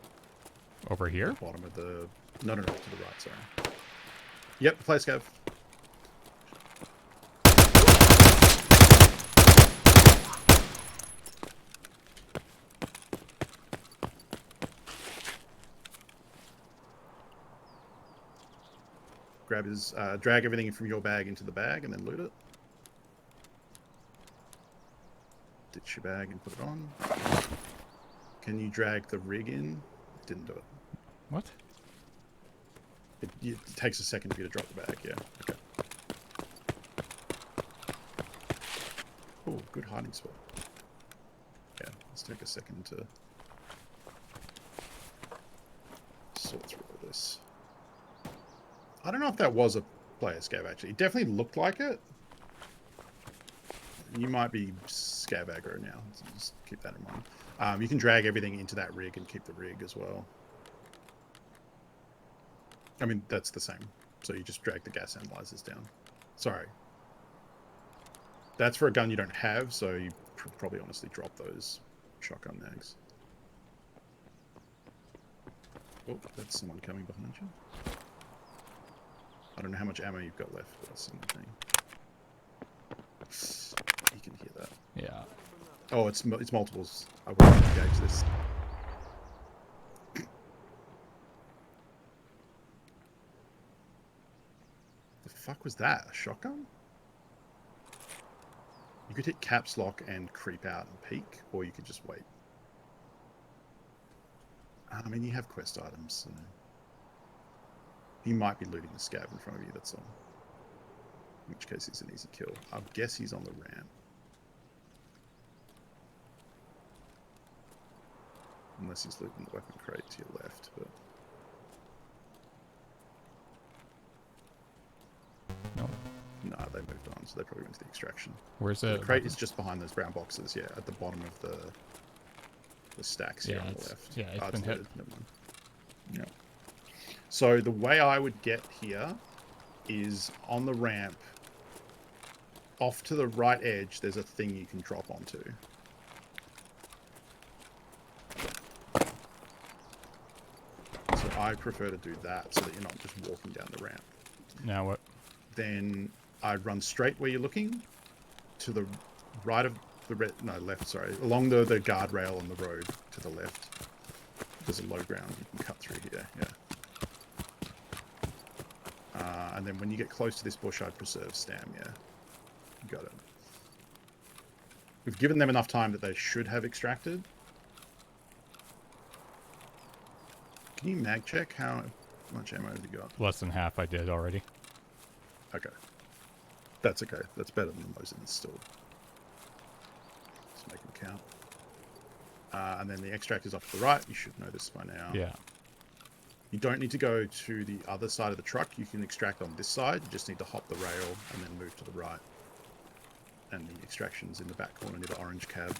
Over here? Bottom of the... No, to the right, sorry. Yep, the place, Gav. Grab his... drag everything from your bag into the bag and then loot it. Ditch your bag and put it on. Can you drag the rig in? Didn't do it. What? It takes a second for you to drop the bag, yeah. Okay. Oh, good hiding spot. Yeah, let's take a second to sort through all this. I don't know if that was a player scav, actually. It definitely looked like it. You might be scav aggro now, so just keep that in mind. You can drag everything into that rig and keep the rig as well. I mean, that's the same. So you just drag the gas analyzers down. Sorry. That's for a gun you don't have, so you probably honestly drop those shotgun mags. Oh, that's someone coming behind you. I don't know how much ammo you've got left, but that's something. You can hear that. Yeah. Oh, it's multiples. I won't engage this. The fuck was that? A shotgun? You could hit caps lock and creep out and peek, or you could just wait. I mean, you have quest items, so he might be looting the scav in front of you, that's all. In which case, it's an easy kill. I guess he's on the ramp. Unless he's looting the weapon crate to your left, but... No. No, they moved on, so they probably went to the extraction. Where's The the crate is just behind those brown boxes, yeah, at the bottom of the stacks here Yeah, on the left. yeah, it's been hit. Loaded. Never mind. Yeah. So the way I would get here is on the ramp, off to the right edge, there's a thing you can drop onto. So I prefer to do that so that you're not just walking down the ramp. Now what? Then I'd run straight where you're looking to the right of the left, sorry, along the guardrail on the road to the left. There's a low ground you can cut through here, yeah. And then when you get close to this bush, I'd preserve stam, yeah. You got it. We've given them enough time that they should have extracted. Can you mag check how much ammo have you got? Less than half I did already. Okay. That's okay. That's better than most of them still. Let's make them count. And then the extract is off to the right. You should know this by now. Yeah. You don't need to go to the other side of the truck. You can extract on this side. You just need to hop the rail and then move to the right. And the extraction's in the back corner near the orange cab.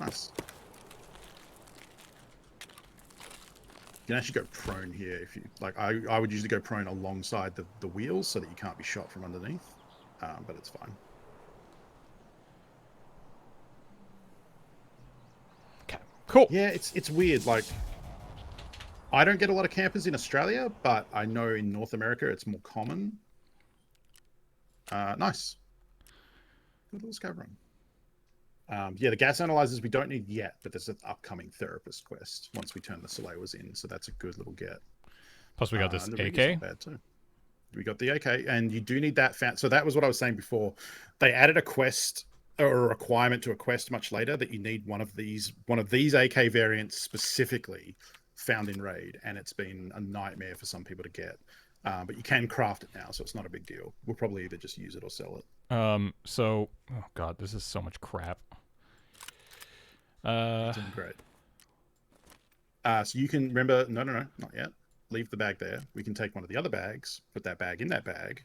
Nice. You can actually go prone here if you like. I would usually go prone alongside the wheels so that you can't be shot from underneath, but it's fine. Okay. Cool. Yeah, it's weird. Like, I don't get a lot of campers in Australia, but I know in North America it's more common. Nice. Good little scav run. Yeah, the gas analyzers we don't need yet, but there's an upcoming therapist quest once we turn the Salewas in, so that's a good little get. Plus we got this and the rig AK. is not bad too. We got the AK, and you do need that. So that was what I was saying before. They added a quest or a requirement to a quest much later that you need one of these AK variants specifically found in raid, and it's been a nightmare for some people to get. But you can craft it now, so it's not a big deal. We'll probably either just use it or sell it. So, oh god, this is so much crap. Doing great. So you can remember, no, not yet. Leave the bag there. We can take one of the other bags, put that bag in that bag,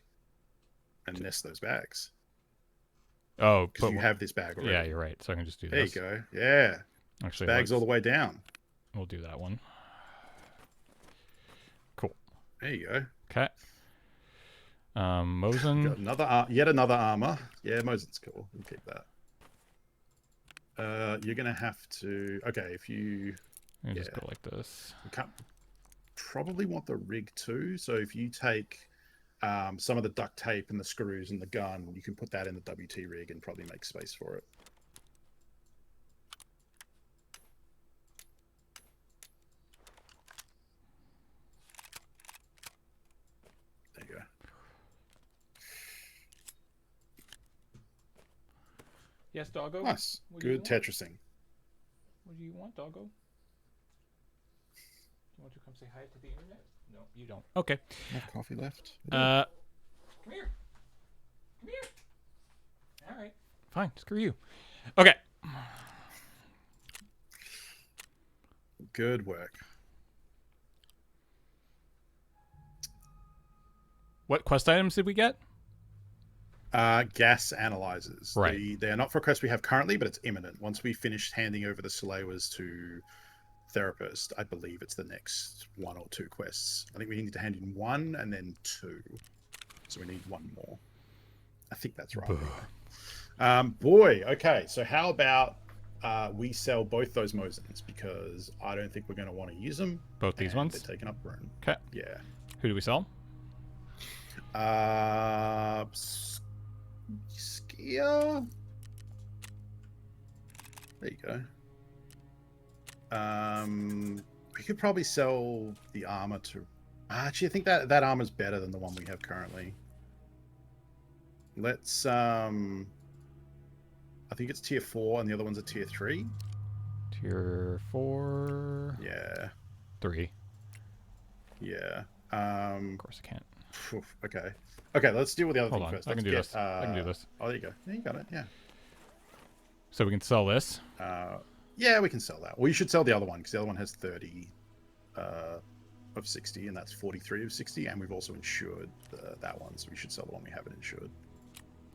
and nest those bags. Oh, because you have this bag already. Yeah, you're right. So I can just do there this. There you go. Yeah. Actually, bags all the way down. We'll do that one. Cool. There you go. Okay. Mosin. Got yet another armor. Yeah, Mosin's cool. We'll keep that. You're gonna have to. Okay, if you. Just go like this. You probably want the rig too. So if you take some of the duct tape and the screws and the gun, you can put that in the WT rig and probably make space for it. There you go. Yes, doggo. Nice. Good Tetrising. What do you want, doggo? You want to come say hi to the internet? No, you don't. Okay. Enough coffee left? Come here. Come here. All right. Fine. Screw you. Okay. Good work. What quest items did we get? Gas analyzers. Right. They are not for a quest we have currently, but it's imminent. Once we finish handing over the Salewas to Therapist, I believe it's the next 1 or 2 quests. I think we need to hand in 1 and then 2. So we need 1 more. I think that's right. Boy, okay. So how about we sell both those Mosins, because I don't think we're going to want to use them. Both these ones? They're taking up room. Okay. Yeah. Who do we sell? Skia. There you go. We could probably sell the armor to. Actually, I think that armor's better than the one we have currently. Let's. I think it's tier 4, and the other one's a tier 3. Tier 4. Yeah. 3. Yeah. Of course I can't. Okay. Okay. Let's deal with the other thing first. I can do this. I can do this. Oh, there you go. Yeah, you got it. Yeah. So we can sell this. Yeah, we can sell that. Well, you should sell the other one because the other one has 30 of 60, and that's 43 of 60, and we've also insured that one, so we should sell the one we haven't insured.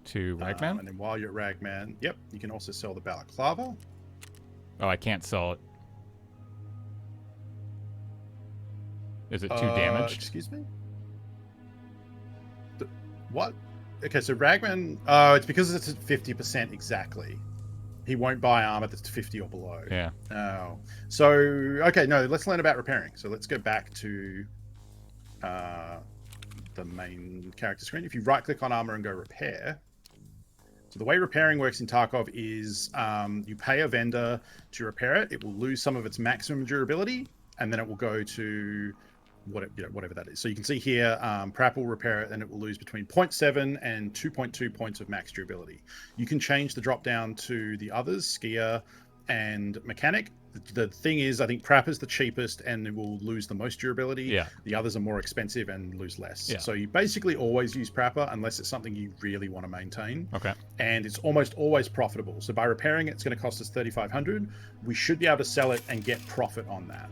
To Ragman? And then while you're at Ragman, yep, you can also sell the Balaclava. Oh, I can't sell it. Is it too damaged? Excuse me? What? Okay, so Ragman... Oh, it's because it's at 50% exactly. He won't buy armor that's 50 or below. Yeah. Oh. So, okay, no, let's learn about repairing. So let's go back to the main character screen. If you right-click on armor and go repair... So the way repairing works in Tarkov is you pay a vendor to repair it. It will lose some of its maximum durability, and then it will go to whatever that is. So you can see here, Prap will repair it, and it will lose between 0.7 and 2.2 points of max durability. You can change the drop down to the others, Skier and Mechanic. The thing is, I think Prap is the cheapest and it will lose the most durability. Yeah. The others are more expensive and lose less. Yeah. So you basically always use Prapper unless it's something you really want to maintain. Okay. And it's almost always profitable. So by repairing it, it's going to cost us 3,500. We should be able to sell it and get profit on that.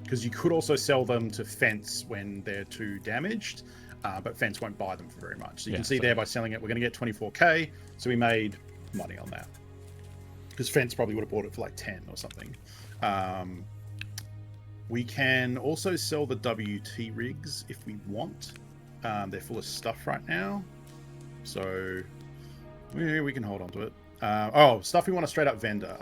Because you could also sell them to Fence when they're too damaged, but Fence won't buy them for very much. So you can see there by selling it, we're going to get 24k. So we made money on that. Because Fence probably would have bought it for like 10 or something. We can also sell the WT rigs if we want. They're full of stuff right now. So we can hold on to it. Stuff we want a straight up vendor.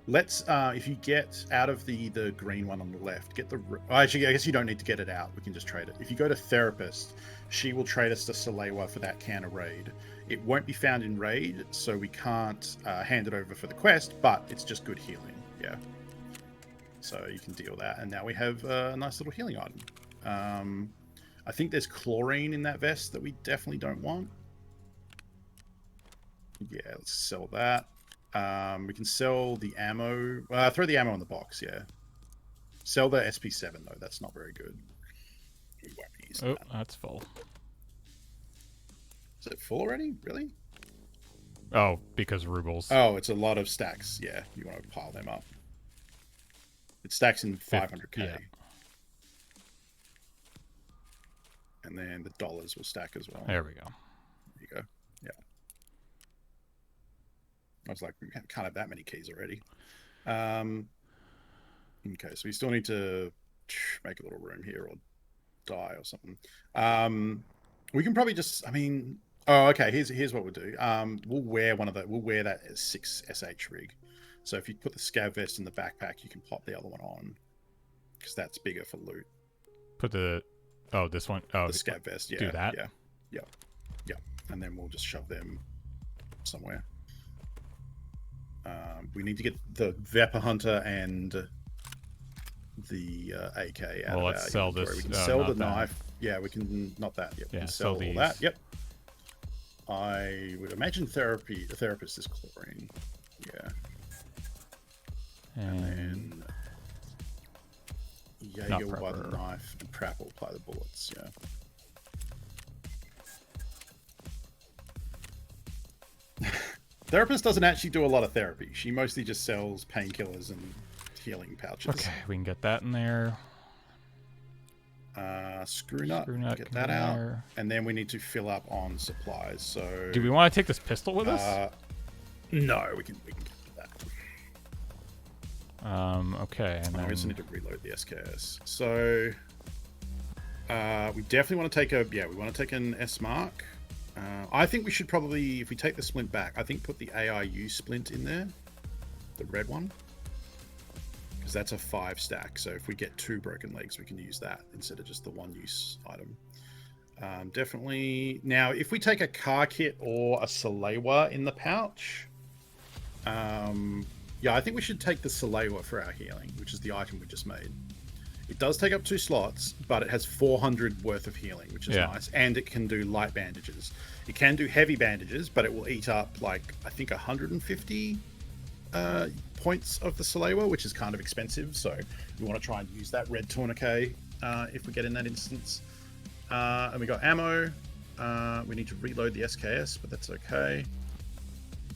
Let's, if you get out of the green one on the left, get the... Actually, I guess you don't need to get it out. We can just trade it. If you go to Therapist, she will trade us to Salewa for that can of Raid. It won't be found in Raid, so we can't hand it over for the quest, but it's just good healing, yeah. So you can deal that, and now we have a nice little healing item. I think there's chlorine in that vest that we definitely don't want. Yeah, let's sell that. We can sell the ammo. Throw the ammo in the box, yeah. Sell the SP7, though. That's not very good. We won't be using that. That's full. Is it full already? Really? Oh, because rubles. Oh, it's a lot of stacks. Yeah, you want to pile them up. It stacks in 500k. Yeah. And then the dollars will stack as well. There we go. There you go. Yeah. I was like, we can't have that many keys already. Okay, so we still need to make a little room here or die or something. We can probably just, okay, here's what we'll do. We'll wear that 6 SH rig. So if you put the scav vest in the backpack, you can pop the other one on. Because that's bigger for loot. Put this one. Oh, the scav vest, yeah. Do that? Yeah. And then we'll just shove them somewhere. We need to get the Vapor Hunter and the AK out of let's sell inventory. this. We can sell the that. knife. Yeah, we can... Not that. Yep. Yeah, we can sell these. all that. Yep. I would imagine the therapist is chlorine. Yeah. And then... Jaeger will buy the knife, and Prap will apply the bullets, yeah. Therapist doesn't actually do a lot of therapy. She mostly just sells painkillers and healing pouches. Okay, we can get that in there. Screw nut, get that out. And then we need to fill up on supplies. So do we want to take this pistol with us? No, we can get that. Okay, and then we also need to reload the SKS. So we definitely want to take an S mark. I think we should probably, if we take the splint back, I think put the AIU splint in there, the red one, because that's a 5 stack. So if we get 2 broken legs, we can use that instead of just the 1-use item. Definitely. Now, if we take a car kit or a Salewa in the pouch, yeah, I think we should take the Salewa for our healing, which is the item we just made. It does take up 2 slots, but it has 400 worth of healing, which is nice. And it can do light bandages. It can do heavy bandages, but it will eat up, like, I think 150 points of the Salewa, which is kind of expensive. So we want to try and use that red tourniquet if we get in that instance. And we got ammo. We need to reload the SKS, but that's okay.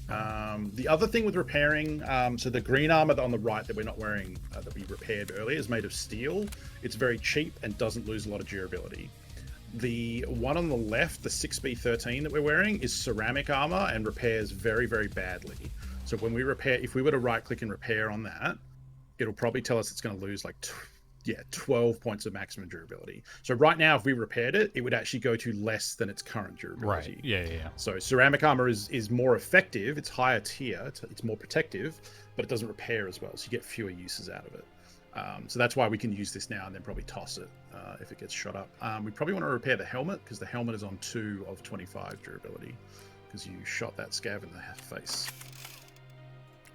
The other thing with repairing, so the green armor on the right that we're not wearing, that we repaired earlier, is made of steel. It's very cheap and doesn't lose a lot of durability. The one on the left, the 6B13 that we're wearing, is ceramic armor and repairs very, very badly. So when we repair, if we were to right click and repair on that, it'll probably tell us it's going to lose like 12 points of maximum durability. So right now, if we repaired it, it would actually go to less than its current durability. Right. Yeah. So ceramic armor is more effective. It's higher tier. It's more protective, but it doesn't repair as well. So you get fewer uses out of it. So that's why we can use this now and then probably toss it if it gets shot up. We probably want to repair the helmet because the helmet is on 2 of 25 durability because you shot that scav in the face.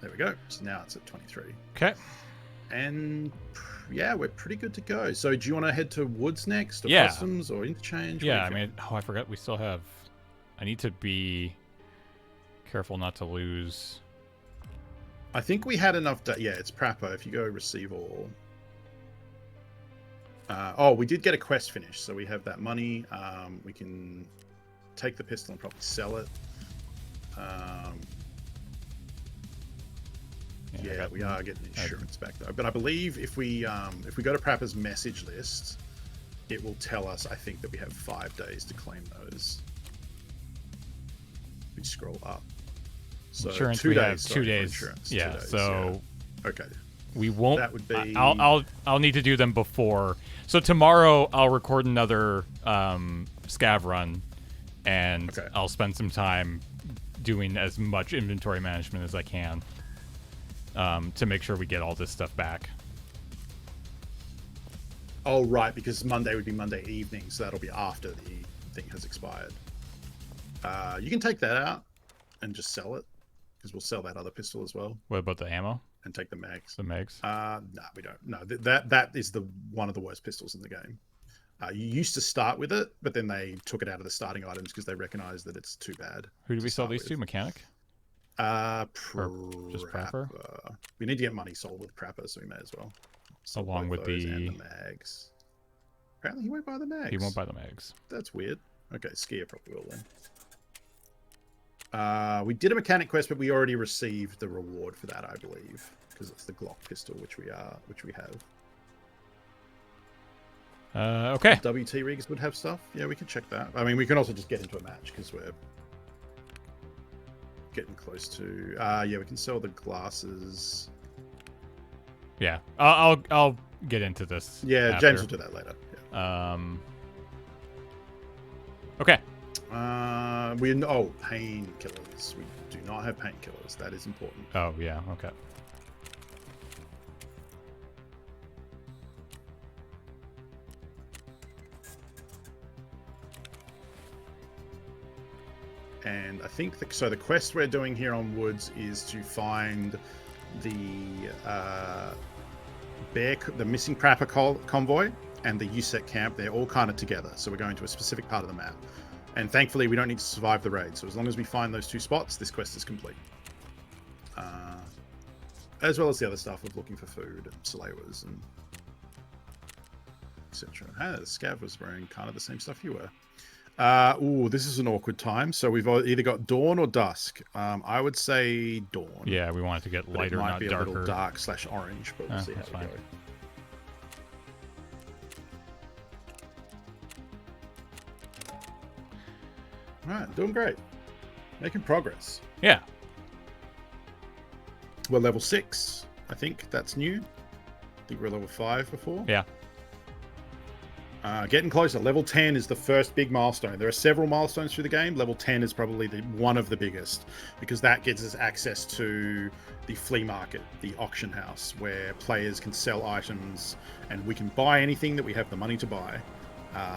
There we go. So now it's at 23. Okay. And yeah, we're pretty good to go. So do you want to head to woods next, or Yeah. customs, or interchange? Yeah, I mean, I forgot we still have... I need to be careful not to lose... I think we had enough... Yeah, it's Prapper. If you go receive all... oh, we did get a quest finished, so we have that money. We can take the pistol and probably sell it. Yeah, we are getting insurance back though. But I believe if we go to Prapper's message list, it will tell us, I think, that we have 5 days to claim those. We scroll up. So insurance, 2 we days. have 2 days. Insurance, Yeah, 2 days, so yeah. Okay. we won't. That would be. I'll need to do them before. So tomorrow I'll record another scav run, and I'll spend some time doing as much inventory management as I can. To make sure we get all this stuff back. Oh, right, because Monday would be Monday evening, so that'll be after the thing has expired. You can take that out and just sell it, because we'll sell that other pistol as well. What about the ammo? And take the mags. The mags? No, we don't. No, that is one of the worst pistols in the game. You used to start with it, but then they took it out of the starting items because they recognized that it's too bad. Who do we sell these to? Mechanic? Or just Prapper? We need to get money sold with Prapper, so we may as well. Along with the mags. Apparently he won't buy the mags. He won't buy the mags. That's weird. Okay, Skier probably will then. We did a mechanic quest, but we already received the reward for that, I believe, because it's the Glock pistol, which we have. Okay. WT rigs would have stuff. Yeah, we can check that. I mean, we can also just get into a match because we're getting close to. Yeah, we can sell the glasses. Yeah, I'll get into this. Yeah, after. James will do that later. Yeah. Okay. Painkillers. We do not have painkillers. That is important. Oh yeah. Okay. And I think the quest we're doing here on Woods is to find the missing Prapper convoy and the USEC camp. They're all kind of together, so we're going to a specific part of the map. And thankfully, we don't need to survive the raid. So as long as we find those 2 spots, this quest is complete. As well as the other stuff of looking for food and Salewers and etc. The Scav was wearing kind of the same stuff you were. This is an awkward time. So we've either got dawn or dusk. I would say dawn. Yeah, we want it to get lighter, not darker. It might not be darker. a little dark/orange, but we'll see how we go. All right, doing great. Making progress. Yeah. We're level 6. I think that's new. I think we were level 5 before. Yeah. Getting closer. Level 10 is the first big milestone. There are several milestones through the game. Level 10 is probably one of the biggest because that gives us access to the flea market, the auction house, where players can sell items and we can buy anything that we have the money to buy.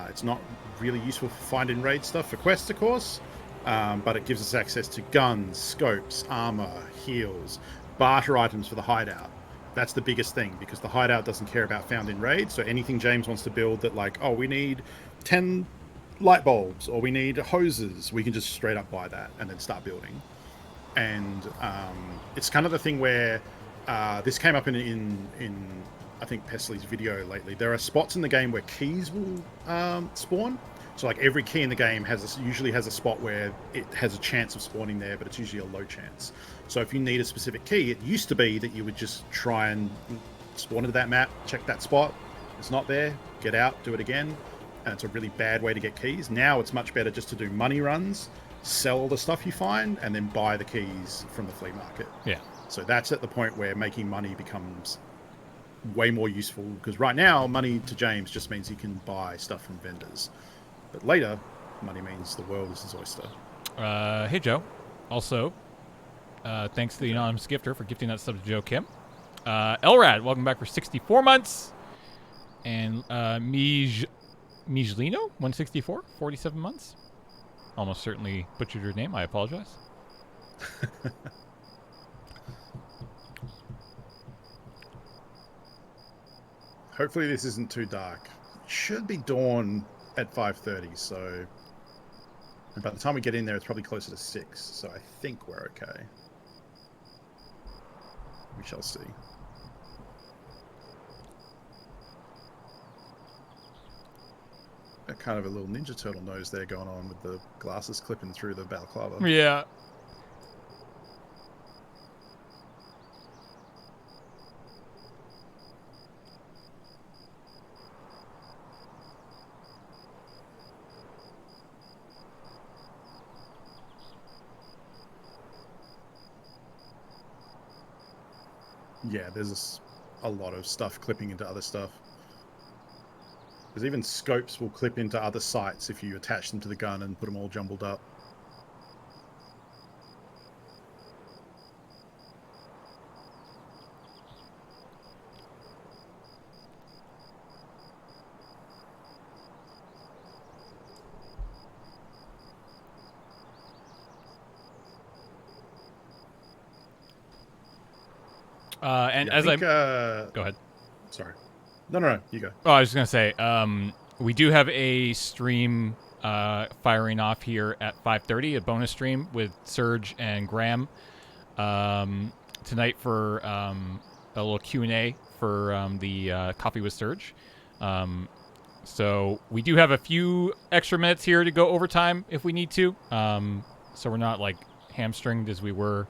It's not really useful for find and raid stuff for quests, of course, but it gives us access to guns, scopes, armor, heals, barter items for the hideout. That's the biggest thing because the hideout doesn't care about found in raid. So anything James wants to build that like, oh, we need 10 light bulbs or we need hoses, we can just straight up buy that and then start building. And it's kind of the thing where this came up in I think Pesley's video lately. There are spots in the game where keys will spawn. So like every key in the game usually has a spot where it has a chance of spawning there, but it's usually a low chance. So if you need a specific key, it used to be that you would just try and spawn into that map, check that spot. It's not there, get out, do it again. And it's a really bad way to get keys. Now it's much better just to do money runs, sell all the stuff you find, and then buy the keys from the flea market. Yeah. So that's at the point where making money becomes way more useful, because right now money to James just means he can buy stuff from vendors. But later, money means the world is his oyster. Hey, Joe. Also, thanks to the anonymous gifter for gifting that sub to Joe Kim. Elrad, welcome back for 64 months. And Mijlino, 164, 47 months. Almost certainly butchered your name. I apologize. Hopefully this isn't too dark. It should be dawn at 5:30, so by the time we get in there, it's probably closer to 6. So I think we're okay. We shall see. Got kind of a little Ninja Turtle nose there going on with the glasses clipping through the balaclava. Yeah. Yeah, there's a lot of stuff clipping into other stuff. Because even scopes will clip into other sights if you attach them to the gun and put them all jumbled up. And Yeah, as I go ahead. Sorry. No, you go. Oh, I was just gonna say, we do have a stream firing off here at 5:30, a bonus stream with Serge and Graham tonight for a little Q&A for the Coffee with Serge. So we do have a few extra minutes here to go overtime if we need to. So we're not like hamstringed as we were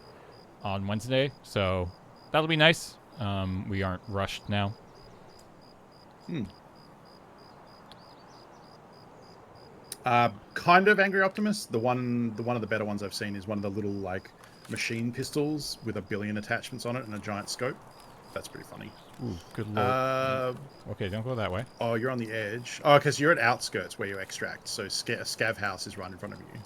on Wednesday. So that'll be nice. We aren't rushed now. Kind of Angry Optimist. The one of the better ones I've seen is one of the little like machine pistols with a billion attachments on it and a giant scope. That's pretty funny. Ooh, good lord. Okay, don't go that way. Oh, you're on the edge. Oh, because you're at outskirts where you extract. So a scav house is right in front of you.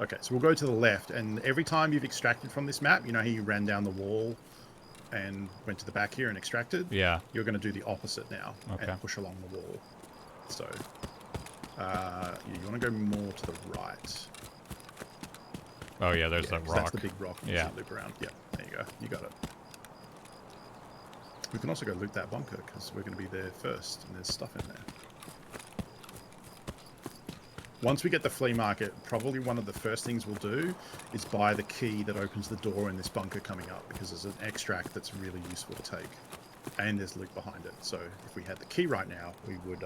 Okay, so we'll go to the left, and every time you've extracted from this map, you know how you ran down the wall and went to the back here and extracted? Yeah. You're going to do the opposite now and push along the wall. So you want to go more to the right. Oh yeah, there's that rock. That's the big rock. Yeah. Loop around. Yeah, there you go. You got it. We can also go loot that bunker because we're going to be there first, and there's stuff in there. Once we get the flea market, probably one of the first things we'll do is buy the key that opens the door in this bunker coming up, because there's an extract that's really useful to take, and there's loot behind it. So if we had the key right now, we would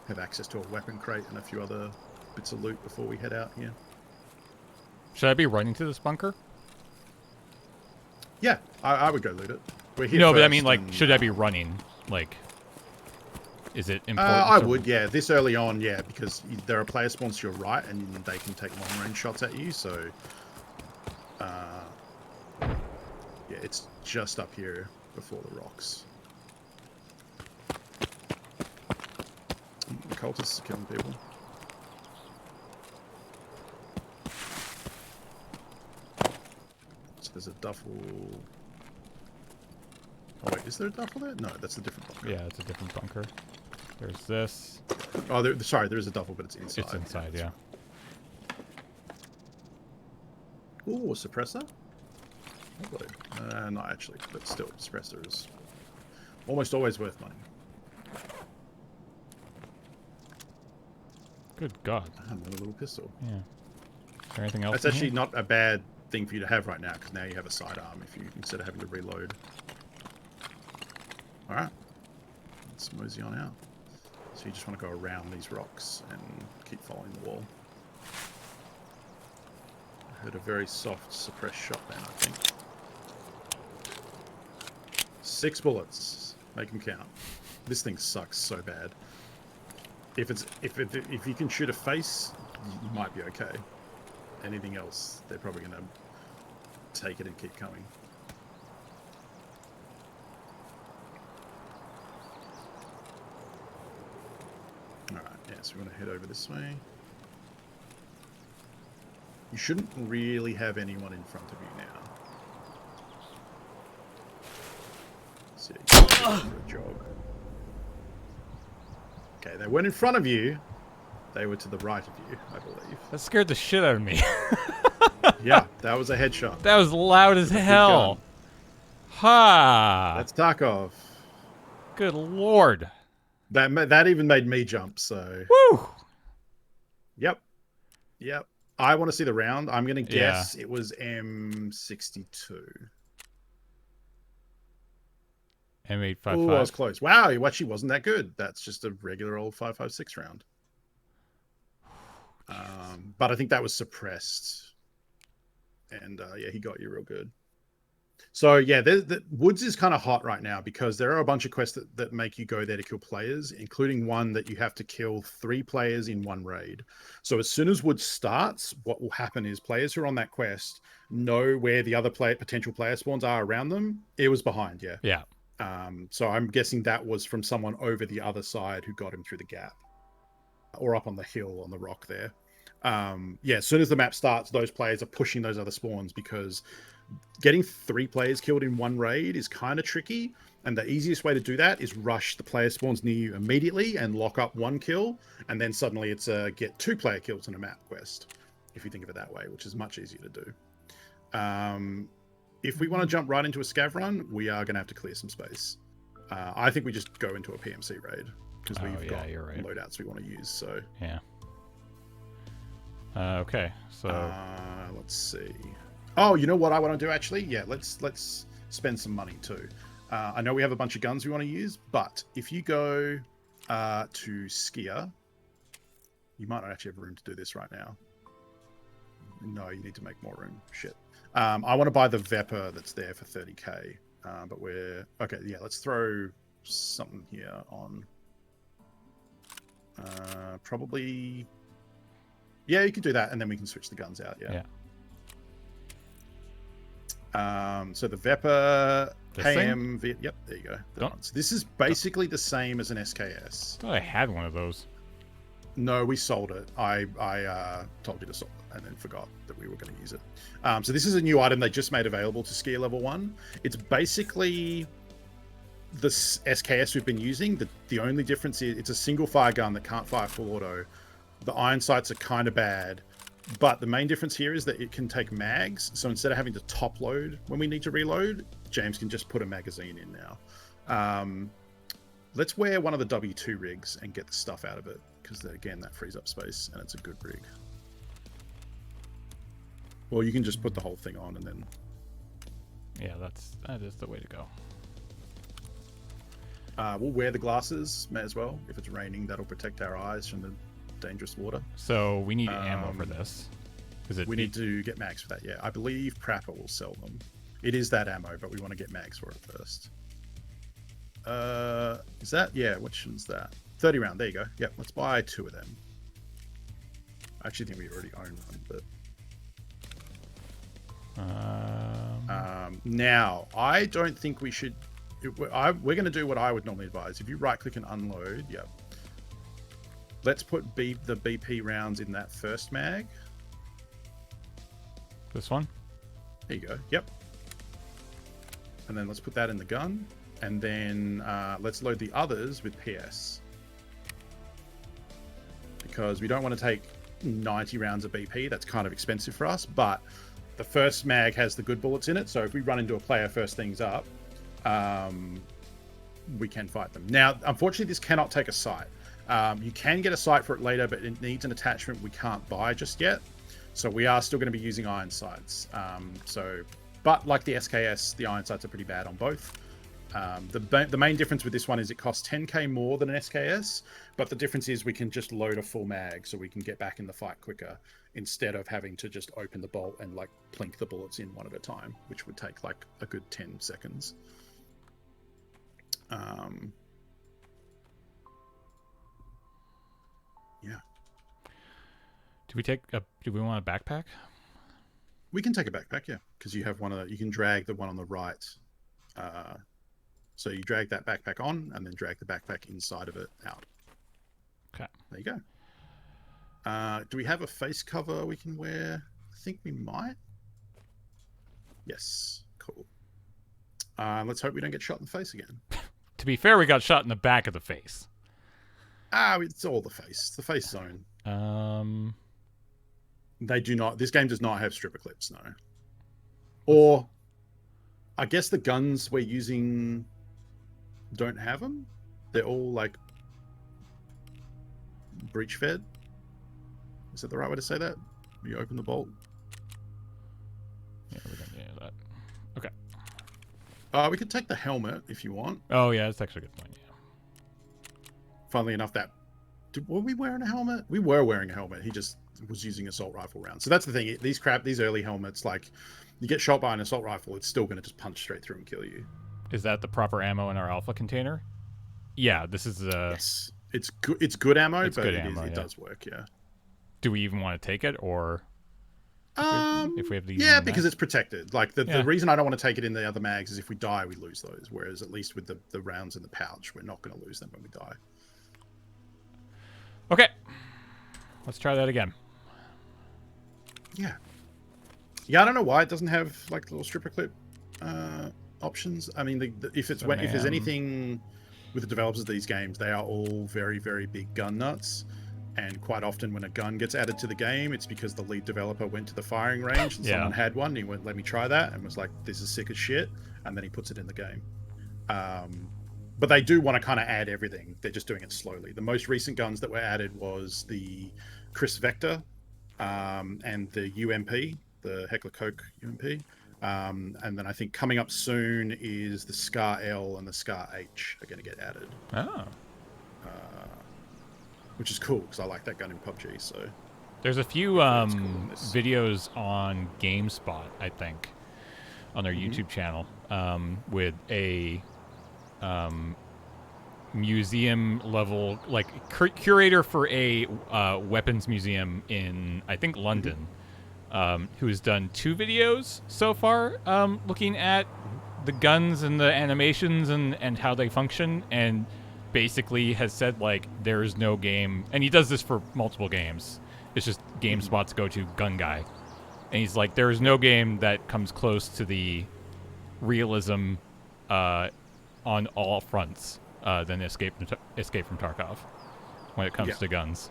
have access to a weapon crate and a few other bits of loot before we head out here. Should I be running to this bunker? Yeah, I would go loot it. We're here no, but I mean, like, should I be running? Like, is it important? I would, yeah. This early on, yeah, because there are player spawns to your right, and they can take long-range shots at you, so... yeah, it's just up here before the rocks. The cultists are killing people. So there's a duffel... Oh wait, is there a duffel there? No, that's a different bunker. Yeah, it's a different bunker. There's this. Oh, sorry, there is a duffel, but it's inside. It's inside, yeah. Ooh, a suppressor? Lovely. Not actually, but still, suppressor is almost always worth money. Good God. Another little pistol. Yeah. Is there anything else? That's actually not a bad thing for you to have right now, because now you have a sidearm if you instead of having to reload. Alright. Let's mosey on out. So you just want to go around these rocks and keep following the wall. I heard a very soft suppressed shot then, I think. 6 bullets. Make them count. This thing sucks so bad. If you can shoot a face, you might be okay. Anything else, they're probably going to take it and keep coming. Alright, yeah, so we're going to head over this way. You shouldn't really have anyone in front of you now. So you can go for a jog. Okay, they weren't in front of you. They were to the right of you, I believe. That scared the shit out of me. Yeah, that was a headshot. That was loud as hell. Ha! That's Tarkov. Good lord. That even made me jump, so... Woo! Yep. I want to see the round. I'm going to guess it was M62. M855. Oh, I was close. Wow, it actually wasn't that good. That's just a regular old 5.56 round. But I think that was suppressed. And yeah, he got you real good. So yeah, the Woods is kind of hot right now because there are a bunch of quests that make you go there to kill players, including one that you have to kill 3 players in one raid. So as soon as Woods starts, what will happen is players who are on that quest know where the other potential player spawns are around them. It was behind, yeah. Yeah. So I'm guessing that was from someone over the other side who got him through the gap. Or up on the hill on the rock there. Yeah, as soon as the map starts, those players are pushing those other spawns because getting 3 players killed in one raid is kind of tricky. And the easiest way to do that is rush the player spawns near you immediately and lock up 1 kill. And then suddenly it's a get 2 player kills in a map quest, if you think of it that way, which is much easier to do. If we want to jump right into a scav run, we are going to have to clear some space. I think we just go into a PMC raid because we've got loadouts we want to use. So yeah. Okay, so let's see. Oh, you know what I want to do actually? Yeah, let's spend some money too. I know we have a bunch of guns we want to use, but if you go to Skier, you might not actually have room to do this right now. No, you need to make more room. Shit. I want to buy the Vepr that's there for 30k, but we're okay. Yeah, let's throw something here on. Probably. Yeah, you can do that, and then we can switch the guns out. Yeah. So the Vepr KM. Yep, there you go. So this is basically the same as an SKS. I thought I had one of those. No, we sold it. I told you to sell it and then forgot that we were going to use it. So this is a new item they just made available to Skier Level 1. It's basically the SKS we've been using. The only difference is it's a single fire gun that can't fire full auto. The iron sights are kind of bad. But the main difference here is that it can take mags. So instead of having to top load when we need to reload, James can just put a magazine in now. Let's wear one of the W2 rigs and get the stuff out of it. Because again, that frees up space and it's a good rig. Well, you can just put the whole thing on and then... Yeah, that is the way to go. We'll wear the glasses as well. If it's raining, that'll protect our eyes from the dangerous water. So we need ammo for this. We need to get mags for that, yeah. I believe Prapper will sell them. It is that ammo, but we want to get mags for it first. Is that? Yeah, which one's that? 30 round, there you go. Yep, let's buy 2 of them. I actually think we already own one, but... now, I don't think we should... We're going to do what I would normally advise. If you right-click and unload, yep. Let's put the BP rounds in that first mag. This one? There you go, yep. And then let's put that in the gun. And then let's load the others with PS. Because we don't want to take 90 rounds of BP. That's kind of expensive for us. But the first mag has the good bullets in it. So if we run into a player first things up, we can fight them. Now, unfortunately, this cannot take a sight. You can get a sight for it later, but it needs an attachment we can't buy just yet. So we are still going to be using iron sights. But like the SKS, the iron sights are pretty bad on both. The main difference with this one is it costs 10k more than an SKS, but the difference is we can just load a full mag, so we can get back in the fight quicker instead of having to just open the bolt and like plink the bullets in one at a time, which would take like a good 10 seconds. Yeah. Do we want a backpack? We can take a backpack, yeah, because you have you can drag the one on the right. So you drag that backpack on and then drag the backpack inside of it out. Okay. There you go. Do we have a face cover we can wear? I think we might. Yes. Cool. Let's hope we don't get shot in the face again. To be fair, we got shot in the back of the face. It's all the face. It's the face zone. They do not. This game does not have stripper clips, no. Or, I guess the guns we're using don't have them. They're all like breech fed. Is that the right way to say that? You open the bolt. Yeah, we don't need that. Okay. We could take the helmet if you want. Oh yeah, that's actually a good point. Yeah. Funnily enough, were we wearing a helmet? We were wearing a helmet. He just was using assault rifle rounds. So that's the thing. These early helmets, like you get shot by an assault rifle, it's still going to just punch straight through and kill you. Is that the proper ammo in our alpha container? Yeah, this is. Yes, it's good. It's good ammo, it's but good it does work. Yeah. Do we even want to take it, or if we have to use yeah, because it's protected. Like the Yeah. reason I don't want to take it in the other mags is if we die, we lose those. Whereas at least with the rounds in the pouch, we're not going to lose them when we die. Okay, let's try that again. Yeah. Yeah, I don't know why it doesn't have like little stripper clip options. I mean, if there's anything with the developers of these games, they are all very, very big gun nuts. And quite often when a gun gets added to the game, it's because the lead developer went to the firing range and someone had one. And he went, let me try that. And was like, this is sick as shit. And then he puts it in the game. But they do want to kind of add everything. They're just doing it slowly. The most recent guns that were added was the Chris Vector and the UMP, the Heckler Koch UMP. And then I think coming up soon is the Scar L and the Scar H are going to get added. Oh. Which is cool because I like that gun in PUBG. So there's a few videos on GameSpot, I think, on their YouTube channel with a museum level, like curator for a weapons museum in, I think, London, who has done 2 videos so far looking at the guns and the animations and how they function, and basically has said like there is no game, and he does this for multiple games, it's just GameSpot's go-to gun guy, and he's like, there is no game that comes close to the realism on all fronts than Escape from Tarkov when it comes to guns.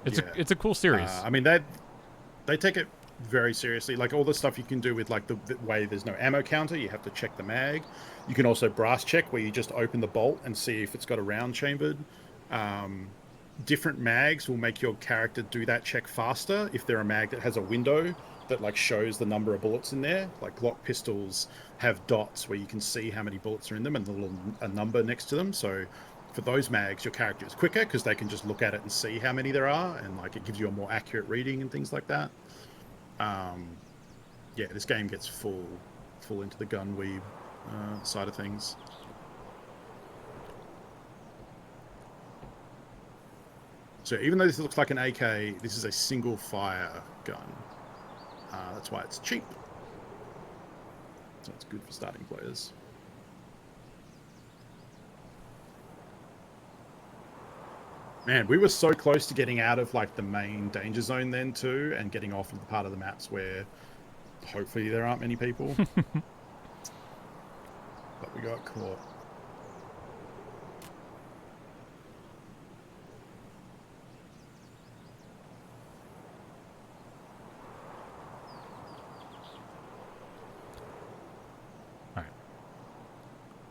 It's a cool series. I mean, they take it very seriously. Like all the stuff you can do with like the way there's no ammo counter, you have to check the mag. You can also brass check, where you just open the bolt and see if it's got a round chambered. Different mags will make your character do that check faster if they're a mag that has a window that like shows the number of bullets in there. Like Glock pistols have dots where you can see how many bullets are in them and a number next to them. So for those mags, your character is quicker because they can just look at it and see how many there are, and like it gives you a more accurate reading and things like that. Yeah, this game gets full into the gun weave side of things. So even though this looks like an AK, this is a single fire gun. That's why it's cheap. So it's good for starting players. Man, we were so close to getting out of like the main danger zone then too, and getting off of the part of the maps where hopefully there aren't many people. But we got caught.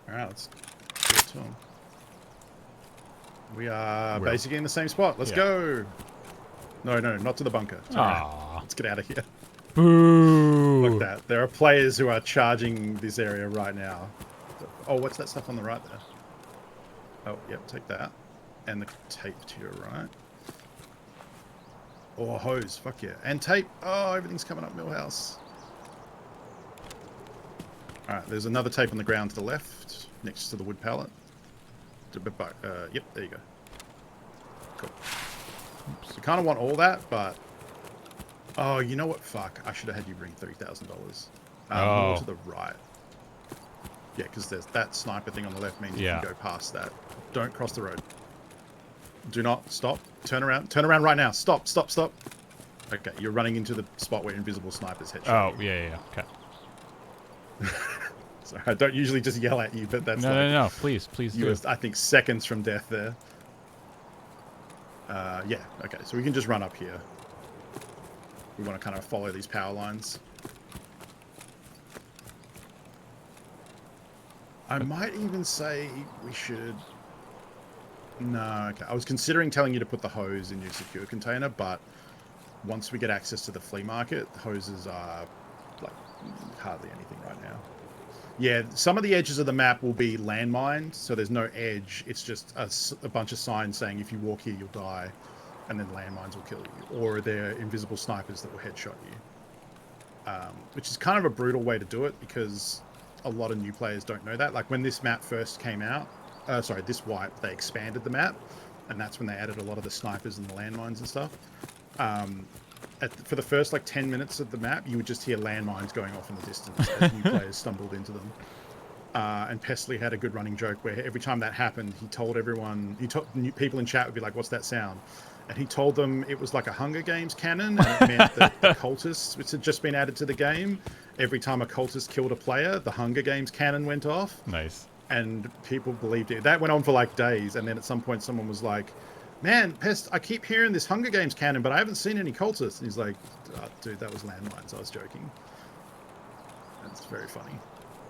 Alright, let's do it to him. We are basically in the same spot. Let's go. No, not to the bunker. Right. Let's get out of here. Boo! Look at that. There are players who are charging this area right now. Oh, what's that stuff on the right there? Oh, yep, take that. And the tape to your right. Oh, hose, fuck yeah. And tape. Oh, everything's coming up Millhouse. Alright, there's another tape on the ground to the left, next to the wood pallet. Yep, there you go. Cool. Oops. You kind of want all that, but... Oh, you know what? Fuck, I should have had you bring $3,000. More to the right. Yeah, because there's that sniper thing on the left means you can go past that. Don't cross the road. Do not stop. Turn around. Turn around right now. Stop, stop, stop. Okay, you're running into the spot where invisible snipers headshot you. Yeah. Okay. Sorry, I don't usually just yell at you, but that's no. Please you do. were, I think, seconds from death there. Yeah, okay, so we can just run up here. We want to kind of follow these power lines. I might even say we should... No, okay. I was considering telling you to put the hose in your secure container, but once we get access to the flea market, hoses are like hardly anything right now. Yeah, some of the edges of the map will be landmined, so there's no edge. It's just a bunch of signs saying if you walk here, you'll die, and then landmines will kill you. Or they're invisible snipers that will headshot you. Which is kind of a brutal way to do it because a lot of new players don't know that. Like when this map first came out, this wipe, they expanded the map, and that's when they added a lot of the snipers and the landmines and stuff. For the first like 10 minutes of the map, you would just hear landmines going off in the distance as new players stumbled into them. And Pesley had a good running joke where every time that happened, he told everyone, people in chat would be like, "What's that sound?" And he told them it was like a Hunger Games cannon, and it meant that the cultists, which had just been added to the game, every time a cultist killed a player, the Hunger Games cannon went off. Nice. And people believed it. That went on for like days, and then at some point someone was like, "Man, Pest, I keep hearing this Hunger Games cannon, but I haven't seen any cultists." And he's like, "Oh, dude, that was landmines. I was joking." That's very funny.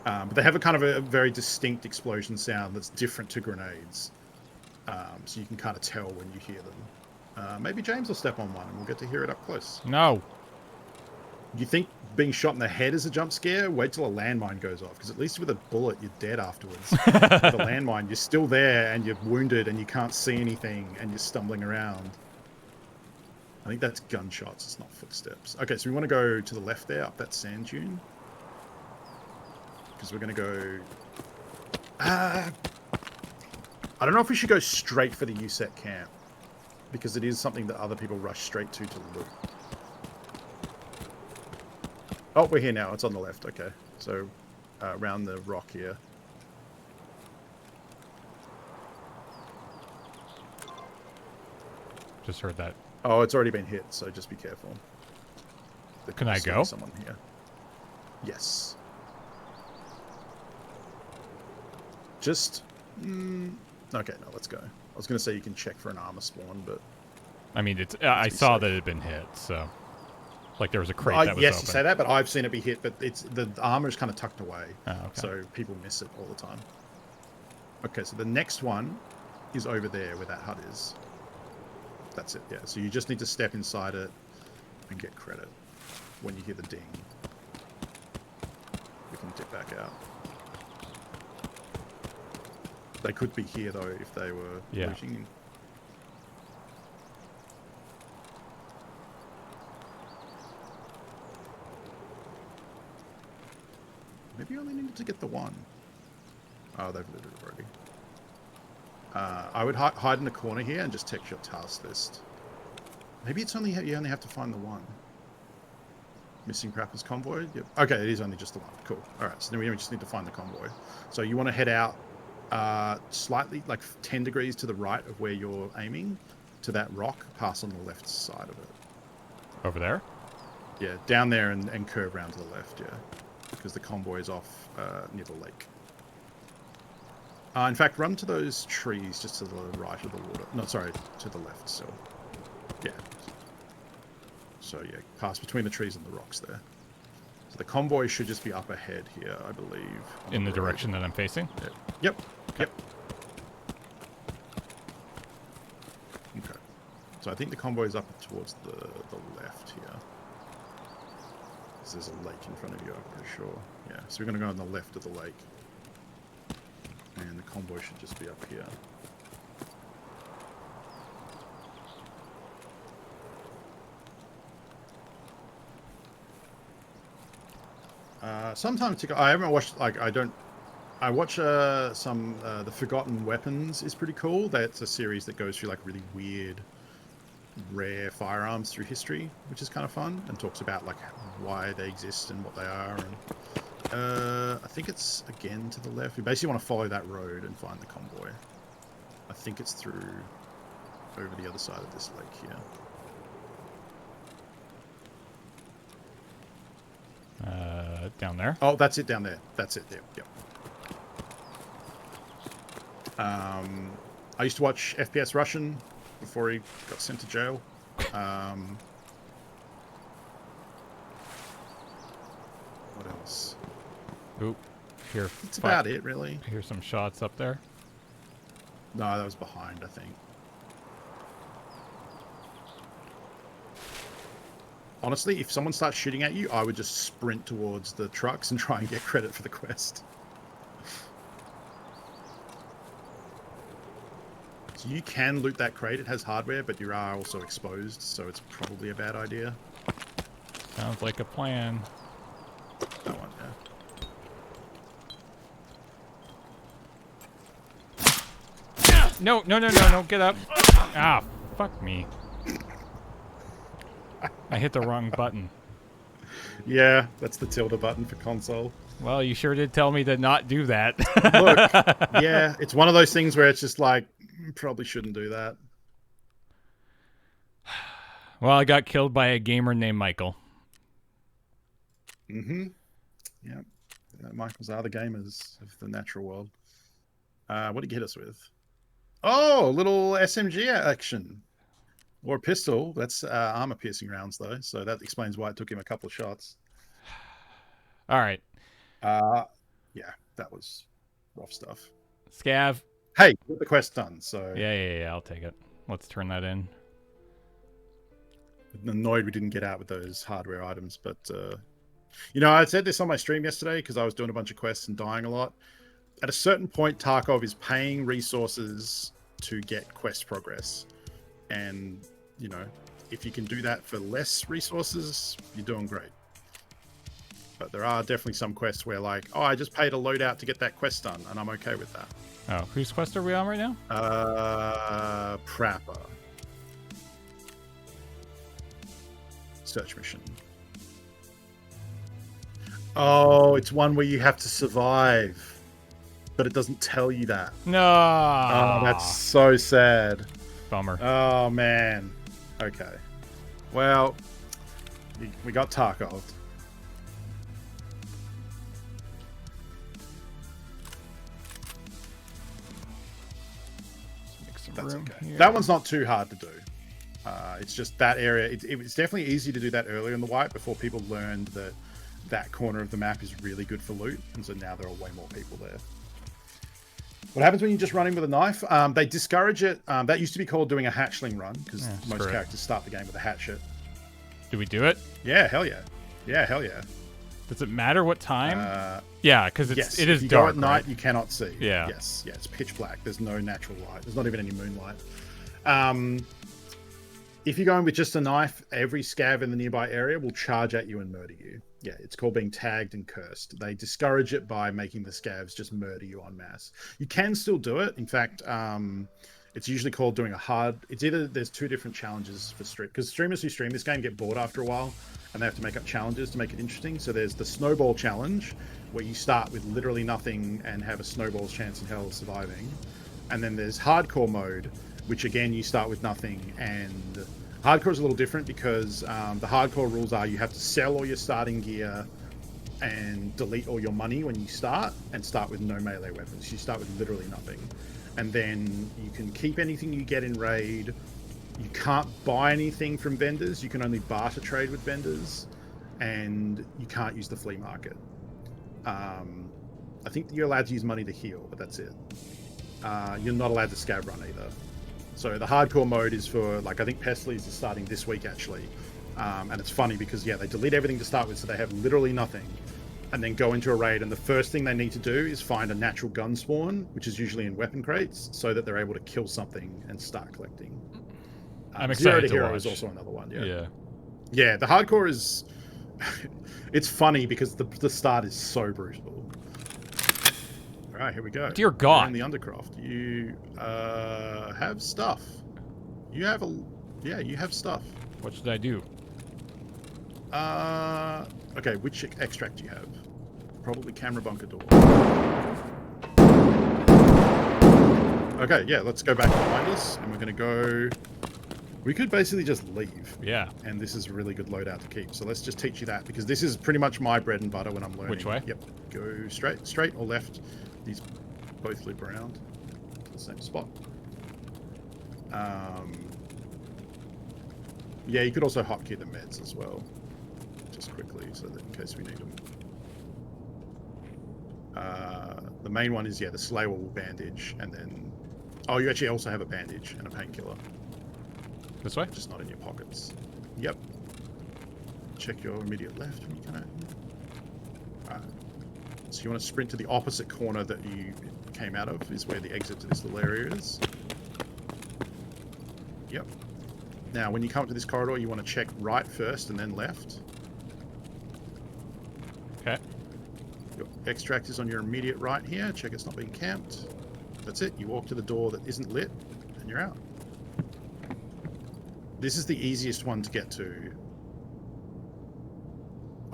But they have a kind of a very distinct explosion sound that's different to grenades. So you can kind of tell when you hear them. Maybe James will step on one and we'll get to hear it up close. No. You think being shot in the head is a jump scare? Wait till a landmine goes off, because at least with a bullet, you're dead afterwards. With a landmine, you're still there and you're wounded and you can't see anything and you're stumbling around. I think that's gunshots, it's not footsteps. Okay, so we want to go to the left there, up that sand dune. Because we're going to go... I don't know if we should go straight for the USEC camp, because it is something that other people rush straight to loot. Oh, we're here now. It's on the left. Okay. So, around the rock here. Just heard that. Oh, it's already been hit, so just be careful. Can I go? Someone here. Yes. Just... okay, no, let's go. I was going to say you can check for an armor spawn, but... I mean, it's. I saw that it had been hit, so... Like there was a crate that was yes, open. you say that, but I've seen it be hit, but it's the armor is kind of tucked away. Oh, okay. So people miss it all the time. Okay, so the next one is over there where that hut is. That's it, yeah. So you just need to step inside it and get credit when you hear the ding. We can dip back out. They could be here though if they were looting. Maybe you only needed to get the one. Oh, they've looted it already. I would hide in the corner here and just check your task list. Maybe it's only you only have to find the one. Missing Crappers convoy? Yep. Okay, it is only just the one. Cool. Alright, so then we just need to find the convoy. So you want to head out slightly, like 10 degrees to the right of where you're aiming, to that rock, pass on the left side of it. Over there? Yeah, down there and curve around to the left, yeah. Because the convoy is off near the lake. In fact, run to those trees just to the right of the water. No, sorry, to the left, so... Yeah. So, yeah, pass between the trees and the rocks there. So the convoy should just be up ahead here, I believe. In the direction that I'm facing? Yeah. Yep. Okay. So I think the convoy is up towards the left here. There's a lake in front of you, I'm pretty sure. Yeah, so we're going to go on the left of the lake. convoy should just be up here. Sometimes I haven't watched, like, I watch some the Forgotten Weapons is pretty cool. That's a series that goes through like really weird, rare firearms through history, which is kind of fun, and talks about like why they exist and what they are. And I think it's again to the left. We basically want to follow that road and find the convoy. I think it's through over the other side of this lake here. Down there. Oh, that's it down there. That's it there. Yep. I used to watch FPS Russian before he got sent to jail. What else? Oop. Here. That's about it, really. I hear some shots up there. No, that was behind, I think. Honestly, if someone starts shooting at you, I would just sprint towards the trucks and try and get credit for the quest. So you can loot that crate. It has hardware, but you are also exposed, so it's probably a bad idea. Sounds like a plan. That one, yeah. No, get up. Ah, fuck me. I hit the wrong button. Yeah, that's the tilde button for console. Well, you sure did tell me to not do that. Look, yeah, it's one of those things where it's just like, probably shouldn't do that. Well, I got killed by a gamer named Michael. Mm-hmm. Yeah. Michaels are the gamers of the natural world. What did you hit us with? Oh, a little SMG action. Or a pistol. That's armor-piercing rounds, though, so that explains why it took him a couple of shots. All right. Yeah, that was rough stuff. Scav. Hey, get the quest done, so... Yeah, I'll take it. Let's turn that in. I'm annoyed we didn't get out with those hardware items, but... You know, I said this on my stream yesterday, because I was doing a bunch of quests and dying a lot. At a certain point, Tarkov is paying resources to get quest progress. And, you know, if you can do that for less resources, you're doing great. But there are definitely some quests where, like, oh, I just paid a loadout to get that quest done, and I'm okay with that. Oh, whose quest are we on right now? Prapper. Search mission. Oh, it's one where you have to survive, but it doesn't tell you that. No. Oh, that's so sad. Bummer. Oh, man. Okay. Well, we got Tarkov. Make some That's room okay. here. That one's not too hard to do. It's just that area. It's definitely easy to do that earlier in the wipe before people learned that that corner of the map is really good for loot. And so now there are way more people there. What happens when you just run in with a knife? They discourage it. That used to be called doing a hatchling run, because most characters start the game with a hatchet. Do we do it? Yeah, hell yeah. Yeah, hell yeah. Does it matter what time? Yeah, because yes, it is if you dark. go at night, right? you cannot see. Yeah. Yes, yeah, it's pitch black. There's no natural light. There's not even any moonlight. If you go in with just a knife, every scav in the nearby area will charge at you and murder you. Yeah, it's called being tagged and cursed. They discourage it by making the scavs just murder you en masse. You can still do it. In fact, it's usually called doing a hard... It's either... There's two different challenges for stream, because streamers who stream this game get bored after a while, and they have to make up challenges to make it interesting. So there's the snowball challenge, where you start with literally nothing and have a snowball's chance in hell of surviving. And then there's hardcore mode, which again, you start with nothing, and... Hardcore is a little different because the hardcore rules are you have to sell all your starting gear and delete all your money when you start, and start with no melee weapons. You start with literally nothing. And then you can keep anything you get in raid. You can't buy anything from vendors. You can only barter trade with vendors. And you can't use the flea market. I think you're allowed to use money to heal, but that's it. You're not allowed to scav run either. So the hardcore mode is for, like, I think Pestleys is starting this week, actually. And it's funny because, yeah, they delete everything to start with, so they have literally nothing. and then go into a raid. And the first thing they need to do is find a natural gun spawn, which is usually in weapon crates, so that they're able to kill something and start collecting. I'm Zero excited to Hero watch. is also another one. Yeah. Yeah, the hardcore is... it's funny because the start is so brutal. All right, here we go. Dear God. In the Undercroft, you have stuff. You have a... Yeah, you have stuff. What should I do? Okay, which extract do you have? Probably camera bunker door. Okay, yeah, let's go back behind us, and we're going to go... We could basically just leave. Yeah. And this is a really good loadout to keep. So let's just teach you that, because this is pretty much my bread and butter when I'm learning. Which way? Yep. Go straight or left. These both loop around to the same spot. Yeah, you could also hotkey the meds as well. Just quickly, so that in case we need them. The main one is, yeah, the Slayer will bandage, and then... Oh, you actually also have a bandage and a painkiller. This way? Just not in your pockets. Yep. Check your immediate left when you come out here. Alright. So you want to sprint to the opposite corner that you came out of, is where the exit to this little area is. Yep. Now, when you come up to this corridor, you want to check right first and then left. Okay. Your extract is on your immediate right here. Check it's not being camped. That's it. You walk to the door that isn't lit, and you're out. This is the easiest one to get to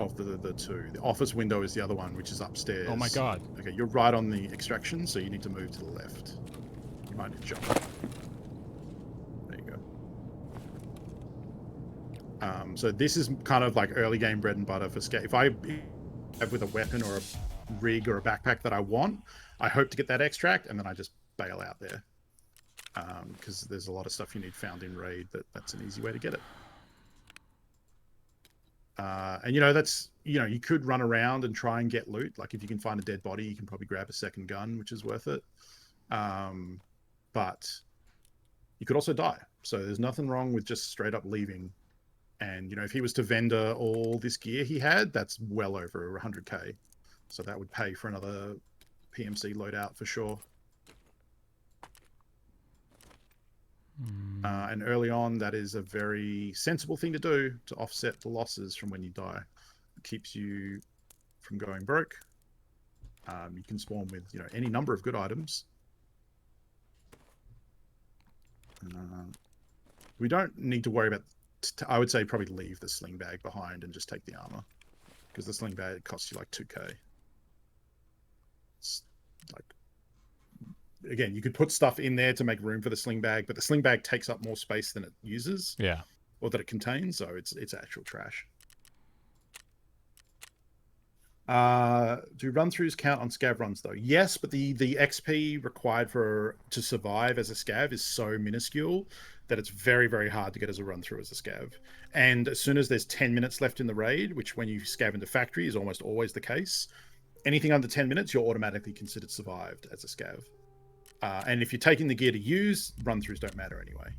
of the two. The office window is the other one, which is upstairs. Oh my God. Okay, you're right on the extraction, so you need to move to the left. You might need to jump. There you go. So this is kind of like early game bread and butter for scale. If I have with a weapon or a rig or a backpack that I want, I hope to get that extract, and then I just bail out there. Because there's a lot of stuff you need found in raid that's an easy way to get it. And you know, that's, you know, you could run around and try and get loot. Like if you can find a dead body, you can probably grab a second gun, which is worth it. But you could also die. So there's nothing wrong with just straight up leaving. And, you know, if he was to vendor all this gear he had, that's well over 100k. So that would pay for another PMC loadout for sure. And early on, that is a very sensible thing to do to offset the losses from when you die. It keeps you from going broke. You can spawn with, you know, any number of good items. We don't need to worry about... I would say probably leave the sling bag behind and just take the armor, because the sling bag costs you like 2k. It's like... Again, you could put stuff in there to make room for the sling bag, but the sling bag takes up more space than it uses. Yeah. Or that it contains, so it's actual trash. Do run-throughs count on scav runs though? Yes, but the XP required to survive as a scav is so minuscule that it's very, very hard to get as a run-through as a scav. And as soon as there's 10 minutes left in the raid, which when you scav into factory is almost always the case, anything under 10 minutes, you're automatically considered survived as a scav. And if you're taking the gear to use, run-throughs don't matter anyway.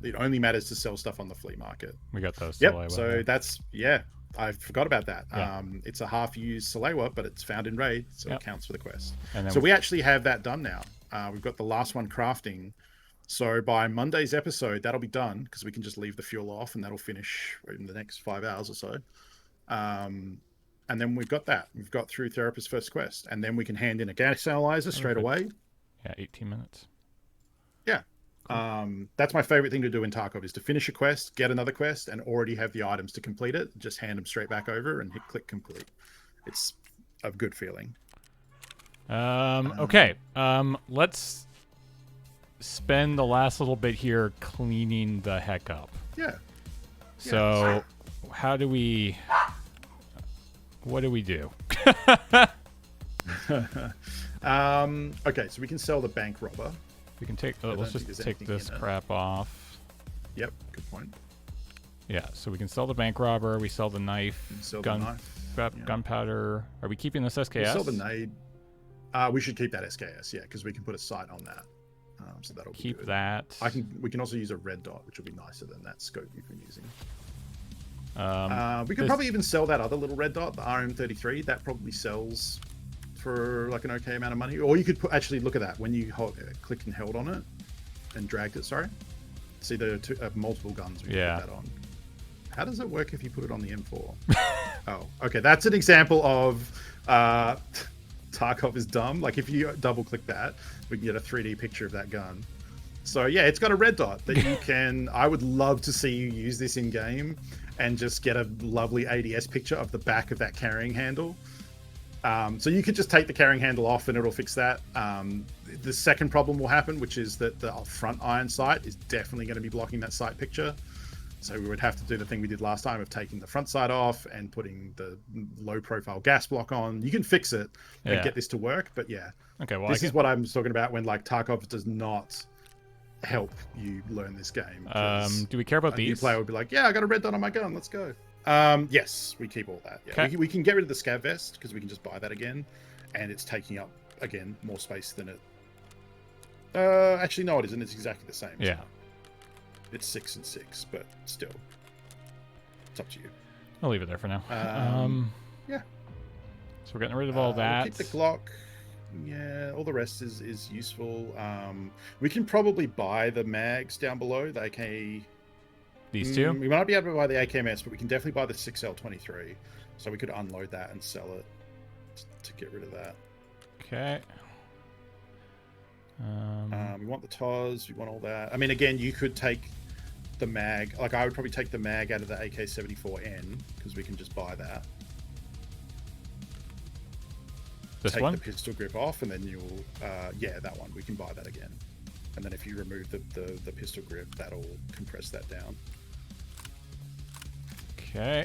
It only matters to sell stuff on the flea market. We got those. Yep. So that's, yeah, I forgot about that. Yeah. It's a half-used Salewa, but it's found in raid, so yep. It counts for the quest. And then so we actually have that done now. We've got the last one crafting. So by Monday's episode, that'll be done, because we can just leave the fuel off, and that'll finish in the next 5 hours or so. And then we've got that. We've got through Therapist's first quest, and then we can hand in a gas analyzer straight away. Yeah, 18 minutes. Yeah. That's my favorite thing to do in Tarkov, is to finish a quest, get another quest, and already have the items to complete it. Just hand them straight back over and hit click complete. It's a good feeling. Okay. Let's spend the last little bit here cleaning the heck up. Yeah. So, how do we... What do we do? Okay, so we can sell the bank robber. We can take... let's just take this crap off. Yep, good point. Yeah, so we can sell the bank robber. We sell the knife. Gunpowder. Are we keeping this SKS? We sell the nade. We should keep that SKS, yeah, because we can put a sight on that. So that'll keep be good. that. We can also use a red dot, which will be nicer than that scope you've been using. We could probably even sell that other little red dot, the RM33. That probably sells for like an okay amount of money. Or you could actually look at that when you clicked and held on it and dragged it. Sorry, see the multiple guns. We Yeah. put that on. How does it work if you put it on the M4? Oh, okay. That's an example of Tarkov is dumb. Like if you double click that, we can get a 3D picture of that gun. So yeah, it's got a red dot that you can. I would love to see you use this in game and just get a lovely ADS picture of the back of that carrying handle. So you could just take the carrying handle off and it'll fix that. The second problem will happen, which is that the front iron sight is definitely going to be blocking that sight picture. So we would have to do the thing we did last time of taking the front sight off and putting the low profile gas block on. You can fix it and get this to work, but yeah. Okay, well, this is what I'm talking about when like Tarkov does not help you learn this game. Do we care about these? New player would be like, yeah, I got a red dot on my gun, let's go. Yes, we keep all that. Yeah. We can get rid of the scav vest because we can just buy that again, and it's taking up again more space than it. Actually, no, it isn't. It's exactly the same. Yeah. So it's 6 and 6, but still, it's up to you. I'll leave it there for now. Yeah. So we're getting rid of all that. We'll keep the Glock. Yeah, all the rest is useful. We can probably buy the mags down below, the AK. These two? We might be able to buy the AKMS, but we can definitely buy the 6L23. So we could unload that and sell it to get rid of that. Okay. We want the TOS, we want all that. I mean, again, you could take the mag. Like, I would probably take the mag out of the AK-74N, because we can just buy that. This Take one? the pistol grip off, and then you'll... yeah, that one. We can buy that again. And then if you remove the pistol grip, that'll compress that down. Okay.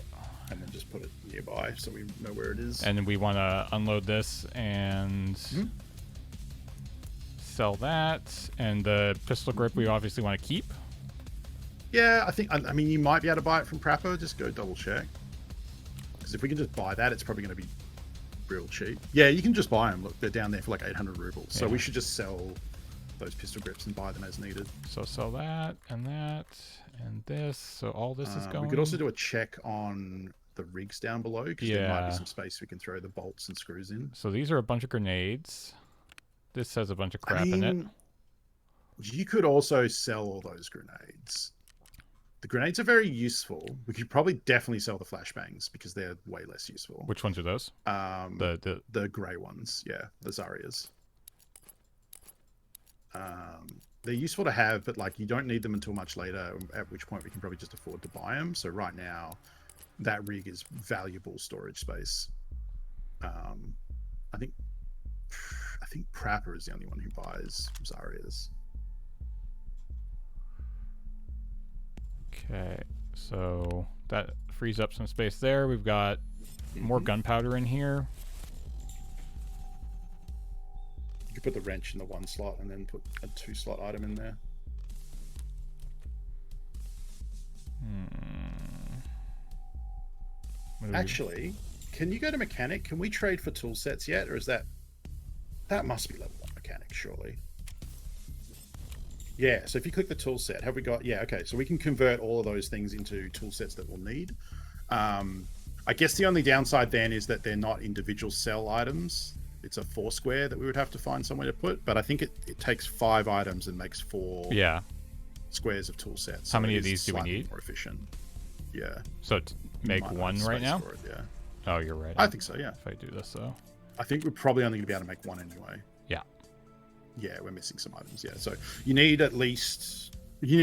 And then just put it nearby so we know where it is. And then we want to unload this and sell that. And the pistol grip we obviously want to keep. Yeah, I mean, you might be able to buy it from Prapper. Just go double check. Because if we can just buy that, it's probably going to be real cheap. Yeah, you can just buy them. Look, they're down there for like 800 rubles. So we should just sell those pistol grips and buy them as needed. So sell that and this. So all this is going. We could also do a check on the rigs down below because there might be some space we can throw the bolts and screws in. So these are a bunch of grenades. This has a bunch of crap in it. You could also sell all those grenades. The grenades are very useful. We could probably definitely sell the flashbangs because they're way less useful. Which ones are those? The grey ones, yeah, the Zarias. They're useful to have, but like you don't need them until much later, at which point we can probably just afford to buy them. So right now, that rig is valuable storage space. I think Prapper is the only one who buys Zarias. Okay, so that frees up some space there. We've got more gunpowder in here. You could put the wrench in the one slot and then put a 2-slot item in there. Actually, can you go to mechanic? Can we trade for tool sets yet? Or is that must be level 1 mechanic, surely? Yeah, so if you click the tool set, have we got... Yeah, okay, so we can convert all of those things into tool sets that we'll need. I guess the only downside then is that they're not individual cell items. It's a 4 square that we would have to find somewhere to put, but I think it takes 5 items and makes 4 squares of tool sets. How many of these do we need? More efficient. Yeah. So to make one right now? It, yeah. Oh, you're right. I think so, yeah. If I do this, though. I think we're probably only going to be able to make 1 anyway. Yeah. Yeah, we're missing some items. Yeah, so you need a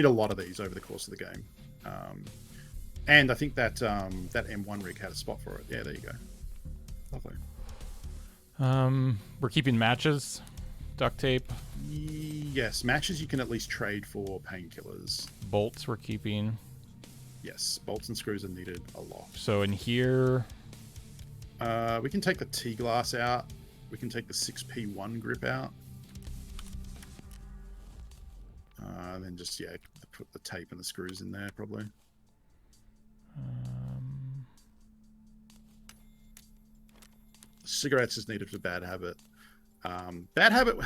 lot of these over the course of the game. And I think that that M1 rig had a spot for it. Yeah, there you go. Lovely. We're keeping matches, duct tape. Yes, matches you can at least trade for painkillers. Bolts we're keeping. Yes, bolts and screws are needed a lot. So in here... we can take the T-glass out. We can take the 6P1 grip out. And then just, yeah, put the tape and the screws in there, probably. Cigarettes is needed for bad habit. Bad habit,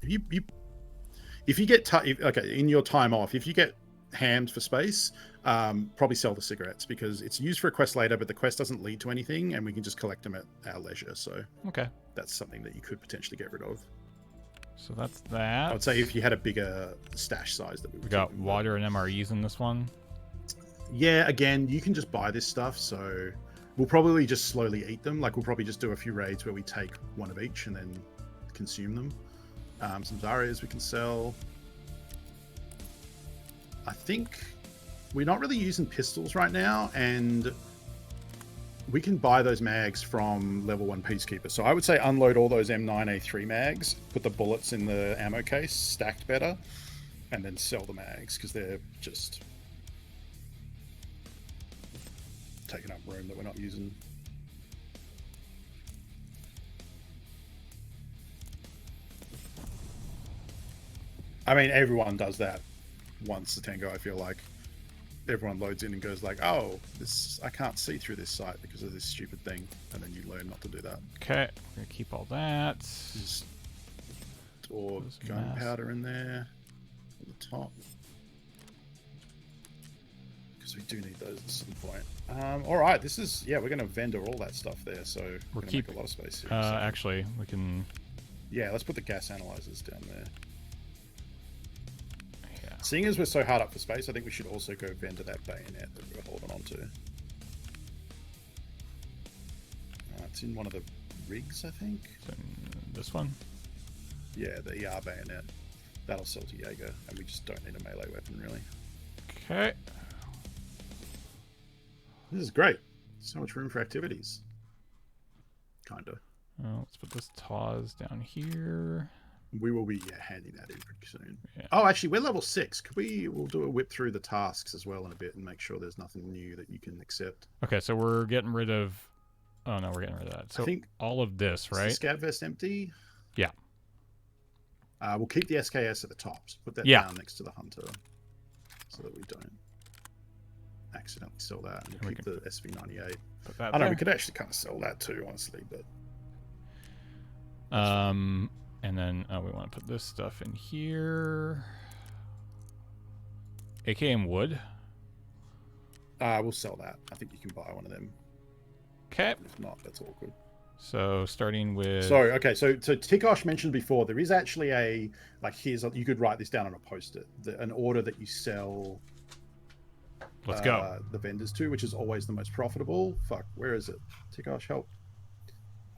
if you get, okay, in your time off, if you get hammed for space, Probably sell the cigarettes because it's used for a quest later, but the quest doesn't lead to anything, and we can just collect them at our leisure. So Okay. that's something that you could potentially get rid of. So that's that. I would say if you had a bigger stash size, that we got water and MREs in this one. Yeah, again, you can just buy this stuff, so we'll probably just slowly eat them. Like, we'll probably just do a few raids where we take one of each and then consume them. Some Zarias we can sell. I think we're not really using pistols right now, and we can buy those mags from level 1 Peacekeeper. So I would say unload all those M9A3 mags, put the bullets in the ammo case, stacked better, and then sell the mags, because they're just taking up room that we're not using. I mean, everyone does that once the Tango, I feel like. Everyone loads in and goes like, oh, this, I can't see through this site because of this stupid thing. And then you learn not to do that. Okay, we're going to keep all that. Or gunpowder in there on the top. Because we do need those at some point. All right, this is, yeah, we're going to vendor all that stuff there. So we're going to make a lot of space here. Actually, we can... Yeah, let's put the gas analyzers down there. Seeing as we're so hard up for space, I think we should also go vendor that bayonet that we're holding on to. It's in one of the rigs, I think. This one? Yeah, the ER bayonet. That'll sell to Jaeger, and we just don't need a melee weapon, really. Okay. This is great. So much room for activities. Kinda. Let's put this Taz down here. We will be handing that in pretty soon. Yeah. Oh, actually, we're level 6. Could we'll do a whip through the tasks as well in a bit and make sure there's nothing new that you can accept. Okay, so we're getting rid of... Oh, no, we're getting rid of that. So I think all of this, right? Is the scav vest empty? Yeah. We'll keep the SKS at the top. So put that down next to the hunter so that we don't accidentally sell that. And we'll keep the SV98. I don't know, we could actually kind of sell that too, honestly, but... And then we want to put this stuff in here. AKM wood. We'll sell that. I think you can buy one of them. Okay. If not, that's all good. So starting with... So Tikosh mentioned before, there is actually a, like, you could write this down on a post-it, an order that you sell... Let's go. The vendors to, which is always the most profitable. Fuck, where is it? Tikosh, help.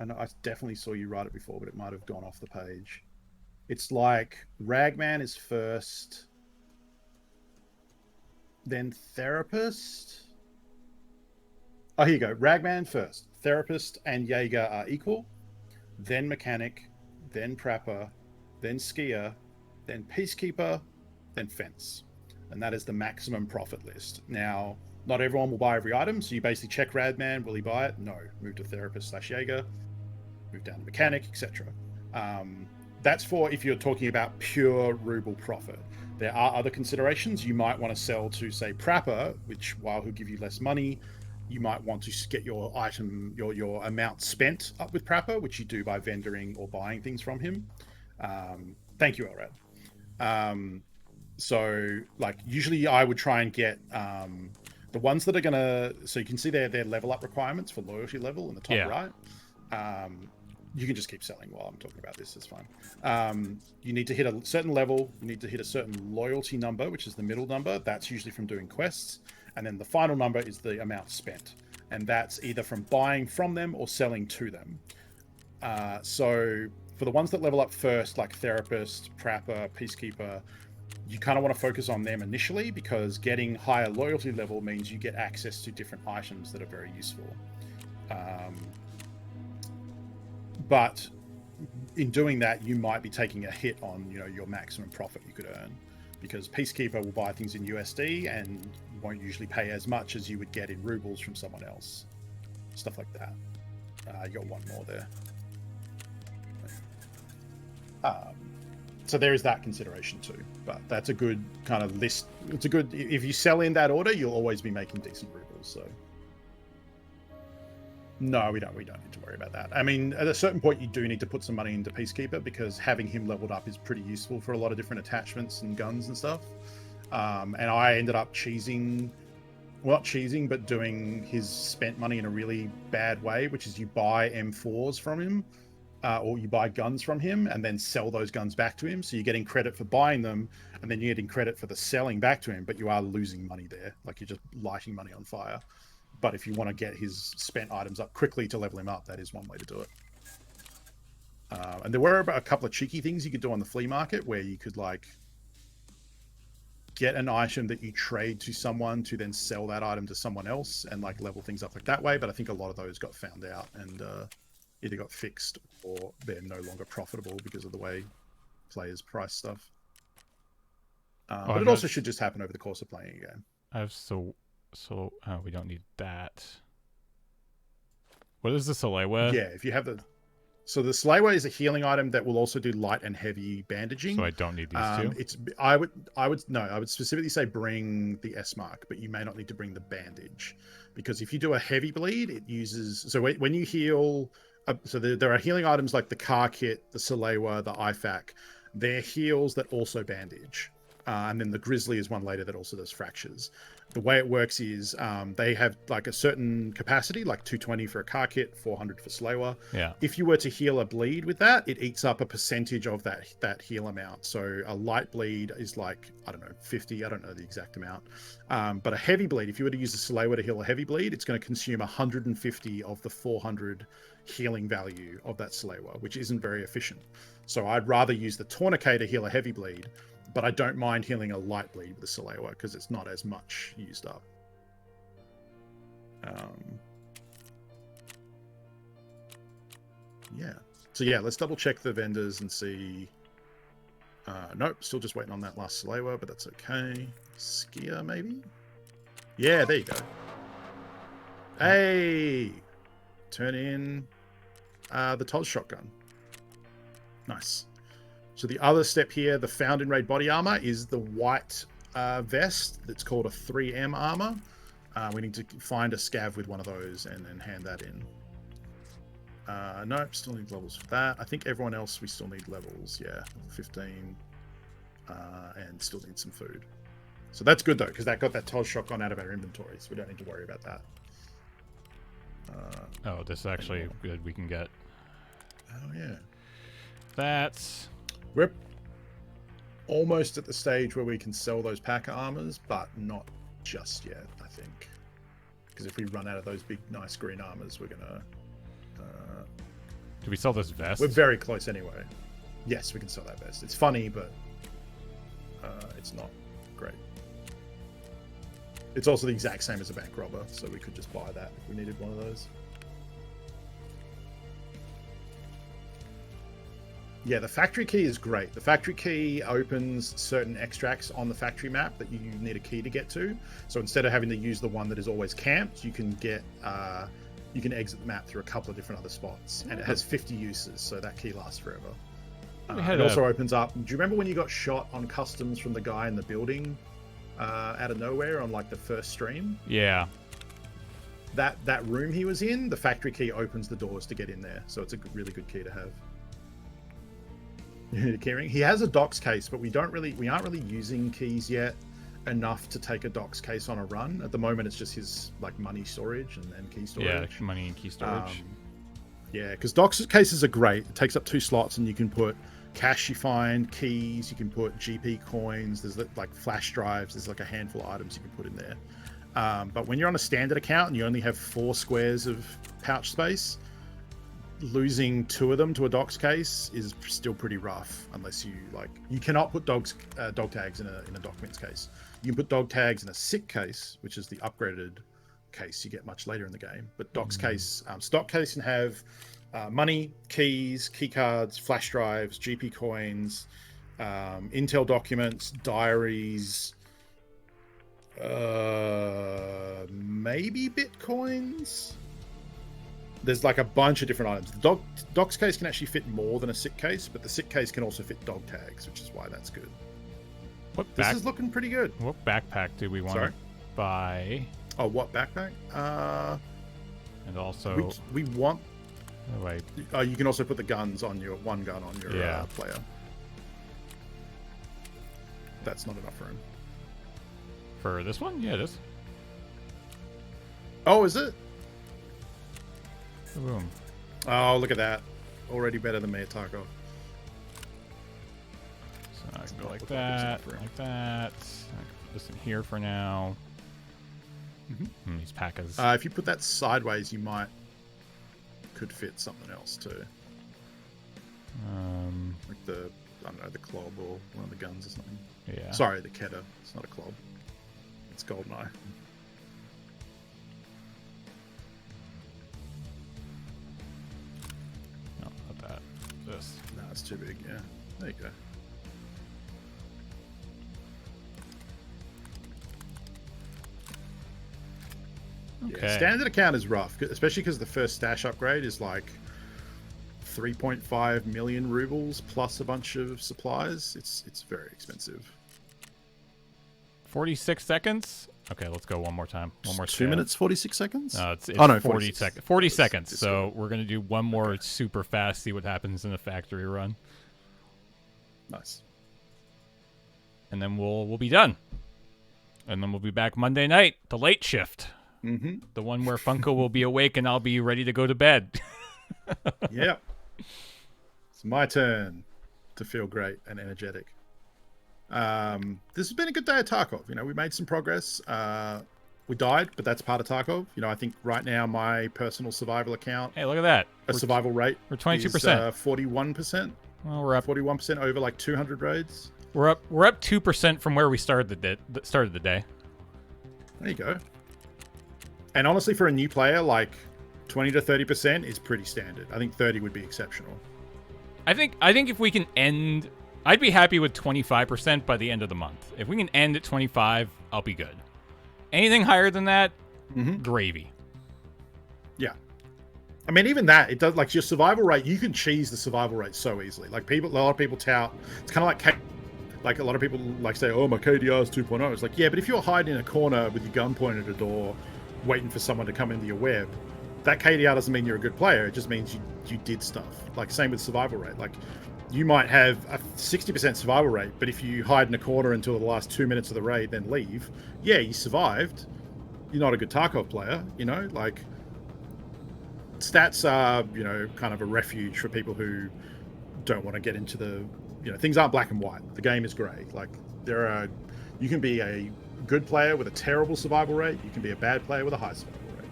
I know I definitely saw you write it before, but it might have gone off the page. It's like Ragman is first, then Therapist. Oh, here you go. Ragman first. Therapist and Jaeger are equal. Then Mechanic, then Prapper, then Skier, then Peacekeeper, then Fence. And that is the maximum profit list. Now, not everyone will buy every item, so you basically check Ragman. Will he buy it? No. Move to Therapist/Jaeger. Move down to Mechanic, etc. That's for if you're talking about pure ruble profit. There are other considerations. You might want to sell to, say, Prapper, which, while he'll give you less money, you might want to get your item, your amount spent up with Prapper, which you do by vendoring or buying things from him. Thank you, Elrad. So, like, usually I would try and get the ones that are going to... So you can see their level up requirements for loyalty level in the top right. You can just keep selling while I'm talking about this. It's fine. You need to hit a certain level. You need to hit a certain loyalty number, which is the middle number. That's usually from doing quests. And then the final number is the amount spent. And that's either from buying from them or selling to them. So for the ones that level up first, like Therapist, Prapper, Peacekeeper, you kind of want to focus on them initially, because getting higher loyalty level means you get access to different items that are very useful. But in doing that, you might be taking a hit on, your maximum profit you could earn, because Peacekeeper will buy things in USD and won't usually pay as much as you would get in rubles from someone else. Stuff like that. You got one more there. So there is that consideration too, but that's a good kind of list. It's a good, if you sell in that order, you'll always be making decent rubles. So no, we don't need to worry about that. I mean, at a certain point, you do need to put some money into Peacekeeper, because having him leveled up is pretty useful for a lot of different attachments and guns and stuff. And I ended up cheesing well, not cheesing, but doing his spent money in a really bad way, which is you buy M4s from him, or you buy guns from him and then sell those guns back to him. So you're getting credit for buying them, and then you're getting credit for the selling back to him, but you are losing money there. Like, you're just lighting money on fire. But if you want to get his spent items up quickly to level him up, that is one way to do it. And there were a couple of cheeky things you could do on the flea market where you could, like, get an item that you trade to someone to then sell that item to someone else and, like, level things up like that way. But I think a lot of those got found out and either got fixed or they're no longer profitable because of the way players price stuff. But it also should just happen over the course of playing a game. I have we don't need that. What is the Salewa? Yeah, if you have the... So the Salewa is a healing item that will also do light and heavy bandaging. So I don't need these two? I would specifically say bring the S mark, but you may not need to bring the bandage. Because if you do a heavy bleed, it uses... So when you heal... So there are healing items like the car kit, the Salewa, the IFAK. They're heals that also bandage. And then the Grizzly is one later that also does fractures. The way it works is they have like a certain capacity, like 220 for a car kit, 400 for Salewa. Yeah. If you were to heal a bleed with that, it eats up a percentage of that heal amount. So a light bleed is like, I don't know, 50. I don't know the exact amount. But a heavy bleed, if you were to use a Salewa to heal a heavy bleed, it's going to consume 150 of the 400 healing value of that Salewa, which isn't very efficient. So I'd rather use the Tourniquet to heal a heavy bleed, but I don't mind healing a light bleed with the Salewa because it's not as much used up. Yeah. So yeah, let's double check the vendors and see. Nope, still just waiting on that last Salewa, but that's okay. Skier, maybe? Yeah, there you go. Hey! Turn in the Toz shotgun. Nice. So the other step here, the found in raid body armor, is the white vest that's called a 3M armor. We need to find a scav with one of those and then hand that in. Nope, still need levels for that. I think everyone else, we still need levels. Yeah, 15. And still need some food. So that's good, though, because that got that Toz shotgun out of our inventory, so we don't need to worry about that. Oh, this is actually good. We can get... Oh, yeah. That's... We're almost at the stage where we can sell those Packer armors, but not just yet, I think. Because if we run out of those big, nice green armors, we're going to... Do we sell this vest? We're very close anyway. Yes, we can sell that vest. It's funny, but it's not great. It's also the exact same as a bank robber, so we could just buy that if we needed one of those. Yeah, the factory key is great. The factory key opens certain extracts on the factory map that you need a key to get to. So instead of having to use the one that is always camped, you can get you can exit the map through a couple of different other spots, and it has 50 uses, so that key lasts forever. It also opens up. Do you remember when you got shot on customs from the guy in the building out of nowhere on like the first stream? Yeah. That room he was in, the factory key opens the doors to get in there, so it's a really good key to have. He has a docs case, but we aren't really using keys yet enough to take a docs case on a run. At the moment, it's just his like money storage and key storage. Yeah, money and key storage. Yeah, because docs cases are great. It takes up 2 slots, and you can put cash you find, keys. You can put GP coins. There's like flash drives. There's like a handful of items you can put in there. But when you're on a standard account and you only have 4 squares of pouch space, losing 2 of them to a docs case is still pretty rough, unless you cannot put dog tags in a documents case. You can put dog tags in a sick case, which is the upgraded case you get much later in the game. But docs case, stock case can have money, keys, key cards, flash drives, GP coins, intel documents, diaries, maybe bitcoins. There's like a bunch of different items. The docs case can actually fit more than a sick case, but the sick case can also fit dog tags, which is why that's good. This is looking pretty good. What backpack do we want to buy? Oh, what backpack? And also... We want... Oh, wait. You can also put the guns on your... One gun on your player. That's not enough room. For this one? Yeah, it is. Oh, is it? Boom. Oh, look at that. Already better than me at Tarkov. So I can go like that, like that. I can put this in here for now. These packers. If you put that sideways, you could fit something else too. Like the, I don't know, the club or one of the guns or something. Yeah. Sorry, the Keta. It's not a club. It's Goldeneye. No, not that. This. No, it's too big. Yeah. There you go. Okay. Yeah, standard account is rough, especially because the first stash upgrade is like 3.5 million rubles plus a bunch of supplies. It's very expensive. 46 seconds. Okay, let's go one more time. One more. 2 minutes 46 seconds. No, it's oh no, 40 seconds. 40 seconds. It's so we're gonna do one more super fast. See what happens in the factory run, Nice. and then we'll be done. And then we'll be back Monday night, the late shift. The one where Funko will be awake and I'll be ready to go to bed. Yep. It's my turn to feel great and energetic. This has been a good day at Tarkov. You know, we made some progress. We died, but that's part of Tarkov. You know, I think right now my personal survival account, Hey, look at that. survival rate, We're 22%. 41%. Well, we're up. 41% over like 200 raids. We're up 2% from where we started the day. There you go. And honestly, for a new player, like 20 to 30% is pretty standard. I think 30 would be exceptional. I think if we can end, I'd be happy with 25% by the end of the month. If we can end at 25, I'll be good. Anything higher than that, gravy. Yeah. I mean, even that, it does, like, your survival rate, you can cheese the survival rate so easily. Like, a lot of people tout, it's kind of like a lot of people like say, oh, my KDR is 2.0. It's like, yeah, but if you're hiding in a corner with your gun pointed at a door, waiting for someone to come into your web, that KDR doesn't mean you're a good player. It just means you did stuff. Like, same with survival rate. Like, you might have a 60% survival rate, but if you hide in a corner until the last 2 minutes of the raid, then leave, yeah, you survived. You're not a good Tarkov player, you know? Like, stats are, you know, kind of a refuge for people who don't want to get into the, you know, things aren't black and white. The game is grey. Like, you can be a good player with a terrible survival rate. You can be a bad player with a high survival rate.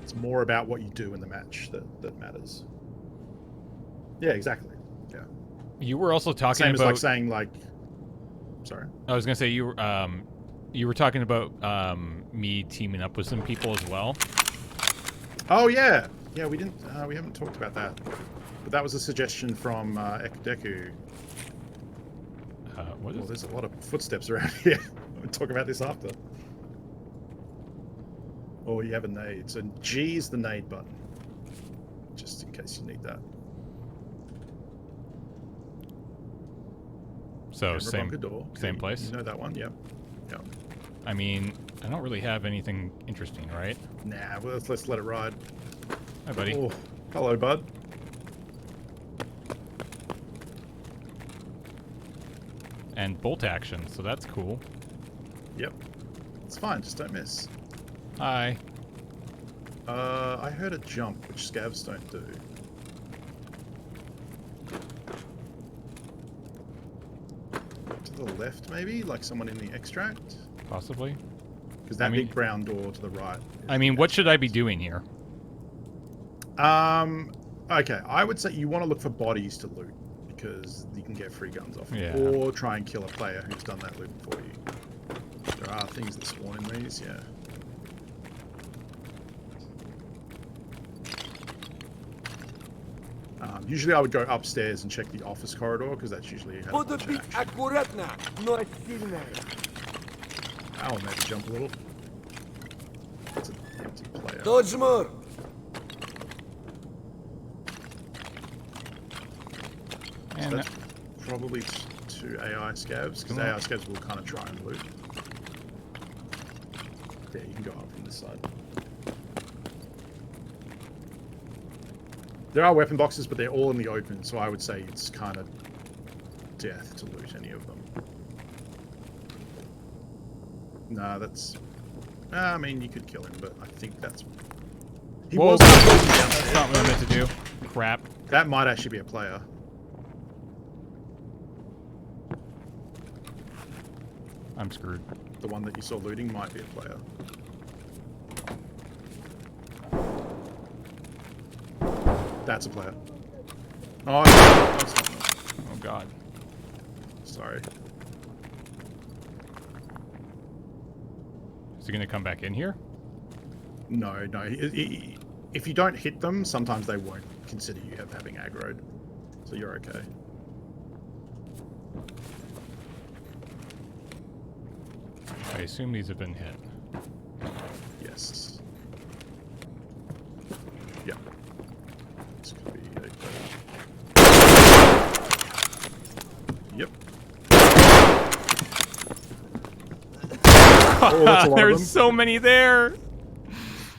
It's more about what you do in the match that matters. Yeah, exactly. Yeah. You were also talking Same about... as like saying like... Sorry? I was going to say, you were talking about me teaming up with some people as well. Oh, yeah. Yeah, we haven't talked about that. But that was a suggestion from Ep3. What is there's a lot of footsteps around here. We'll talk about this after. Oh, you have a nade. So G is the nade button. Just in case you need that. So same place? You know that one? Yep. Yep. I mean, I don't really have anything interesting, right? Nah, well, let's let it ride. Hi, buddy. Oh, hello, bud. And bolt action, so that's cool. Yep. It's fine, just don't miss. Hi. I heard a jump, which scavs don't do. To the left, maybe? Like someone in the extract? Possibly. Because that big brown door to the right. I mean, what should I be doing here? Okay, I would say you want to look for bodies to loot, because you can get free guns off them. Yeah. Or try and kill a player who's done that looting for you. There are things that spawn in these, yeah. Usually I would go upstairs and check the office corridor, because that's usually how Ow, maybe jump a little. It's an empty player. And So that's probably 2 AI scavs, because AI scavs will kind of try and loot. Yeah, you can go up from this side. There are weapon boxes, but they're all in the open, so I would say it's kind of death to loot any of them. Nah, that's I mean, you could kill him, but I think that's... He Whoa, was that's not what I meant to do. Crap. That might actually be a player. I'm screwed. The one that you saw looting might be a player. That's a player. Oh, that's not. Oh, God. Sorry. Is he going to come back in here? No. If you don't hit them, sometimes they won't consider you having aggroed. So you're okay. I assume these have been hit. Yes. Yeah. This could be a Yep. Oh, that's a lot There's of them. so many there.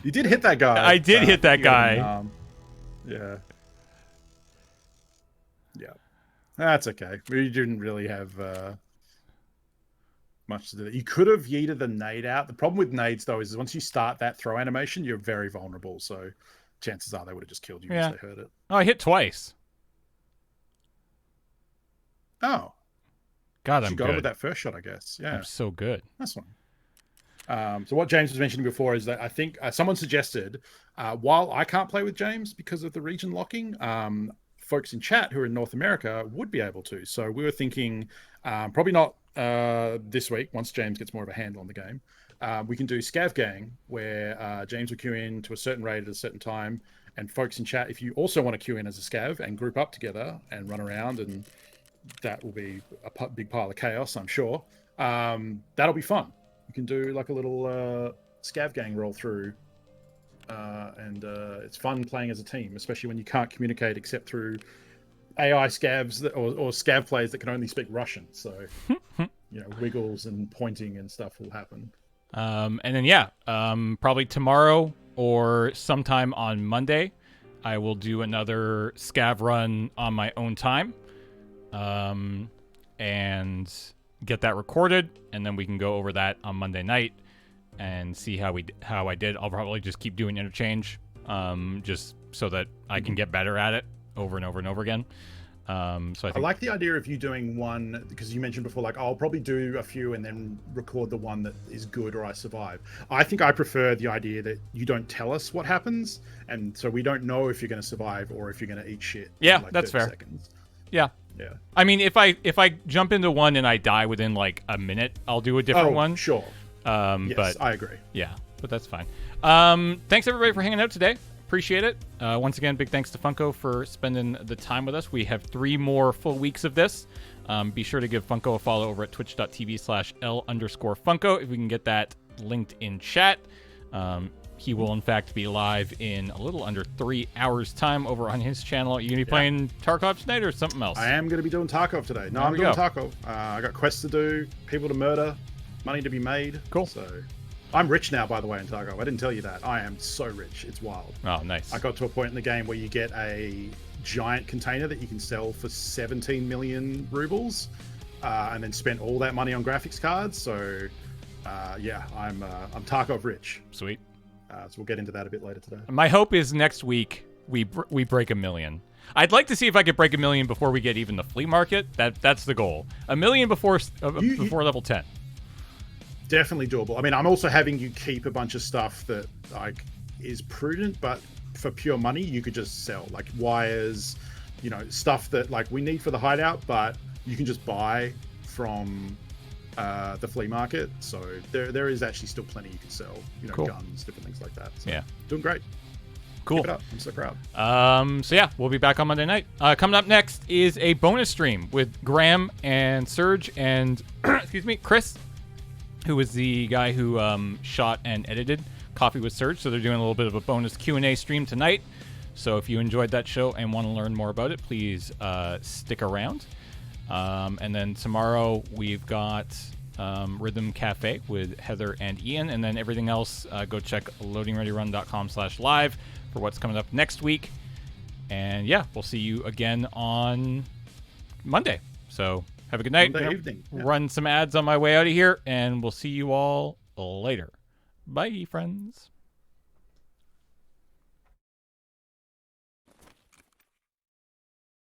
You did hit that guy. I did hit that guy. Yeah. Yeah. That's okay. We didn't really have much to do. You could have yeeted the nade out. The problem with nades, though, is once you start that throw animation, you're very vulnerable. So chances are they would have just killed you once they heard it. Oh, I hit twice. Oh. God, You I'm got it good. with that first shot, I guess. Yeah. I'm so good. That's fine. So what James was mentioning before is that I think someone suggested, while I can't play with James because of the region locking, folks in chat who are in North America would be able to. So we were thinking, probably not this week, once James gets more of a handle on the game, we can do Scav Gang, where James will queue in to a certain raid at a certain time, and folks in chat, if you also want to queue in as a Scav and group up together and run around, and that will be a big pile of chaos, I'm sure. That'll be fun. You can do like a little Scav Gang roll through, and it's fun playing as a team, especially when you can't communicate except through AI scavs or scav players that can only speak Russian. So, wiggles and pointing and stuff will happen. And then, probably tomorrow or sometime on Monday, I will do another scav run on my own time, and get that recorded, and then we can go over that on Monday night and see how I did. I'll probably just keep doing interchange, just so that I can get better at it over and over and over again. So I like the idea of you doing one, because you mentioned before, like, I'll probably do a few and then record the one that is good or I survive. I think I prefer the idea that you don't tell us what happens, and so we don't know if you're going to survive or if you're going to eat shit. Yeah, in like that's 30 fair. Seconds. Yeah. Yeah. I mean, if I jump into one and I die within like a minute, I'll do a different one. Sure. Yes, but I agree. Yeah, but that's fine. Thanks everybody for hanging out today. Appreciate it. Once again, big thanks to Funko for spending the time with us. We have 3 more full weeks of this. Be sure to give Funko a follow over at twitch.tv/L_Funko if we can get that linked in chat. He will, in fact, be live in a little under 3 hours' time over on his channel. You going to be playing Tarkov tonight or something else? I am going to be doing Tarkov today. No, I'm doing Tarkov. I got quests to do, people to murder, money to be made. Cool. So I'm rich now, by the way, in Tarkov. I didn't tell you that. I am so rich. It's wild. Oh, nice. I got to a point in the game where you get a giant container that you can sell for 17 million rubles, and then spent all that money on graphics cards. So, I'm Tarkov rich. Sweet. So we'll get into that a bit later today. My hope is next week we break 1 million. I'd like to see if I could break 1 million before we get even the flea market. That's the goal. 1 million before level 10. Definitely doable. I mean, I'm also having you keep a bunch of stuff that like is prudent, but for pure money, you could just sell like wires, stuff that like we need for the hideout, but you can just buy from the flea market. So there is actually still plenty you can sell, cool. Guns, different things like that. So, yeah, doing great. Cool. Keep it up. I'm so proud. We'll be back on Monday night. Coming up next is a bonus stream with Graham and Serge and excuse me, Chris, who was the guy who shot and edited Coffee with Serge. So they're doing a little bit of a bonus Q&A stream tonight. So if you enjoyed that show and want to learn more about it, please stick around. And then tomorrow we've got Rhythm Cafe with Heather and Ian. And then everything else, go check loadingreadyrun.com/live for what's coming up next week. And yeah, we'll see you again on Monday. So have a good night. Monday evening. Run some ads on my way out of here, and we'll see you all later. Bye, friends.